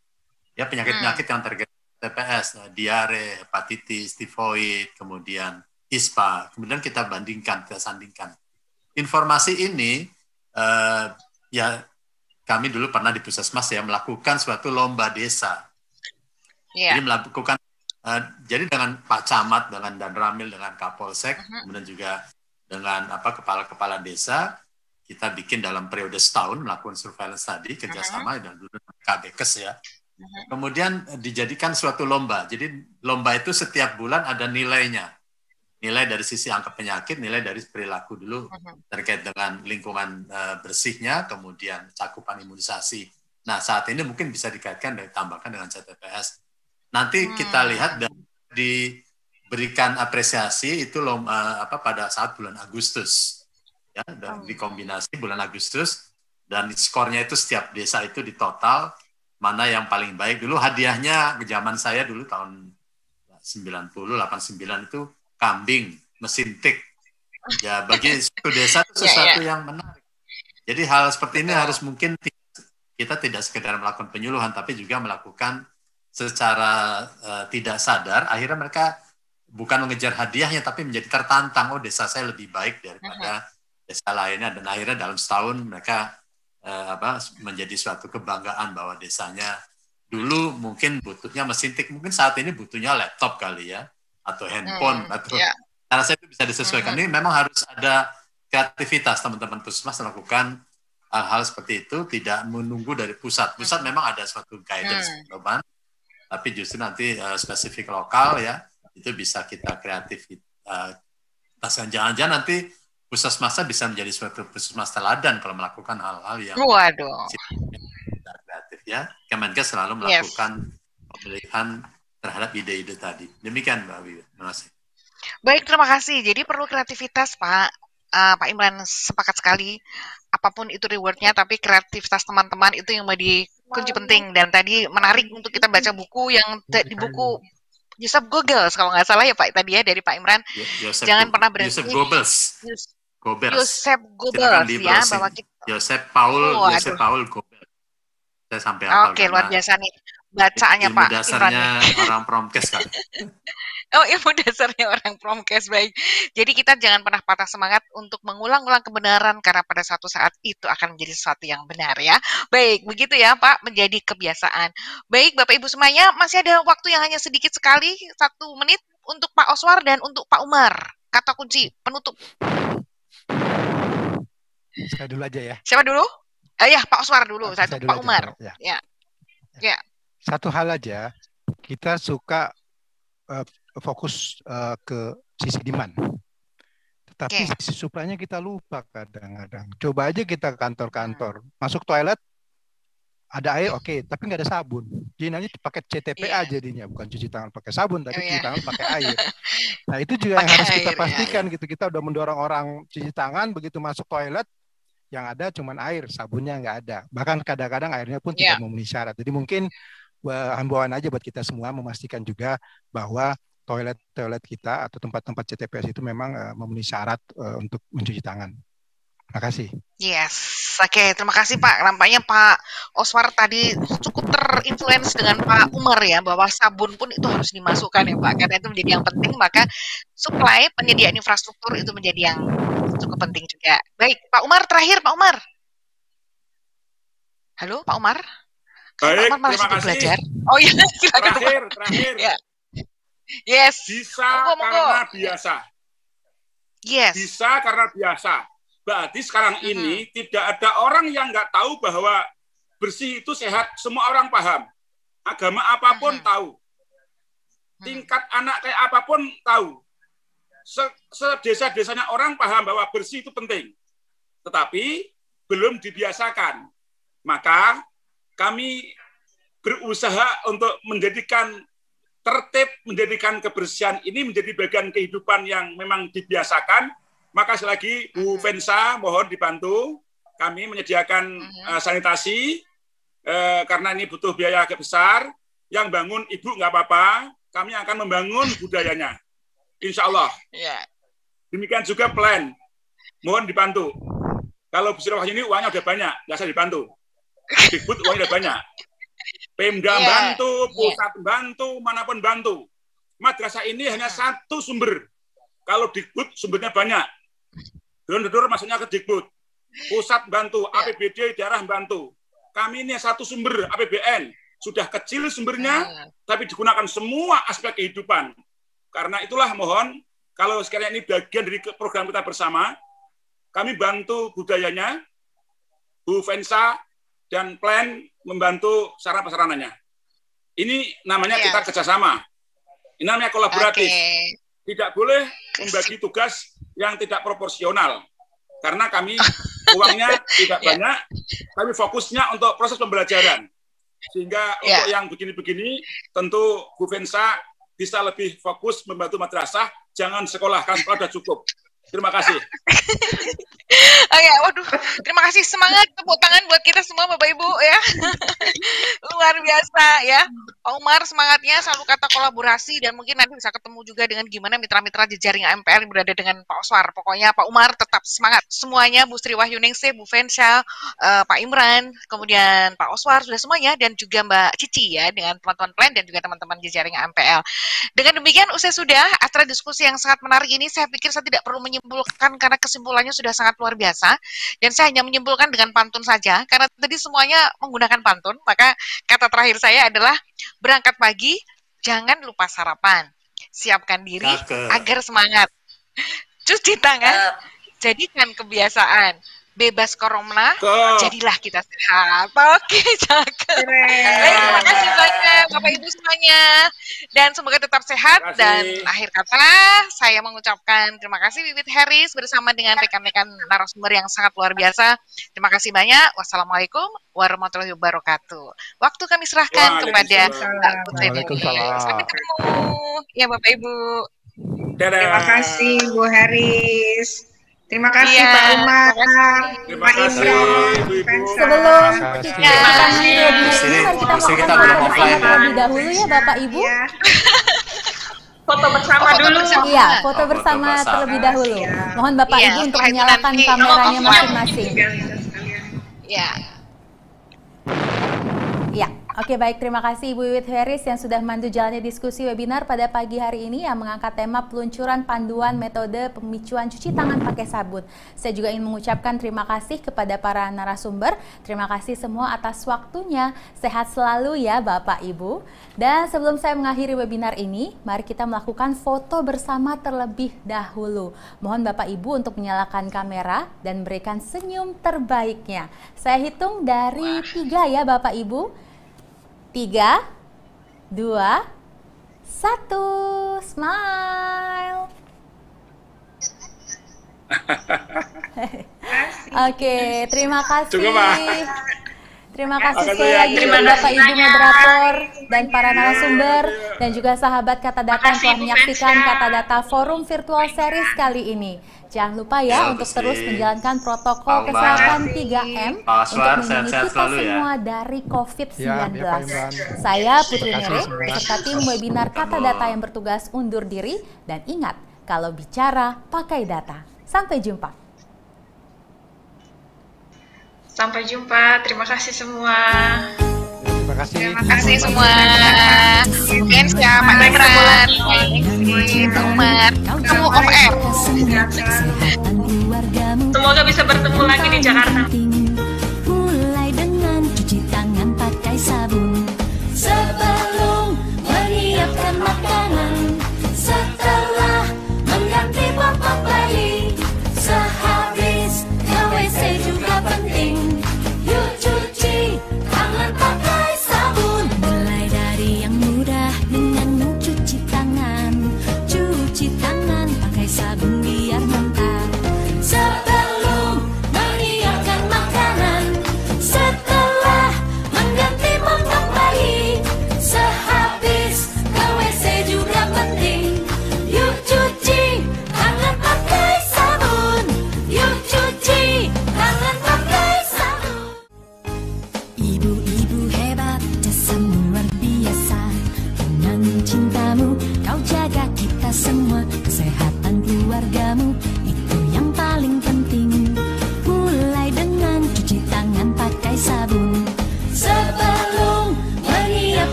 Ya, penyakit-penyakit yang terkait TPS, diare, hepatitis, tifoid, kemudian ISPA. Kemudian kita sandingkan. Informasi ini, ya kami dulu pernah di puskesmas ya melakukan suatu lomba desa. Jadi melakukan jadi dengan Pak Camat, dengan Danramil, dengan Kapolsek, kemudian juga dengan kepala-kepala desa, kita bikin dalam periode setahun melakukan surveillance tadi, kerjasama dan dulu KBKes ya. Kemudian dijadikan suatu lomba. Jadi lomba itu setiap bulan ada nilainya. Nilai dari sisi angka penyakit, nilai dari perilaku dulu terkait dengan lingkungan bersihnya, kemudian cakupan imunisasi. Nah, saat ini mungkin bisa dikaitkan dan ditambahkan dengan CTPS. Nanti kita lihat dan diberikan apresiasi itu pada saat bulan Agustus, ya, dan dikombinasi bulan Agustus, dan skornya itu setiap desa itu ditotal mana yang paling baik. Dulu hadiahnya ke zaman saya dulu tahun 89 itu kambing mesin tik. Ya, bagi suatu desa itu sesuatu yang menarik. Jadi hal seperti ini harus mungkin kita tidak sekedar melakukan penyuluhan, tapi juga melakukan secara tidak sadar, akhirnya mereka bukan mengejar hadiahnya, tapi menjadi tertantang, oh desa saya lebih baik daripada desa lainnya, dan akhirnya dalam setahun mereka menjadi suatu kebanggaan bahwa desanya dulu mungkin butuhnya mesin tik, mungkin saat ini butuhnya laptop kali ya, atau handphone, atau cara saya itu bisa disesuaikan. Ini memang harus ada kreativitas teman-teman puskesmas melakukan hal-hal seperti itu, tidak menunggu dari pusat. Pusat memang ada suatu guidance perubahan, tapi justru nanti spesifik lokal ya, itu bisa kita kreatif. Jangan-jangan nanti puskesmasnya bisa menjadi suatu puskesmas teladan kalau melakukan hal-hal yang kreatif ya. Kemenkes selalu melakukan pemilihan terhadap ide-ide tadi. Demikian Mbak Wiwi. Terima kasih. Baik, terima kasih. Jadi perlu kreativitas Pak. Pak Imran sepakat sekali. Apapun itu rewardnya, tapi kreativitas teman-teman itu yang menjadi kunci penting. Dan tadi menarik untuk kita baca buku yang di buku Joseph Goebbels kalau nggak salah ya Pak tadi ya, dari Pak Imran. Jangan pernah berhenti. Joseph Goebbels ya, bahwa kita Joseph Paul Goebbels. Saya sampai hafal. Oke, luar biasa nih bacaannya Pak Imran. Dasarnya orang Promkes kan. Oh, ilmu dasarnya orang Promkes, baik. Jadi kita jangan pernah patah semangat untuk mengulang-ulang kebenaran, karena pada suatu saat itu akan menjadi sesuatu yang benar ya. Baik, begitu ya Pak, menjadi kebiasaan. Baik, Bapak Ibu semuanya, masih ada waktu yang hanya sedikit sekali, 1 menit untuk Pak Oswar dan untuk Pak Umar. Kata kunci penutup. Saya dulu aja ya. Siapa dulu? Ya, Pak Oswar dulu, saya Pak Umar. Ya. Ya. Satu hal aja, kita suka fokus ke sisi demand. Tapi sisi supply-nya kita lupa kadang-kadang. Coba aja kita ke kantor-kantor, masuk toilet, ada air, oke, tapi nggak ada sabun. Jadi nanti pakai CTPA jadinya, bukan cuci tangan pakai sabun, tapi cuci tangan pakai air. Nah itu juga yang harus kita pastikan gitu. Kita udah mendorong orang cuci tangan, begitu masuk toilet, yang ada cuma air, sabunnya nggak ada. Bahkan kadang-kadang airnya pun tidak memenuhi syarat. Jadi mungkin himbauan aja buat kita semua memastikan juga bahwa toilet kita atau tempat-tempat CTPS itu memang memenuhi syarat untuk mencuci tangan. Terima kasih. Yes, oke, terima kasih Pak. Nampaknya Pak Oswar tadi cukup terinfluence dengan Pak Umar ya, bahwa sabun pun itu harus dimasukkan ya Pak, karena itu menjadi yang penting, maka supply penyediaan infrastruktur itu menjadi yang cukup penting juga. Baik, Pak Umar terakhir, Pak Umar. Halo, Pak Umar. Baik, Pak Umar terima kasih. Belajar. Oh iya, silakan. Terakhir. Ya. Yes. Bisa karena biasa. Yes. Bisa karena biasa. Berarti sekarang ini tidak ada orang yang nggak tahu bahwa bersih itu sehat. Semua orang paham. Agama apapun tahu. Tingkat anak kayak apapun tahu. Sedesa-desanya orang paham bahwa bersih itu penting. Tetapi belum dibiasakan. Maka kami berusaha untuk menjadikan tertib, menjadikan kebersihan ini menjadi bagian kehidupan yang memang dibiasakan. Maka sekali lagi Bu Vensa mohon dibantu kami menyediakan sanitasi karena ini butuh biaya agak besar. Yang bangun Ibu nggak apa-apa, kami akan membangun budayanya. Insya Allah. Demikian juga plan, mohon dibantu. Kalau Bu Sri Wahyuni uangnya udah banyak, nggak usah dibantu. Dikbud uangnya udah banyak. Pemda bantu, pusat bantu, manapun bantu. Madrasah ini hanya satu sumber. Kalau Dikbud sumbernya banyak. Donor masuknya ke Dikbud. Pusat bantu, APBD daerah bantu. Kami ini satu sumber APBN. Sudah kecil sumbernya, tapi digunakan semua aspek kehidupan. Karena itulah mohon, kalau sekalian ini bagian dari program kita bersama, kami bantu budayanya, Bu Vensa, dan plan membantu sarana prasarananya. Ini namanya kita kerjasama. Ini namanya kolaboratif. Tidak boleh membagi tugas yang tidak proporsional. Karena kami uangnya tidak banyak, kami fokusnya untuk proses pembelajaran. Sehingga untuk yang begini-begini, tentu Bu Vensa bisa lebih fokus membantu madrasah, jangan sekolahkan, sudah cukup. Terima kasih. Waduh, terima kasih, semangat, tepuk tangan buat kita semua Bapak Ibu ya. Luar biasa ya. Pak Umar semangatnya selalu kata kolaborasi, dan mungkin nanti bisa ketemu juga dengan gimana mitra-mitra jejaring AMPR yang berada dengan Pak Oswar. Pokoknya Pak Umar tetap semangat. Semuanya, Bu Sri Wahyuningsih, Bu Vensa, Pak Imran, kemudian Pak Oswar, sudah semuanya, dan juga Mbak Cici ya, dengan teman-teman plan dan juga teman-teman jejaring AMPL. Dengan demikian, usai sudah acara diskusi yang sangat menarik ini, saya pikir saya tidak perlu menyimpulkan karena kesimpulannya sudah sangat luar biasa, dan saya hanya menyimpulkan dengan pantun saja, karena tadi semuanya menggunakan pantun. Maka kata terakhir saya adalah berangkat pagi, jangan lupa sarapan, siapkan diri agar semangat, cuci tangan, jadikan kebiasaan, bebas corona, jadilah kita sehat. Oke, cakep. Baik, terima kasih banyak Bapak Ibu semuanya, dan semoga tetap sehat. Dan akhir kata saya mengucapkan terima kasih Wiwit Harris bersama dengan rekan-rekan narasumber yang sangat luar biasa. Terima kasih banyak. Wassalamualaikum warahmatullahi wabarakatuh. Waktu kami serahkan kepada Mbak Putri. Sampai ketemu ya Bapak Ibu. Terima kasih Bu Harris. Terima kasih Pak Umar, Pak Imran, sebelum kita mengakhiri webinar ini, mari kita foto terlebih dahulu ya Bapak Ibu. Foto bersama dulu. Iya, foto bersama terlebih dahulu. Mohon Bapak Ibu untuk menyalakan kameranya masing-masing. Iya. Ya, oke, baik, terima kasih Ibu Wiwit Harris yang sudah membantu jalannya diskusi webinar pada pagi hari ini yang mengangkat tema peluncuran panduan metode pemicuan cuci tangan pakai sabun. Saya juga ingin mengucapkan terima kasih kepada para narasumber. Terima kasih semua atas waktunya. Sehat selalu ya Bapak Ibu. Dan sebelum saya mengakhiri webinar ini, mari kita melakukan foto bersama terlebih dahulu. Mohon Bapak Ibu untuk menyalakan kamera dan berikan senyum terbaiknya. Saya hitung dari 3 ya Bapak Ibu. 3, 2, 1. 1, smile. Oke, terima kasih. Cukup, Pak. Terima kasih sekali lagi Bapak Ibu moderator dan para narasumber dan juga sahabat Kata Data yang telah menyaksikan Kata Data Forum Virtual Series kali ini. Jangan lupa ya untuk terus menjalankan protokol kesehatan 3M untuk melindungi kita semua dari COVID-19. Saya Putri Nere beserta tim webinar Kata Data yang bertugas undur diri dan ingat kalau bicara pakai data. Sampai jumpa. Sampai jumpa. Terima kasih semua. Terima kasih. Terima kasih semua. Mungkin siapa Imran, Pak Umar, kamu off air. Semoga bisa bertemu lagi di Jakarta.